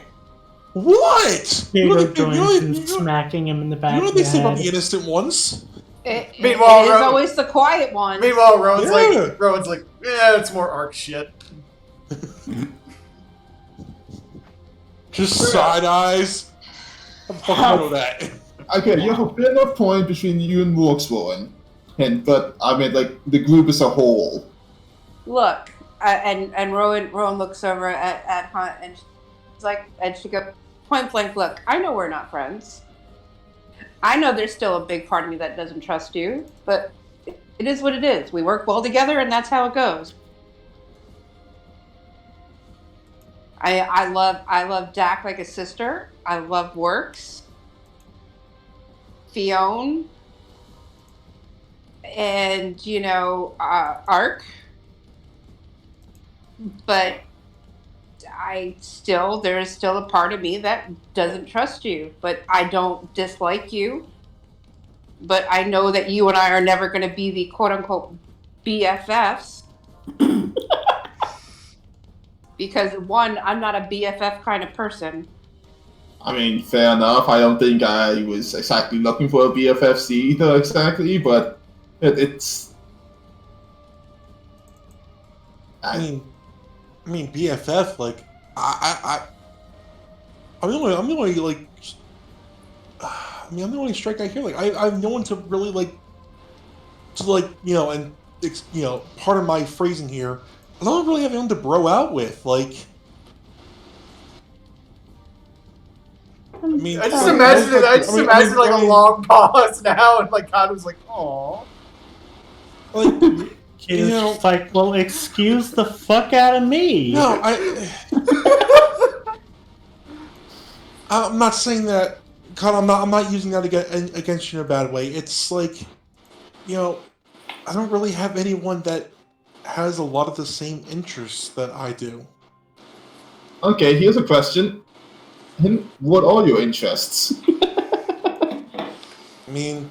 What? Kato joins in smacking him in the back You know of what they the say about the head. innocent ones? Meanwhile, it is Ro- always the quiet one. Meanwhile, Rowan's Yeah. like, yeah, it's more arc shit. Just side eyes. I'm fucking with that. Okay, you have a fair enough point between you and Wolfsborn, but I mean, like, the group as a whole. Look, and Rowan looks over at Hunt and she's like, and she goes point blank, look, I know we're not friends. I know there's still a big part of me that doesn't trust you, but it is what it is. We work well together, and that's how it goes. I love Dak like a sister. I love Works, Fionn, and Ark. But there is still a part of me that doesn't trust you. But I don't dislike you. But I know that you and I are never going to be the quote unquote BFFs. Because one, I'm not a BFF kind of person. I mean, fair enough. I don't think I was exactly looking for a BFFC either, exactly, but it's. I mean, BFF. Like, I'm the only like. I'm the only strike guy here. Like, I have no one to really like. And it's, part of my phrasing here. I don't really have anyone to bro out with. Like, I mean, I just imagine it. I just imagine like a long pause now, and like God was like, "Aw." Like, Kato's just like, well, excuse the fuck out of me. No, I'm not saying that. God, I'm not using that against you in a bad way. It's like, I don't really have anyone that has a lot of the same interests that I do. Okay, here's a question. What are your interests? I mean,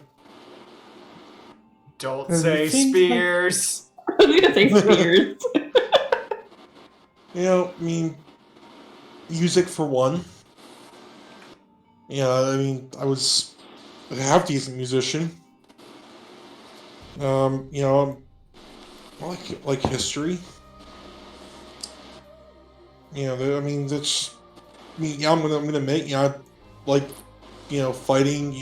Don't say Spears. I was gonna say Spears. I mean, music for one. I mean, I was a half-decent musician. I like history. I mean, that's. I mean, yeah, I'm gonna admit, I like, fighting,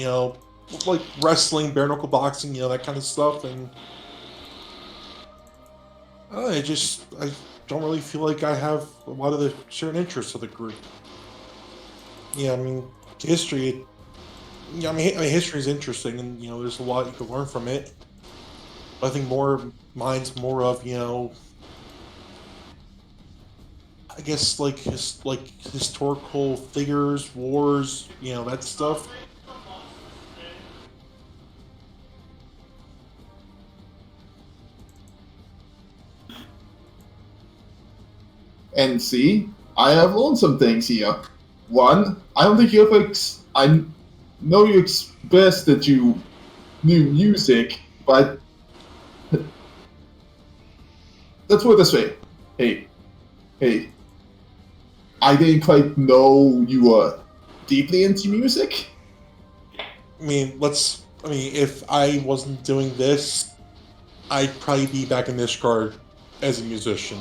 like wrestling, bare knuckle boxing, that kind of stuff, and I don't really feel like I have a lot of the certain interests of the group. I mean, history. History is interesting, and there's a lot you can learn from it. But I think mine's more of I guess like historical figures, wars, that stuff. And see, I have learned some things here. One, I don't think you have I know you expressed that you knew music, but let's put it this way. Hey, I didn't quite know you were deeply into music. I mean, if I wasn't doing this, I'd probably be back in Ishgard as a musician.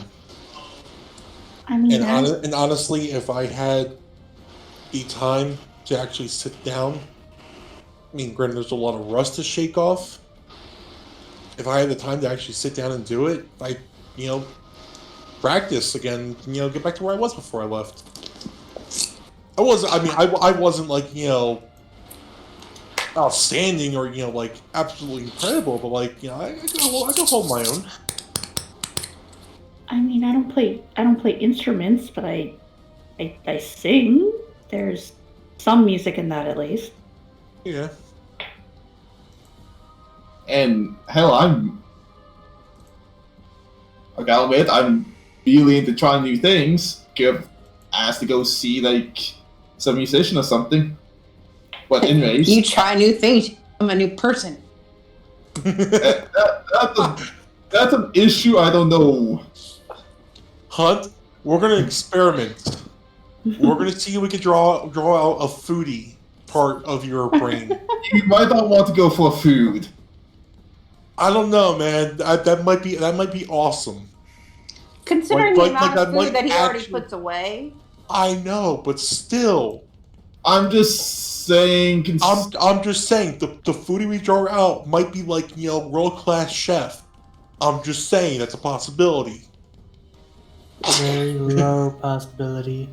I mean, And honestly, if I had the time to actually sit down, I mean, granted, there's a lot of rust to shake off. If I had the time to actually sit down and do it, practice again, get back to where I was before I left. I wasn't like, outstanding or, like, absolutely incredible, but like, I could hold my own. I mean, I don't play instruments, but I sing. There's some music in that, at least. Yeah. And hell, I'll admit, I'm really into trying new things. Give asked to go see like some musician or something. But anyways, You try new things. I'm a new person. that's an issue I don't know. Hunt, we're gonna experiment. We're gonna see if we can draw out a foodie part of your brain. You might not want to go for food. I don't know, man. That might be awesome. Considering Like- the amount like of that food that he already actually- puts away. I know, but still, I'm just saying. I'm just saying the foodie we draw out might be like world class chef. I'm just saying that's a possibility. Very low possibility.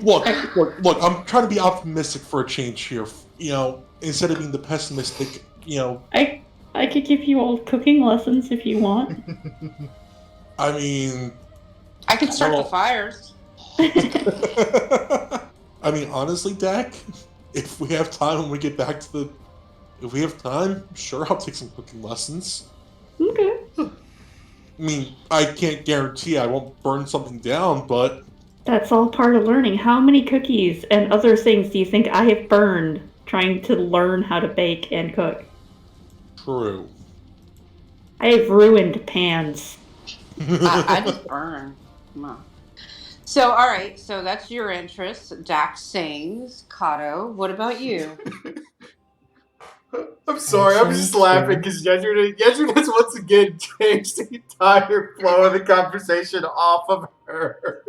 Look, I'm trying to be optimistic for a change here. Instead of being the pessimistic. I could give you all cooking lessons if you want. I mean, I could start Well- the fires. I mean, honestly, Dak, if we have time when we get back to if we have time, sure, I'll take some cooking lessons. Okay. I mean, I can't guarantee I won't burn something down, but That's all part of learning. How many cookies and other things do you think I have burned trying to learn how to bake and cook? true. I have ruined pans. I just burn. Come on. So, all right. So that's your interest. Dak sings. Kato, what about you? I'm sorry, I'm just laughing because Yedrin has once again changed the entire flow of the conversation off of her.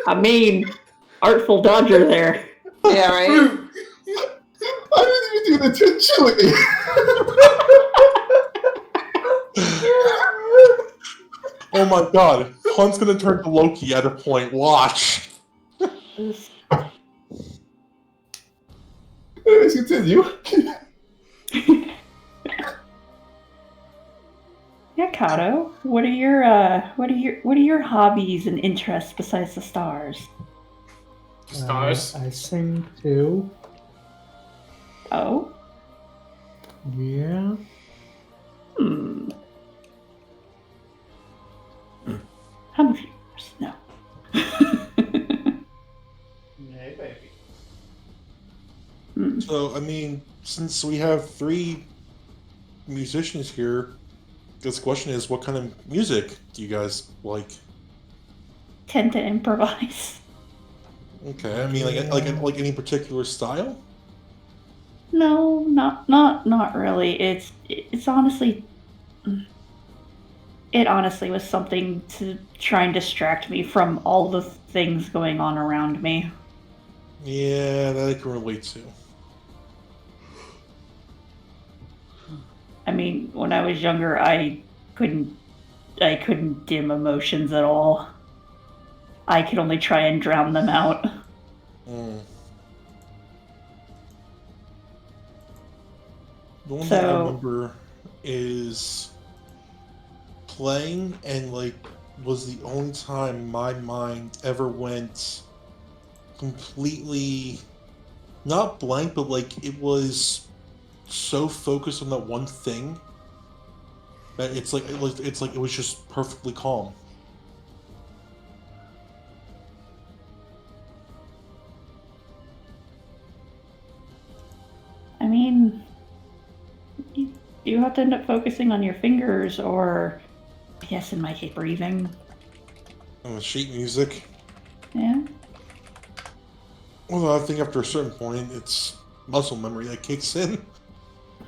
I mean, artful dodger there. Yeah, right. I didn't even do the chinchilla. Oh my god, Hunt's gonna turn to Loki at a point. Watch. Anyways, continue. Yeah, Kato. What are your hobbies and interests besides the stars? Stars. I sing too. Oh? Yeah. Hmm. I'm a viewers. No. Hey, baby. Hmm. So, I mean, since we have 3 musicians here, this question is, what kind of music do you guys like? Tend to improvise. Okay, I mean, like any particular style? No, not really. It's honestly, it honestly was something to try and distract me from all the things going on around me. Yeah, that I can relate to. I mean, when I was younger, I couldn't dim emotions at all. I could only try and drown them out. Mm. The one thing I So- remember is playing, and was the only time my mind ever went completely not blank, but it was so focused on that one thing that it was just perfectly calm. I mean, you have to end up focusing on your fingers, or, yes, in my case, breathing. And the sheet music. Yeah. Well, I think after a certain point, it's muscle memory that kicks in.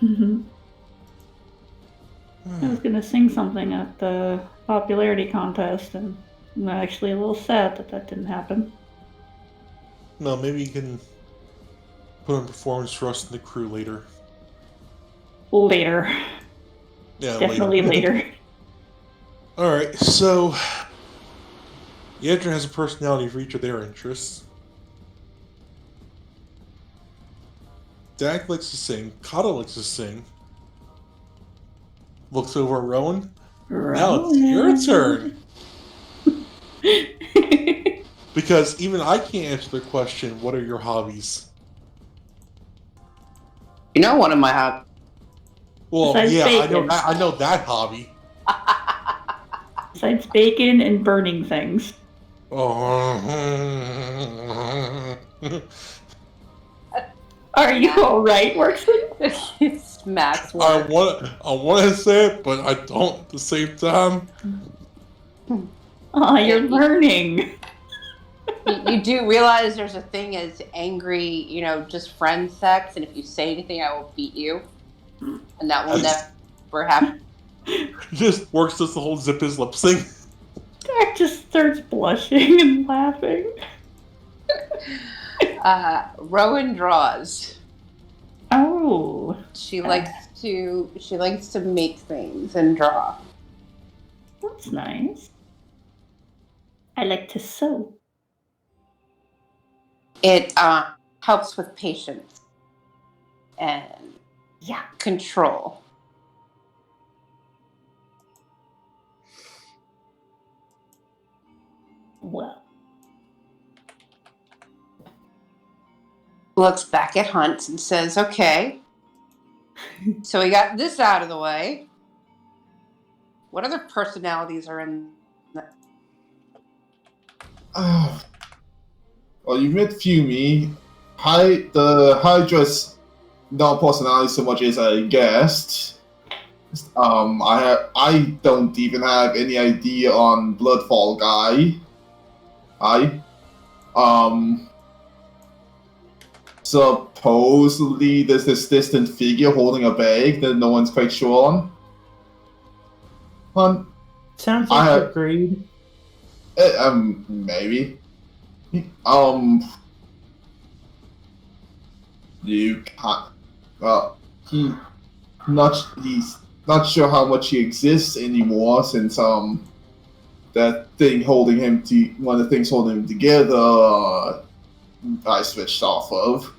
Mhm. I was gonna sing something at the popularity contest, and I'm actually a little sad that didn't happen. No, maybe you can put on a performance for us and the crew later. Later. Yeah, Definitely later. Alright, so Yedrin has a personality for each of their interests. Dak likes to sing, Kato likes to sing. Looks over at Rowan. Now it's your turn. Because even I can't answer the question, what are your hobbies? You know one of my hobbies. Well, Besides yeah, bacon. I know that hobby. Besides bacon and burning things. Oh. Are you alright, Workson? Max I work. want to say it, but I don't at the same time. Aw, you're learning. You do realize there's a thing as angry, just friend sex, and if you say anything, I will beat you, and that will never happen. He just works this the whole zip his lips thing. Jack just starts blushing and laughing. Rowan draws. Oh, She likes to make things and draw. that's nice. I like to sew. It helps with patience and control. Well, Looks back at Hunt and says, "Okay, so we got this out of the way. What other personalities are in?" Well, you met Fumi. The Hydra's not personality so much as a guest. I don't even have any idea on Bloodfall guy. Supposedly there's this distant figure holding a bag that no one's quite sure on. Sounds like a greed. Maybe. You can't. He's not sure how much he exists anymore since that thing holding him one of the things holding him together. I switched off of,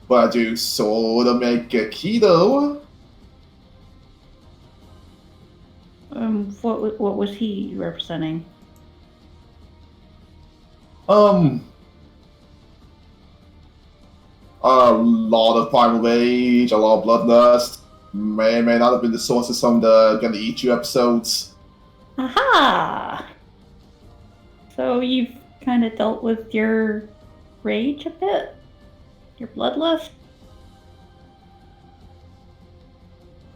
but I do sort of make a keto. what was he representing? A lot of primal rage, a lot of bloodlust. May or may not have been the source of some of the Gonna Eat You episodes. Aha! So you've kind of dealt with your rage a bit? Your bloodlust?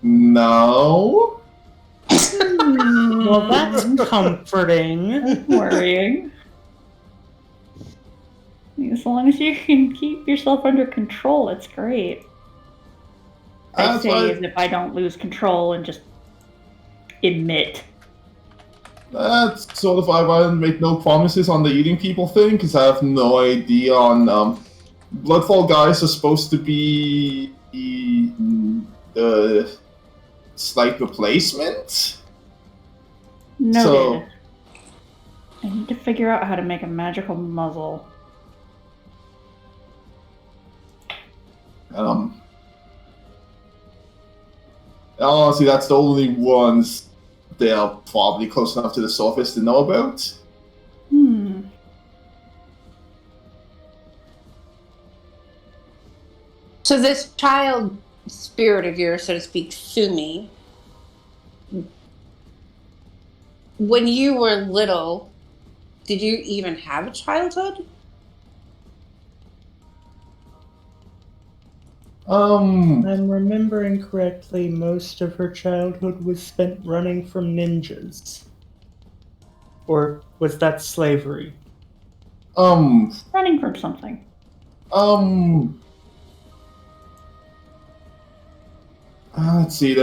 No. Well, that's comforting. Worrying. As long as you can keep yourself under control, it's great. I That's say why- as if I don't lose control and just admit. That's sort of why I make no promises on the eating people thing, because I have no idea on Bloodfall guys are supposed to be the slight replacement. Noted. So- I need to figure out how to make a magical muzzle. Honestly, that's the only ones they are probably close enough to the surface to know about. So this child spirit of yours, so to speak, Sumi, when you were little, did you even have a childhood? I'm remembering correctly, most of her childhood was spent running from ninjas. Or was that slavery? Running from something. Let's see.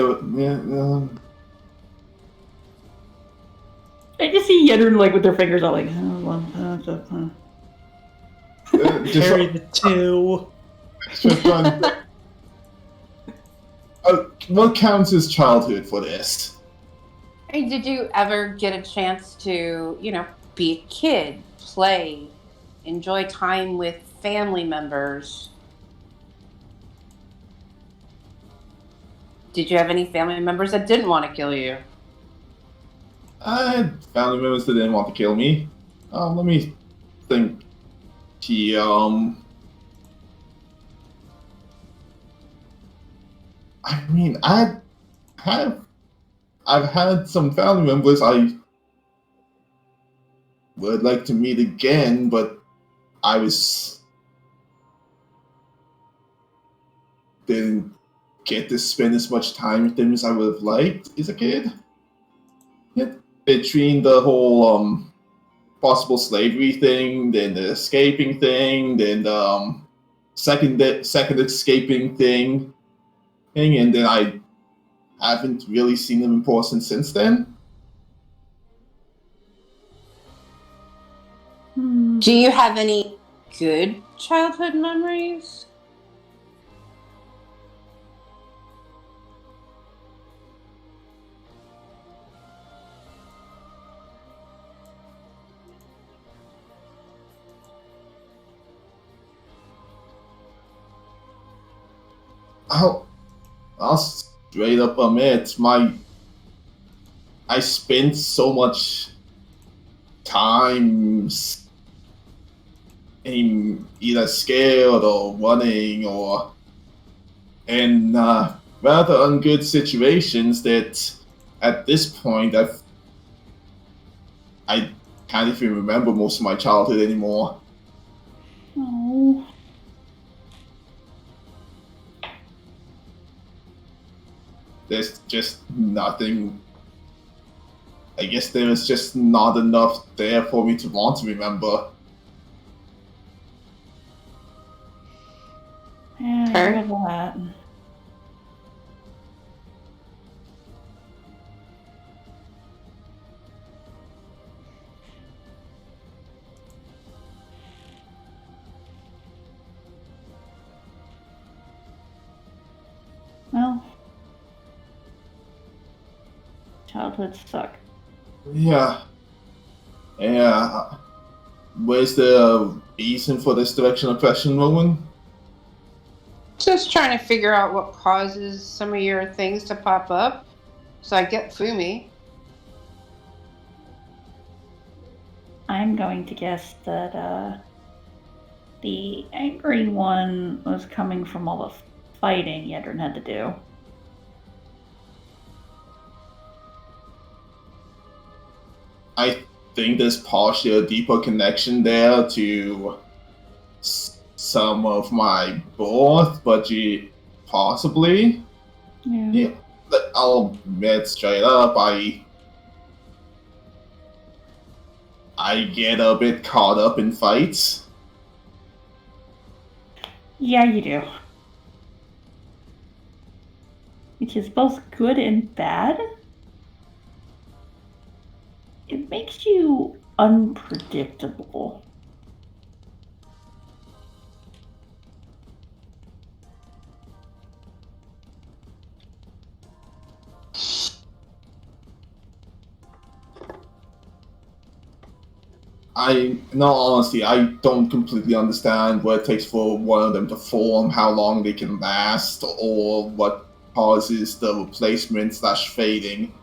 I just see Yedrin like with their fingers out like. Carry the two. What counts as childhood for this? Hey, did you ever get a chance to, be a kid, play, enjoy time with family members? Did you have any family members that didn't want to kill you? I had family members that didn't want to kill me. Let me think. I mean, I've had some family members I would like to meet again, but I didn't get to spend as much time with them as I would have liked as a kid. Between the whole possible slavery thing, then the escaping thing, then the second escaping thing, and then I haven't really seen them in person since then. Do you have any good childhood memories? I'll straight up admit, I spent so much time in either scared or running or in rather ungood situations that at this point I can't even remember most of my childhood anymore. Oh. There's just nothing. I guess there is just not enough there for me to want to remember. Yeah, I Fair. heard that. Well, childhood suck. Yeah. Where's the reason for this direction of question, Roman? Just trying to figure out what causes some of your things to pop up. So I get Fumi. I'm going to guess that the angry one was coming from all the fighting Yedrin had to do. I think there's partially a deeper connection there to some of my birth, but possibly. Yeah, I'll admit straight up, I get a bit caught up in fights. Yeah, you do. Which is both good and bad. It makes you unpredictable. In all honesty, I don't completely understand what it takes for one of them to form, how long they can last, or what causes the replacement/fading.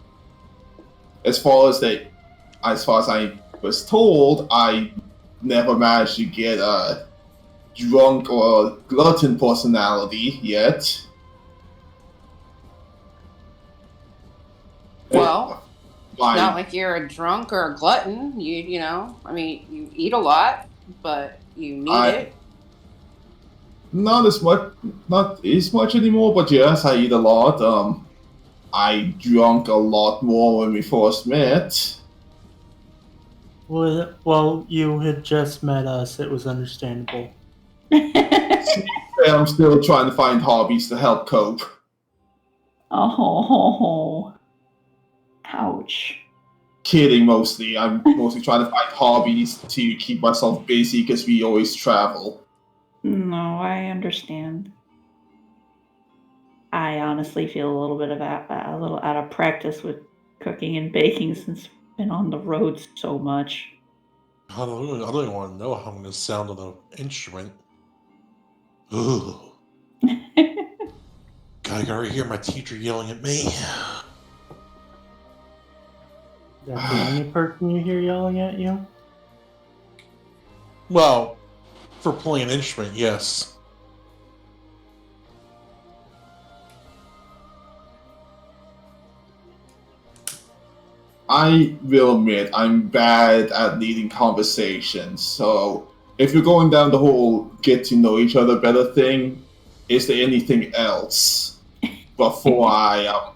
As far as I was told, I never managed to get a drunk or glutton personality yet. Well, My- it's not like you're a drunk or a glutton. You know, I mean, you eat a lot, but you need it. Not as much anymore, but yes, I eat a lot. I drank a lot more when we first met. Well, you had just met us. It was understandable. I'm still trying to find hobbies to help cope. Oh, ouch. Kidding, mostly. I'm mostly trying to find hobbies to keep myself busy because we always travel. No, I understand. I honestly feel a little bit of a little out of practice with cooking and baking since I've been on the road so much. I don't even want to know how I'm going to sound on the instrument. Ugh. God, I already hear my teacher yelling at me. That's the only person you hear yelling at you? Well, for playing an instrument, yes. I will admit, I'm bad at leading conversations, so if you're going down the whole get to know each other better thing, is there anything else before I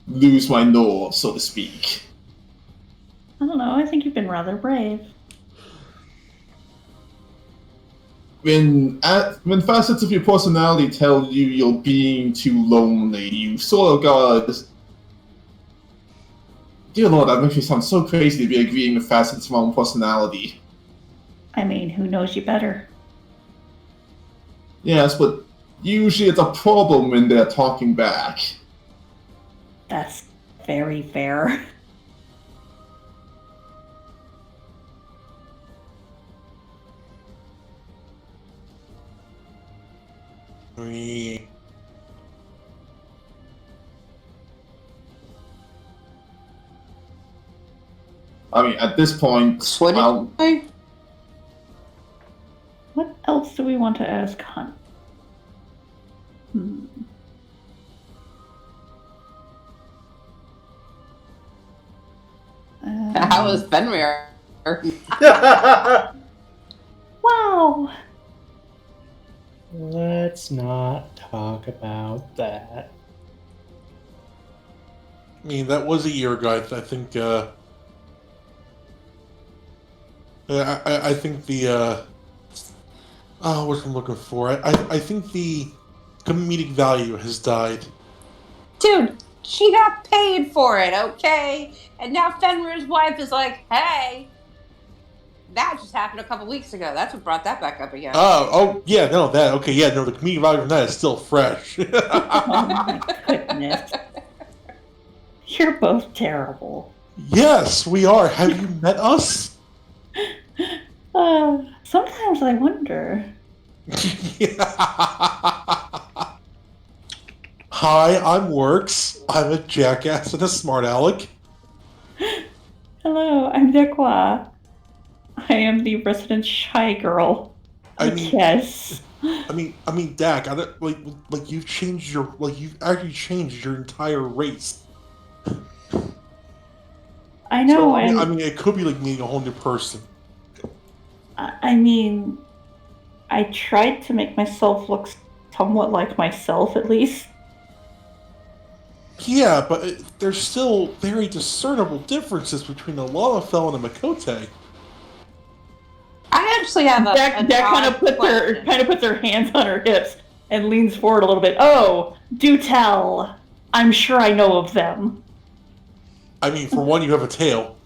lose my nerve, so to speak? I don't know. I think you've been rather brave. When facets of your personality tell you you're being too lonely, you sort of got. Dear Lord, that makes me sound so crazy to be agreeing with facets of my own personality. I mean, who knows you better? Yes, but usually it's a problem when they're talking back. That's very fair. I mean, at this point, What did I'll- you say? What else do we want to ask Hunt? How was Fenrir? Wow! Let's not talk about that. I mean, that was a year ago. I think. I think the. What I'm looking for. I think the comedic value has died. Dude, she got paid for it, okay? And now Fenrir's wife is like, hey, that just happened a couple weeks ago. That's what brought that back up again. Oh, yeah, no, that, okay, yeah, no, the comedic value from that is still fresh. Oh my goodness. You're both terrible. Yes, we are. Have you met us? Sometimes I wonder. Hi, I'm Works. I'm a jackass and a smart aleck. Hello, I'm Dekwa. I am the resident shy girl. I mean, Yes. I mean, Dak. I don't, like you've changed your, you've actually changed your entire race. I know. So, I mean, it could be like meeting a whole new person. I mean, I tried to make myself look somewhat like myself, at least. Yeah, but there's still very discernible differences between a Lalafell and a Makote. I actually have a That kind of puts her hands on her hips and leans forward a little bit. Oh, do tell. I'm sure I know of them. I mean, for one, you have a tail.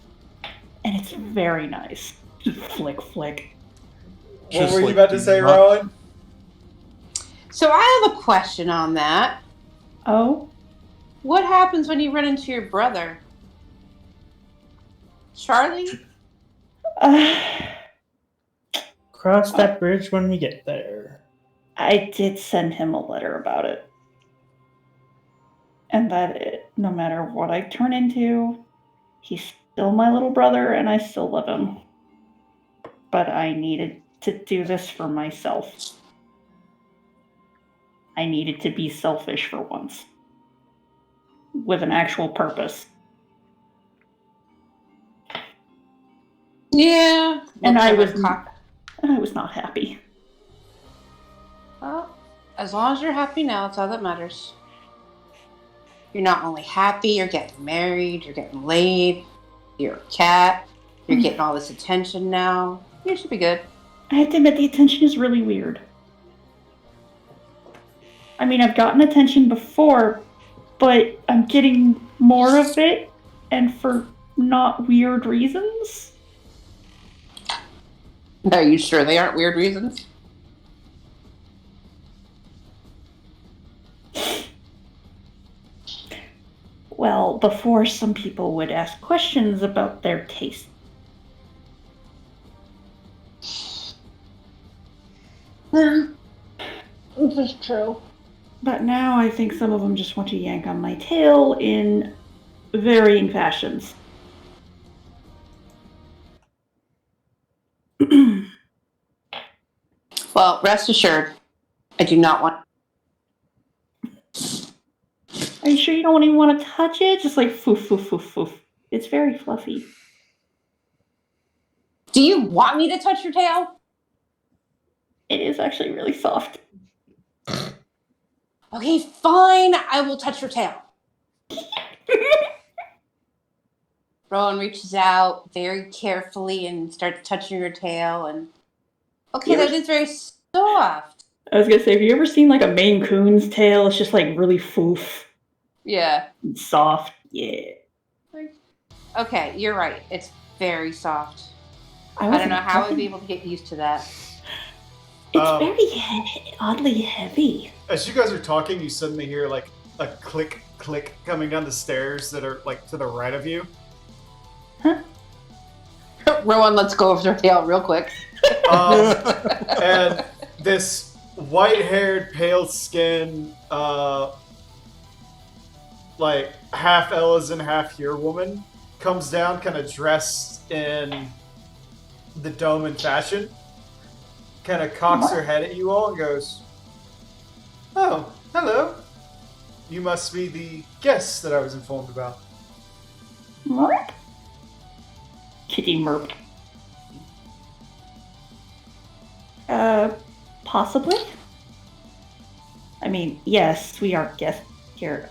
And it's very nice. Just flick, flick. What Just were you like about to the say, nut- Rowan? So I have a question on that. Oh? What happens when you run into your brother? Charlie? Cross that bridge when we get there. I did send him a letter about it. And no matter what I turn into, he's still my little brother and I still love him. But I needed to do this for myself. I needed to be selfish for once. With an actual purpose. Yeah. And I was Well, not happy. as long as you're happy now, that's all that matters. You're not only happy, you're getting married, you're getting laid, you're a cat, you're getting all this attention now. You should be good. I have to admit, the attention is really weird. I mean, I've gotten attention before, but I'm getting more of it, and for not weird reasons. Are you sure they aren't weird reasons? Well, before some people would ask questions about their taste. This is true. But now I think some of them just want to yank on my tail in varying fashions. Well, rest assured, I do not want. Are you sure you don't even want to touch it? Just like foof, foof, foof, foof. It's very fluffy. Do you want me to touch your tail? It is actually really soft. Okay, fine. I will touch your tail. Rowan reaches out very carefully and starts touching your tail. And okay, Yeah. that is very soft. I was gonna say, have you ever seen like a Maine Coon's tail? It's just like really foof Yeah. and soft. Yeah. Okay, you're right. It's very soft. I don't wasn't know how I'd expecting- be able to get used to that. It's Um, very oddly heavy. As you guys are talking, you suddenly hear like a click, click coming down the stairs that are like to the right of you. Rowan lets go of her tail real quick. And this white-haired, pale-skinned, like half Ellison, half here woman comes down, kind of dressed in the Doman fashion, kind of cocks her head at you all and goes, "Oh, hello. You must be the guests that I was informed about." Merp. Kitty Merp. Possibly? I mean, yes, we are guests here.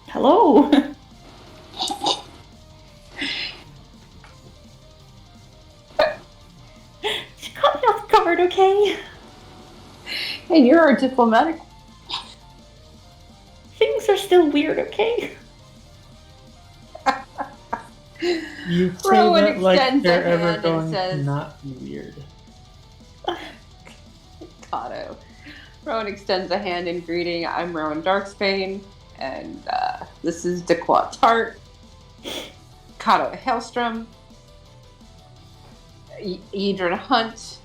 Hello? She caught me off guard, okay? And you're our diplomatic. Things are still weird, okay? You say Rowan that like extends they're a ever hand and going says- to not be weird. Kato. Rowan extends a hand in greeting. I'm Rowan Darksbane, and this is Dequat Tart, Kato Hailstrom, Edrin Hunt,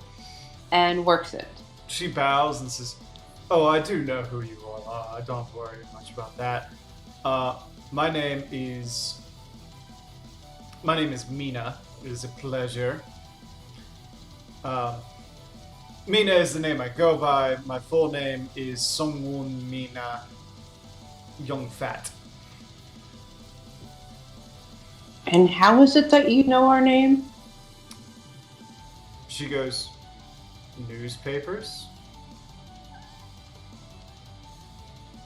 and Worksit. She bows and says, "Oh, I do know who you all are. Don't worry much about that. My name is Mina. It is a pleasure. Mina is the name I go by. My full name is Songwon Mina Young Fat." And how is it that you know our name? She goes, "Newspapers?"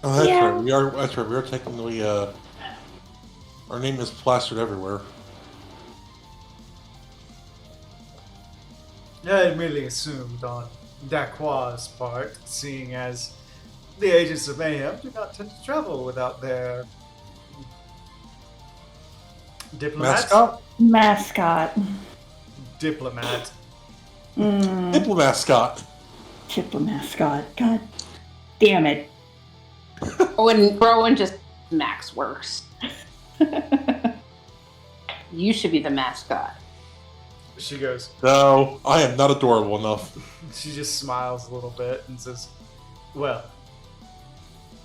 Oh, that's Yeah. right. We are. That's right. We are technically. Our name is plastered everywhere. I had merely assumed on Dacquois' part, seeing as the agents of mayhem do not tend to travel without their diplomats. Mascot. Mascot. Diplomat. Diplomascot. Diplomascot. God damn it. Rowan just Max works. You should be the mascot. She goes, No, I am not adorable enough. she just smiles a little bit and says, "Well,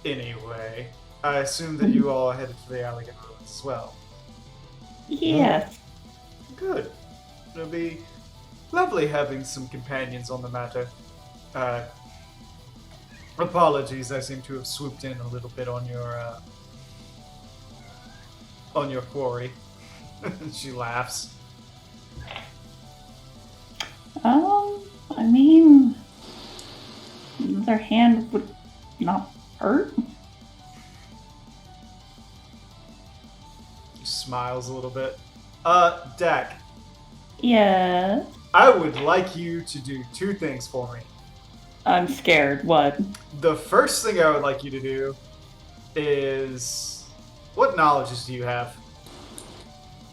anyway, I assume that you all are headed for the Allegan Ruins as well." Yes. Good. It'll be lovely having some companions on the matter. Apologies, I seem to have swooped in a little bit on your quarry. She laughs. I mean, their hand would not hurt. Smiles a little bit. Dak, Yeah. I would like you to do two things for me. I'm scared. What? The first thing I would like you to do is, what knowledges do you have?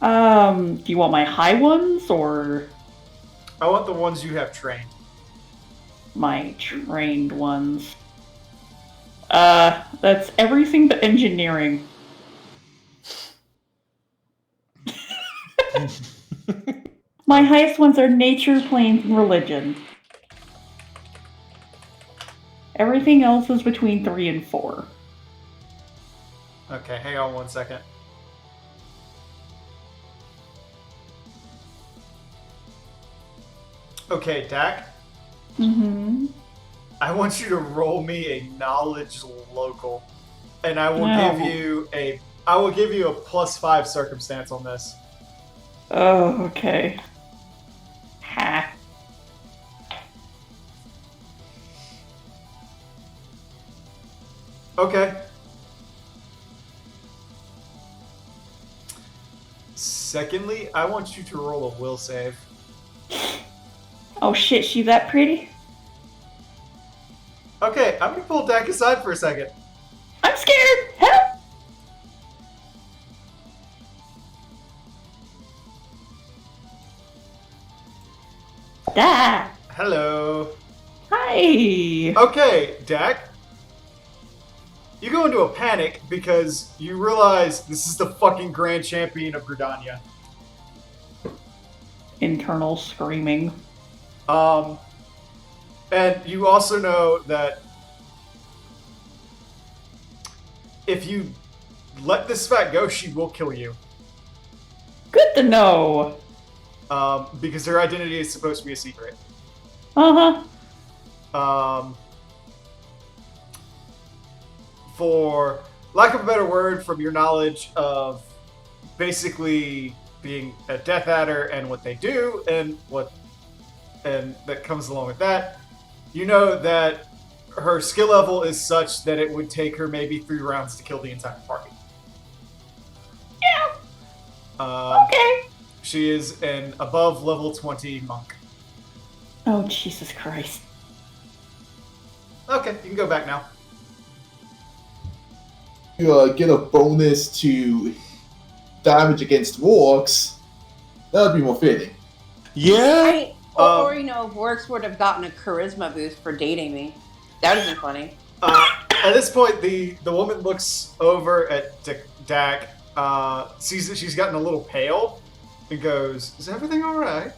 Do you want my high ones or I want the ones you have trained. my trained ones? That's everything but engineering. My highest ones are nature, planes, and religion. Everything else is between 3 and 4. Okay, hang on one second. Okay, Dak, Mm-hmm. I want you to roll me a knowledge local, and I will No. give you a +5 circumstance on this. Oh, okay. Ha. Okay. Secondly, I want you to roll a will save. Oh shit, she that pretty? Okay, I'm gonna pull Dak aside for a second. I'm scared! Help! Ah! Hello. Hi! Okay, Dak. You go into a panic because you realize this is the fucking Grand Champion of Gridania. Internal screaming. And you also know that if you let this fat go, she will kill you. Good to know. Because her identity is supposed to be a secret. Uh-huh. For lack of a better word, from your knowledge of basically being a Death Adder and what they do and that comes along with that, you know that her skill level is such that it would take her maybe 3 rounds to kill the entire party. Yeah. Okay. She is an above level 20 monk. Oh, Jesus Christ. Okay, you can go back now. You get a bonus to damage against orcs. That would be more fitting. Yeah? Or, you know, if Works would have gotten a charisma boost for dating me. That would have been funny. At this point, the woman looks over at Dak, sees that she's gotten a little pale, and goes, "Is everything all right?"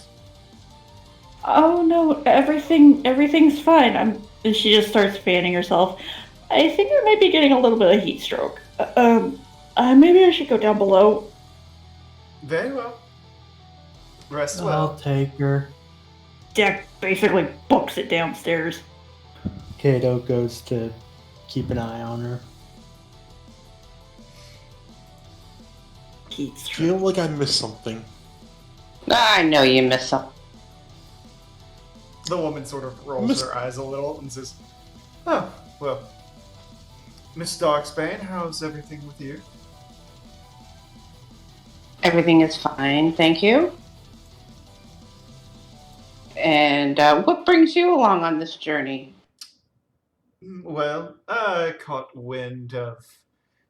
Oh no, everything's fine. And she just starts fanning herself. I think I might be getting a little bit of heat stroke. Maybe I should go down below. Very well. Rest I'll well. take her. Jack basically books it downstairs. Kato goes to keep an eye on her. Heat I stroke. feel like I missed something. I know you missed some. The woman sort of rolls her eyes a little and says, "Oh, well, Miss Darksbane, how's everything with you?" Everything is fine, thank you. And what brings you along on this journey? Well, I caught wind of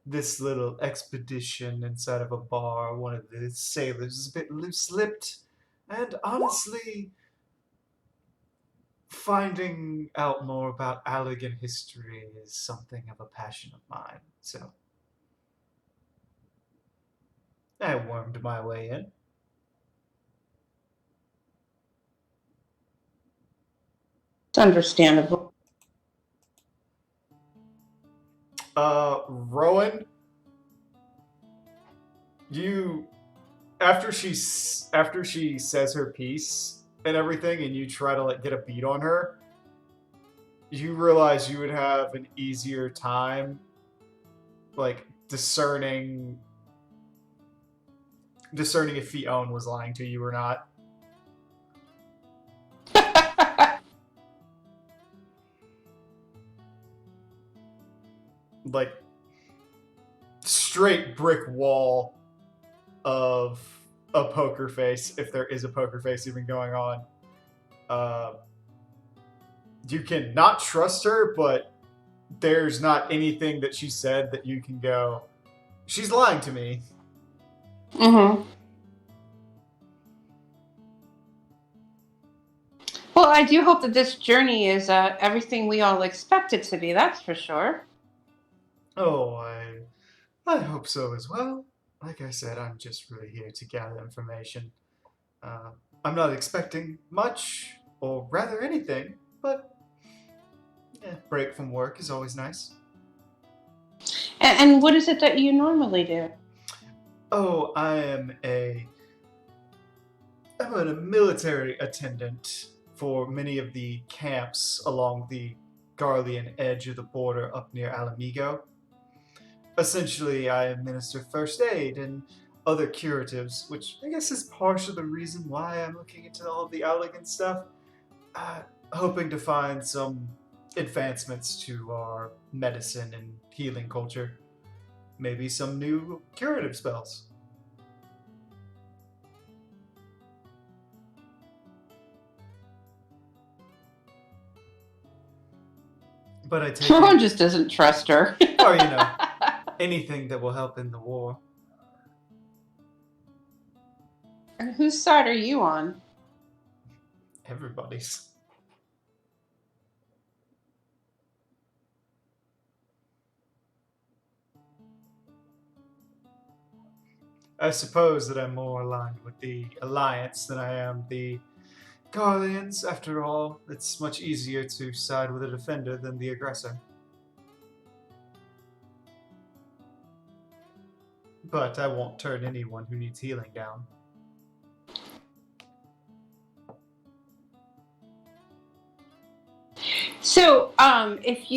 this little expedition inside of a bar. One of the sailors is a bit loose-lipped, and honestly, finding out more about Allegan history is something of a passion of mine. So, I wormed my way in. It's understandable. Rowan, after she says her piece and everything, and you try to like get a beat on her, you realize you would have an easier time, like discerning if Fion was lying to you or not. Like straight brick wall of a poker face, if there is a poker face even going on. You can not trust her, but there's not anything that she said that you can go, she's lying to me. Mm-hmm. Well, I do hope that this journey is everything we all expect it to be, that's for sure. Oh, I hope so as well. Like I said, I'm just really here to gather information. I'm not expecting much, or rather anything, but break from work is always nice. And what is it that you normally do? Oh, I'm a military attendant for many of the camps along the Garlean edge of the border up near Alamigo. Essentially, I administer first aid and other curatives, which I guess is partially the reason why I'm looking into all of the Allegan stuff. Hoping to find some advancements to our medicine and healing culture. Maybe some new curative spells. But I take Tyrone it, just doesn't trust her. or anything that will help in the war. And whose side are you on? Everybody's. I suppose that I'm more aligned with the Alliance than I am the Guardians. After all, it's much easier to side with a defender than the aggressor. But I won't turn anyone who needs healing down. So, if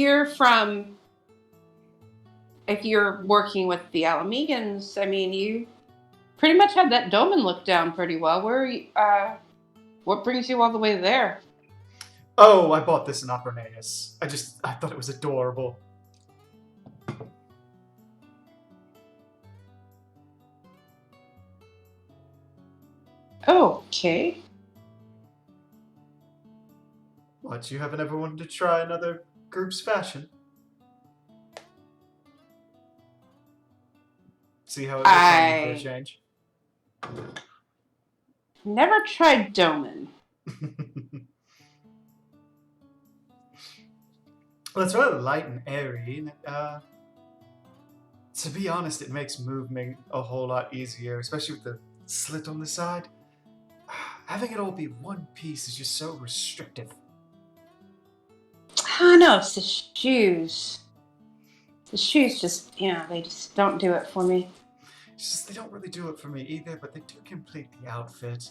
you're working with the Alamegans, I mean, you pretty much had that Doman looked down pretty well. What brings you all the way there? Oh, I bought this in Opernaeus. I thought it was adorable. Okay. What, you haven't ever wanted to try another group's fashion? See how it looks on you for a change? Never tried Doman. Well, it's rather light and airy. And, to be honest, it makes movement a whole lot easier, especially with the slit on the side. Having it all be one piece is just so restrictive. I don't know, it's the shoes. The shoes just, they just don't do it for me. It's just they don't really do it for me either, but they do complete the outfit.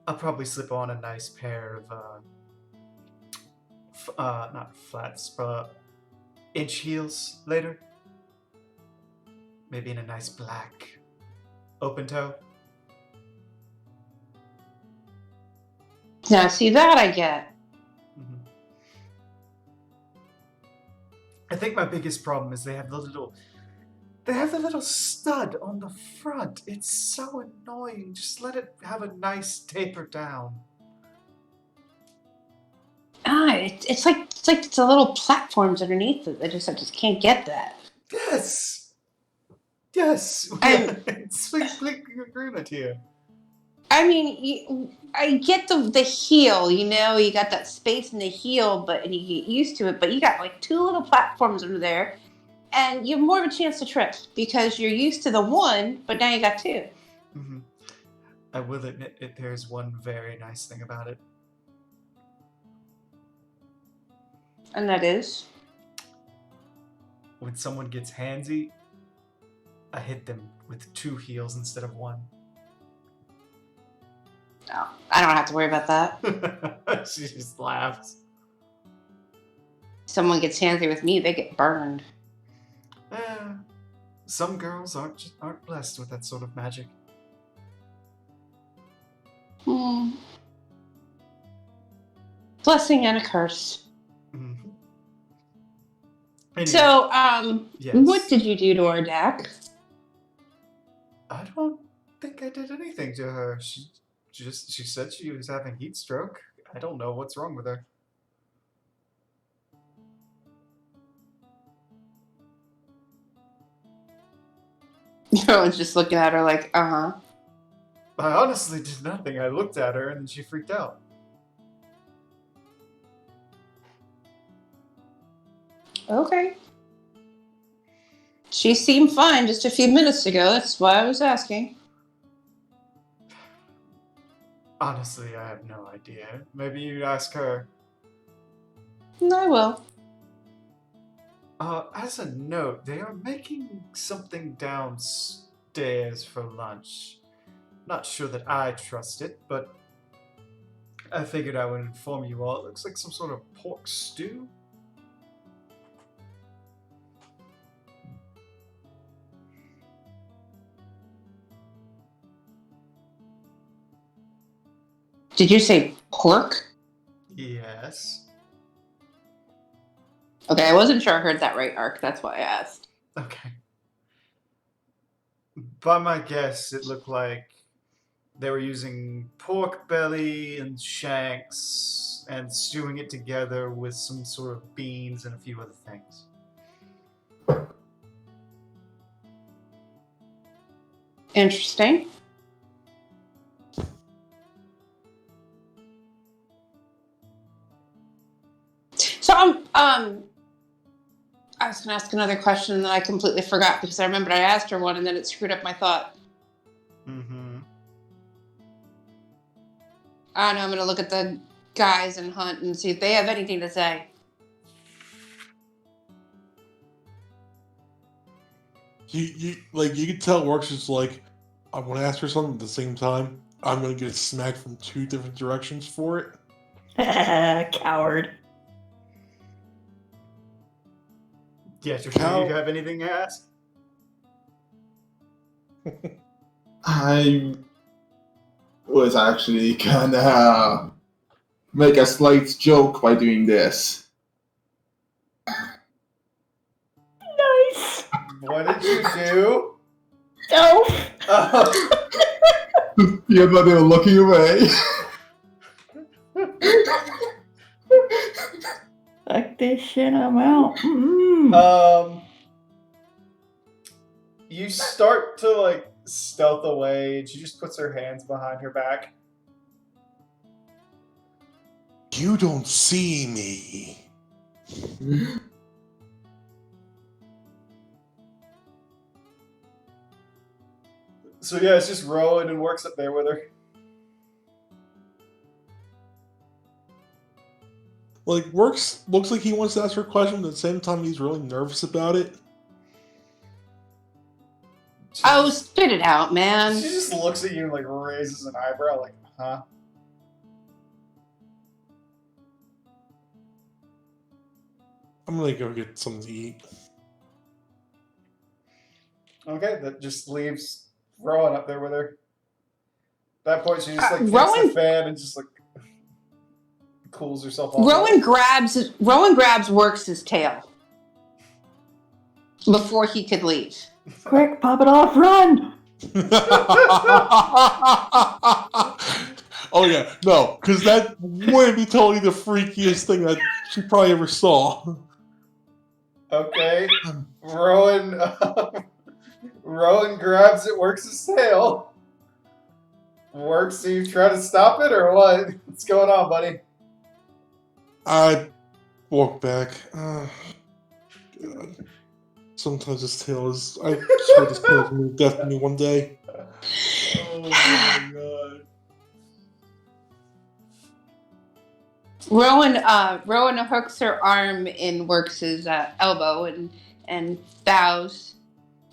I'll probably slip on a nice pair of, not flats, but inch heels later. Maybe in a nice black open toe. Now, see, that I get. Mm-hmm. I think my biggest problem is they have the little stud on the front. It's so annoying. Just let it have a nice taper down. It's like it's a little platforms underneath it. I just can't get that. Yes. Yes. It's complete agreement here. I mean, I get the heel. You got that space in the heel, and you get used to it. But you got like two little platforms under there, and you have more of a chance to trip because you're used to the one, but now you got two. Mm-hmm. I will admit there's one very nice thing about it. And that is? When someone gets handsy, I hit them with two heels instead of one. No, I don't have to worry about that. She just laughs. Someone gets handsy with me, they get burned. Some girls aren't blessed with that sort of magic. Blessing and a curse. Mm-hmm. Anyway, So, yes. What did you do to our deck? I don't think I did anything to her. She said she was having heat stroke. I don't know what's wrong with her. I was just looking at her like, I honestly did nothing. I looked at her and then she freaked out. Okay. She seemed fine just a few minutes ago. That's why I was asking. Honestly, I have no idea. Maybe you ask her. I will. As a note, they are making something downstairs for lunch. Not sure that I trust it, but I figured I would inform you all. It looks like some sort of pork stew. Did you say pork? Yes. Okay, I wasn't sure I heard that right, Ark. That's why I asked. Okay. By my guess, it looked like they were using pork belly and shanks and stewing it together with some sort of beans and a few other things. Interesting. So I was gonna ask another question and then I completely forgot because I remembered I asked her one and then it screwed up my thought. Mm-hmm. I don't know, I'm gonna look at the guys and hunt and see if they have anything to say. You can tell Works is like, I want to ask her something at the same time. I'm gonna get smacked from two different directions for it. Coward. Yeah, Trisha, you have anything to ask? I was actually gonna make a slight joke by doing this. Nice. What did you do? No. You're not even looking away. Fuck this shit, I'm out. Mm. You start to like stealth away, and she just puts her hands behind her back. You don't see me. So yeah, it's just Rowan and Works up there with her. Like, Works looks like he wants to ask her a question, but at the same time he's really nervous about it. Oh, spit it out, man. She just looks at you and like raises an eyebrow, like, huh? I'm gonna go get something to eat. Okay, that just leaves Rowan up there with her. At that point, she just like kicks Rowan- the fan and just like cools herself off. Rowan grabs Works' tail before he could leave. Quick, pop it off, run! Oh yeah, no, because that would be totally the freakiest thing that she probably ever saw. Okay, Rowan grabs it, Works' tail. Works, so you try to stop it or what? What's going on, buddy? I walk back. God. Sometimes this tail is. I swear this tail is gonna be death to me one day. Oh my god. Rowan hooks her arm in Works' elbow and bows,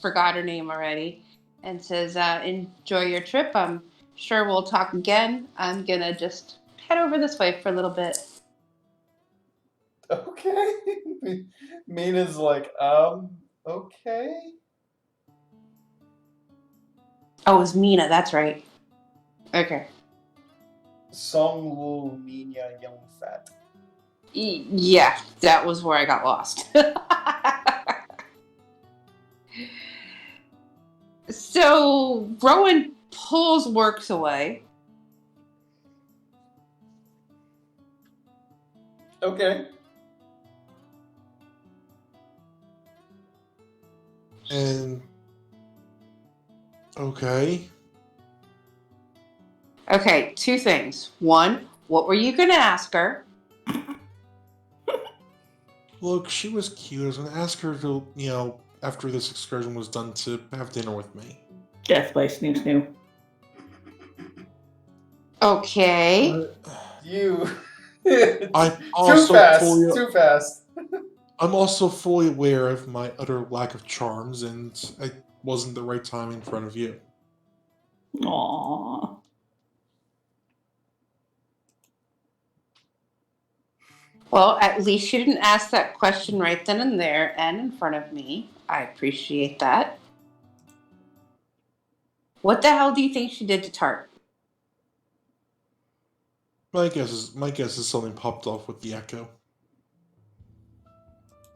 forgot her name already, and says, enjoy your trip. I'm sure we'll talk again. I'm gonna just head over this way for a little bit. Okay. Mina's like, okay. Oh, it was Mina, that's right. Okay. Song Wu Mina Young Fat. Yeah, that was where I got lost. So Rowan pulls Works away. Okay. And okay. Okay, two things. One, what were you gonna ask her? Look, she was cute. I was gonna ask her to, after this excursion was done, to have dinner with me. Death by Snoo Snoo. Okay. You. I'm Too also fast. fully, Too fast. I'm also fully aware of my utter lack of charms, and it wasn't the right time in front of you. Aww. Well, at least you didn't ask that question right then and there and in front of me. I appreciate that. What the hell do you think she did to Tart? My guess is something popped off with the echo.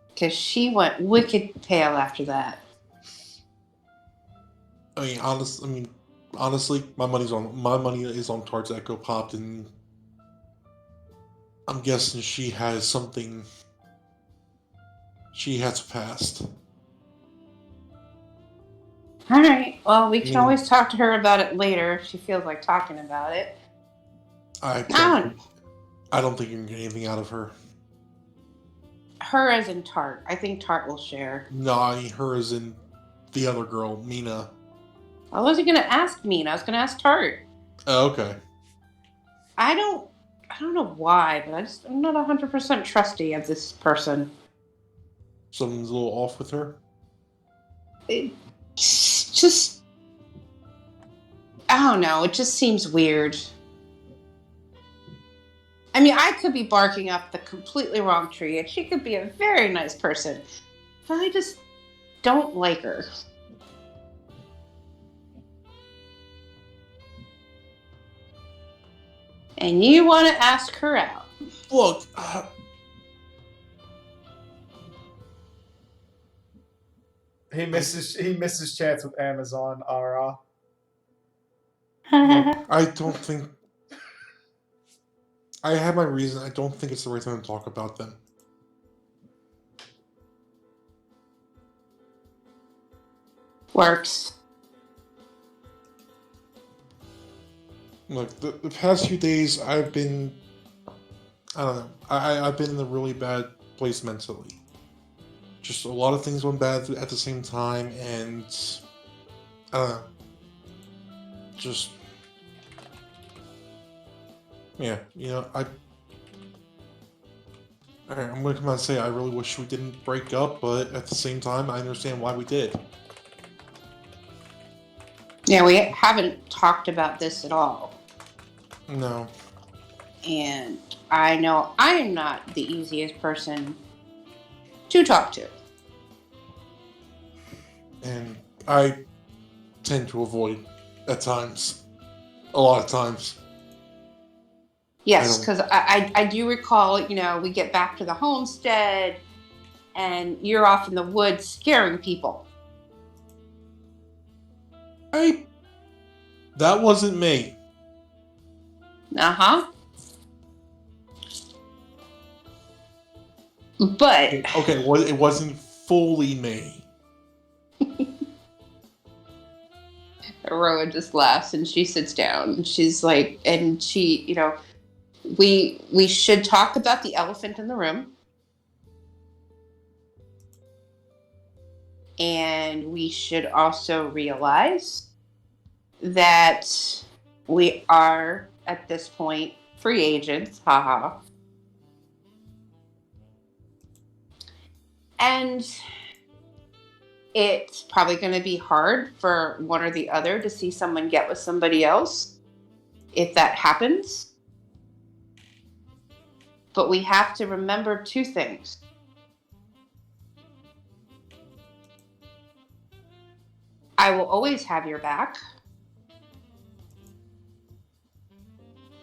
Because she went wicked pale after that. Honestly, my money is on Tart's echo popped, and I'm guessing she has something. She has a past. All right. Well, we can Mm. always talk to her about it later if she feels like talking about it. I Oh. don't think you can get anything out of her. Her as in Tart. I think Tart will share. No, I mean her as in the other girl, Mina. I wasn't gonna ask Mean. I was gonna ask Tart. Oh, okay. I don't know why, but I'm not 100% trusty of this person. Something's a little off with her. It's just, I don't know. It just seems weird. I mean, I could be barking up the completely wrong tree, and she could be a very nice person, but I just don't like her. And you want to ask her out. Look, He misses chance with Amazon Ara. I don't think. I have my reason. I don't think it's the right time to talk about them. Works. Look, the past few days I've been. I don't know. I've been in a really bad place mentally. Just a lot of things went bad at the same time, and I don't know. Just yeah, I'm gonna come out and say I really wish we didn't break up, but at the same time, I understand why we did. Yeah, we haven't talked about this at all. No. And I know I am not the easiest person to talk to. And I tend to avoid at times. A lot of times. Yes, because I do recall, we get back to the homestead and you're off in the woods scaring people. That wasn't me. Uh-huh. But okay, well, it wasn't fully me. Roa just laughs and she sits down and she's like, and she, we should talk about the elephant in the room. And we should also realize that we are at this point free agents, haha. And it's probably going to be hard for one or the other to see someone get with somebody else if that happens. But we have to remember two things. I will always have your back.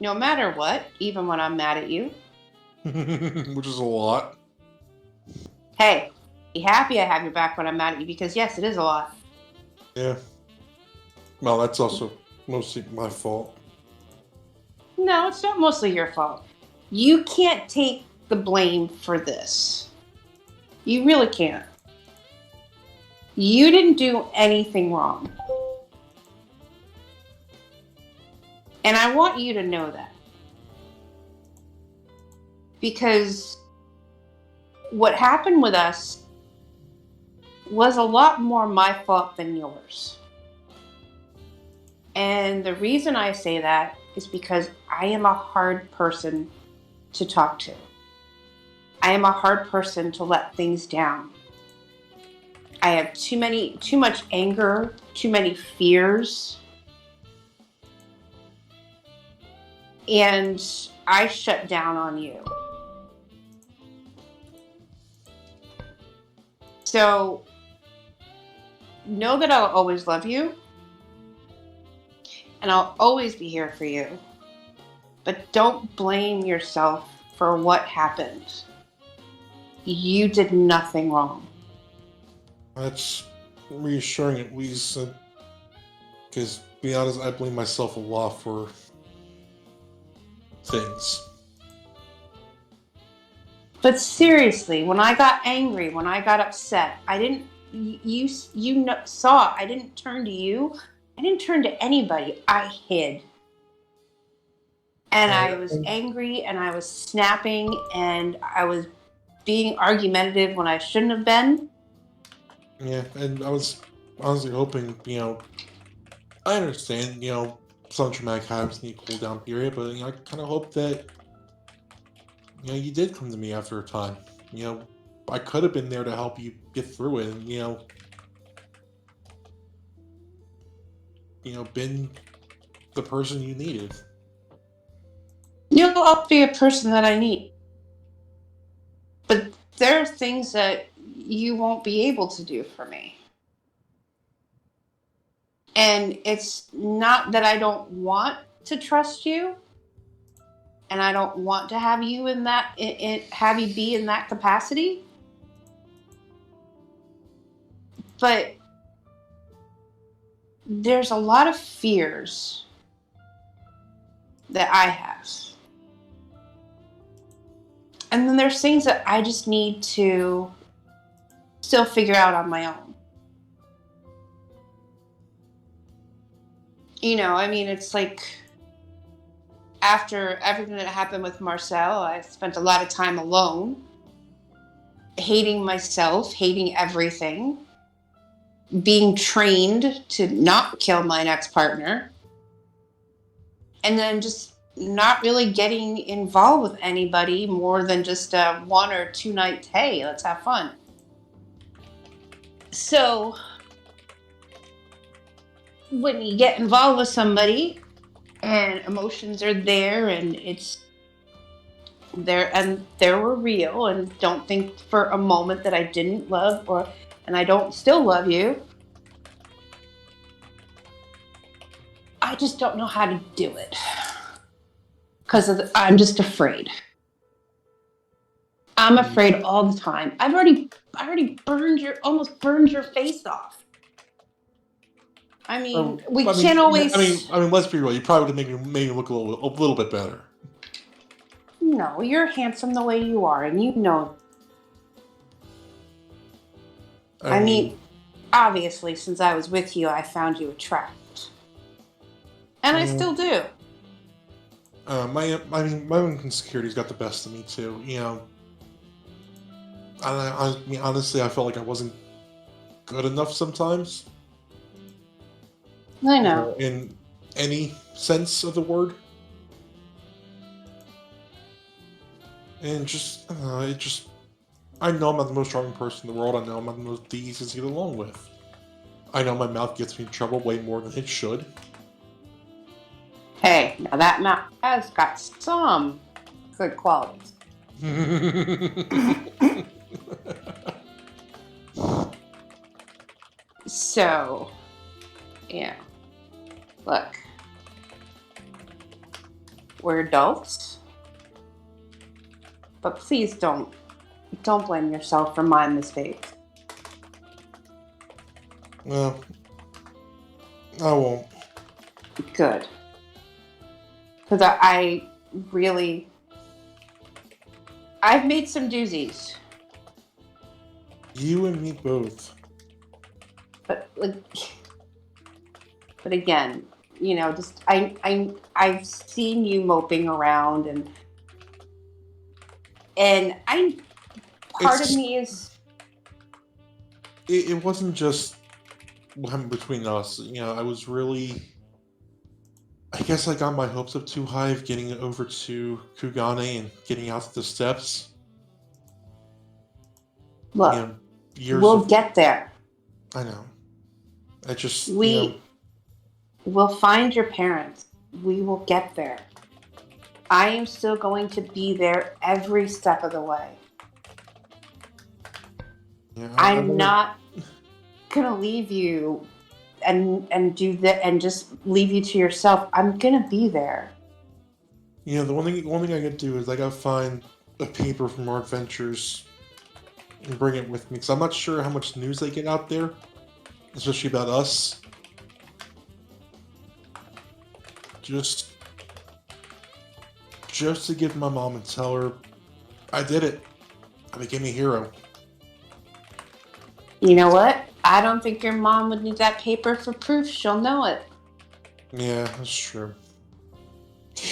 No matter what, even when I'm mad at you. Which is a lot. Hey, be happy I have your back when I'm mad at you, because yes, it is a lot. Yeah. Well, that's also mostly my fault. No, it's not mostly your fault. You can't take the blame for this. You really can't. You didn't do anything wrong. And I want you to know that. Because what happened with us was a lot more my fault than yours. And the reason I say that is because I am a hard person to talk to. I am a hard person to let things down. I have too much anger, too many fears. And I shut down on you. So know that I'll always love you. And I'll always be here for you. But don't blame yourself for what happened. You did nothing wrong. That's reassuring at least. Because, to be honest, I blame myself a lot for things. But seriously, when I got angry, when I got upset, I didn't. Saw I didn't turn to you. I didn't turn to anybody. I hid, and I was angry, and I was snapping, and I was being argumentative when I shouldn't have been. Yeah, and I was honestly hoping, I understand, some traumatic habits need a cool down period, but I kind of hope that, you did come to me after a time. I could have been there to help you get through it, and been the person you needed. You'll always be a person that I need, but there are things that you won't be able to do for me. And it's not that I don't want to trust you, and I don't want to have you have you be in that capacity. But there's a lot of fears that I have. And then there's things that I just need to still figure out on my own. It's like after everything that happened with Marcel, I spent a lot of time alone, hating myself, hating everything, being trained to not kill my next partner, and then just not really getting involved with anybody more than just a 1 or 2 night, hey, let's have fun. So when you get involved with somebody and emotions are there and it's there and they were real, and don't think for a moment that I didn't love and I don't still love you, I just don't know how to do it because I'm just afraid. I'm afraid all the time. I already almost burned your face off. We can't always. Let's be real. You probably would have made me look a little bit better. No, you're handsome the way you are, and you know. Obviously, since I was with you, I found you attractive, and I still do. My own insecurities got the best of me too. Honestly, I felt like I wasn't good enough sometimes. I know. In any sense of the word. And I know I'm not the most charming person in the world. I know I'm not the easiest to get along with. I know my mouth gets me in trouble way more than it should. Hey, now that mouth has got some good qualities. So, yeah. Look. We're adults. But please don't blame yourself for my mistakes. Well, I won't. Good. Because I've made some doozies. You and me both. But again, just I've seen you moping around and part of me is. It wasn't just what happened between us. I was really. I guess I got my hopes up too high of getting over to Kugane and getting out to the steps. Look, we'll get there. I know. We'll find your parents. We will get there. I am still going to be there every step of the way. Yeah, I'm not gonna leave you and do that and just leave you to yourself. I'm gonna be there. The one thing I could do is I gotta find a paper from our adventures and bring it with me, because I'm not sure how much news they get out there, especially about us. Just to give my mom and tell her I did it. I became a hero. You know what? I don't think your mom would need that paper for proof. She'll know it. Yeah, that's true.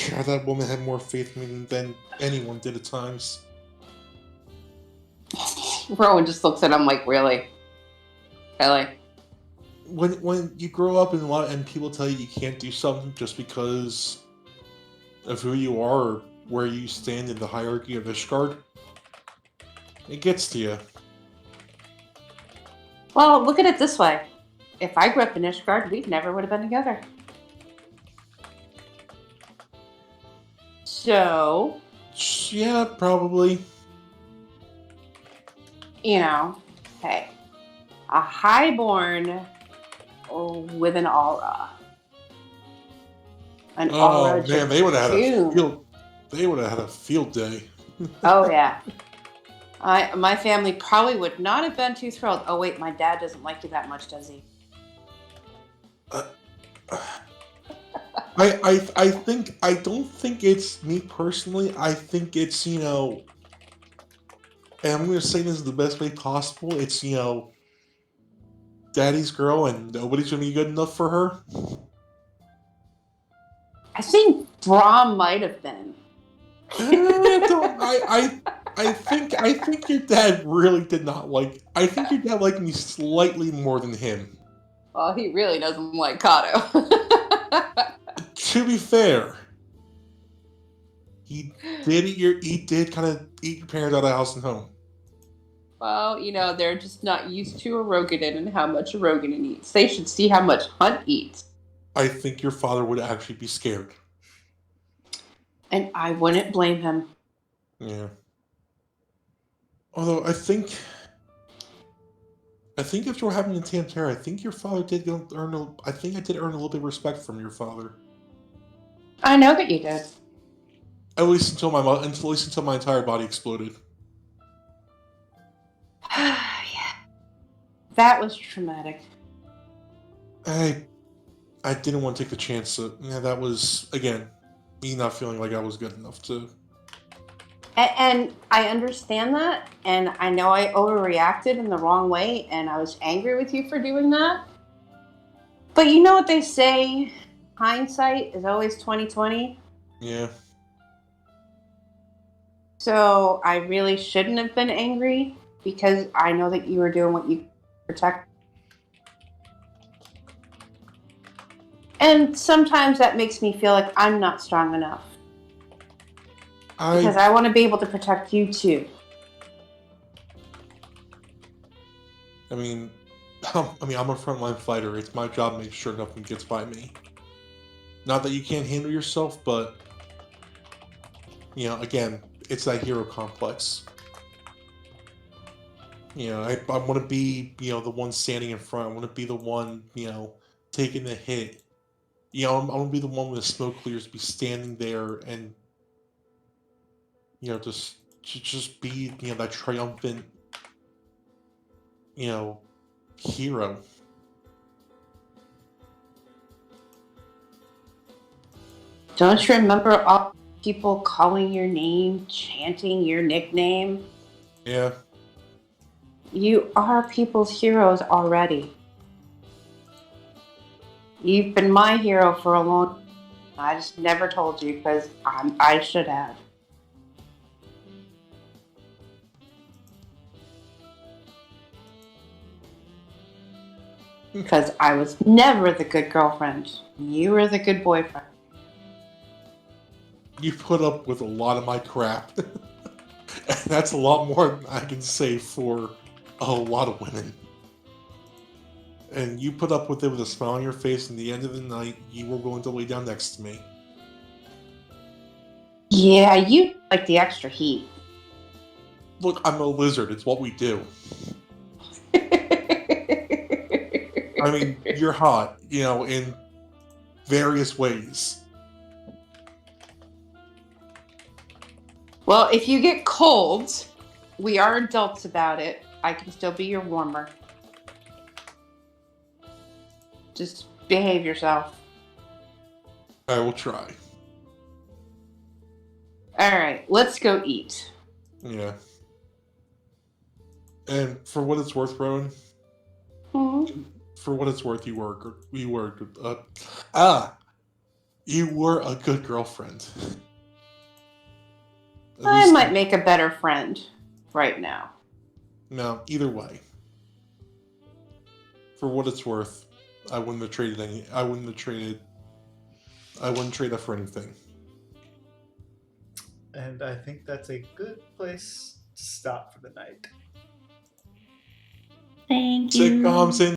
Yeah, that woman had more faith in me than anyone did at times. Rowan just looks at him like, really? Really? When you grow up and people tell you can't do something just because of who you are or where you stand in the hierarchy of Ishgard, it gets to you. Well, look at it this way. If I grew up in Ishgard, we never would have been together. So, Yeah, probably. you know, hey, a highborn with an aura. An aura. Oh man, they would have had a June. field. They would have had a field day. Oh yeah. My family probably would not have been too thrilled. Oh wait, my dad doesn't like you that much, does he? I don't think it's me personally. I think it's, and I'm gonna say this the best way possible. It's, daddy's girl and nobody's gonna be good enough for her. I think Brahm might have been. I think your dad really did not like. I think your dad liked me slightly more than him. Well, he really doesn't like Kato. To be fair, he did kind of eat your parents out of house and home. Well, they're just not used to a Roganin and how much a Roganin eats. They should see how much Hunt eats. I think your father would actually be scared. And I wouldn't blame him. Yeah. Although I think after having in Tamtara, I think your father did earn. I think I did earn a little bit of respect from your father. I know that you did. At least until my entire body exploded. Yeah. That was traumatic. I didn't want to take the chance. That was, again, me not feeling like I was good enough to. And I understand that, and I know I overreacted in the wrong way, and I was angry with you for doing that. But you know what they say? Hindsight is always 20/20. Yeah. So I really shouldn't have been angry because I know that you were doing what you could to protect. And sometimes that makes me feel like I'm not strong enough. Because I want to be able to protect you too. I'm a frontline fighter. It's my job to make sure nothing gets by me. Not that you can't handle yourself, but again, it's that hero complex. I want to be, the one standing in front. I want to be the one, taking the hit. I want to be the one when the smoke clears, be standing there and, just be, that triumphant, hero. Don't you remember all people calling your name, chanting your nickname? Yeah. You are people's heroes already. You've been my hero for a long time. I just never told you because I should have. Because I was never the good girlfriend. You were the good boyfriend. You put up with a lot of my crap. And that's a lot more than I can say for a lot of women. And you put up with it with a smile on your face, and at the end of the night, you were willing to lay down next to me. Yeah, you like the extra heat. Look, I'm a lizard. It's what we do. I mean, you're hot, in various ways. Well, if you get cold, we are adults about it. I can still be your warmer. Just behave yourself. I will try. All right, let's go eat. Yeah. And for what it's worth, Rowan, Hmm. for what it's worth, you were a good girlfriend. At I least- might make a better friend right now. No, either way. For what it's worth, I wouldn't have traded I wouldn't trade that for anything. And I think that's a good place to stop for the night. Thank you. Sitcoms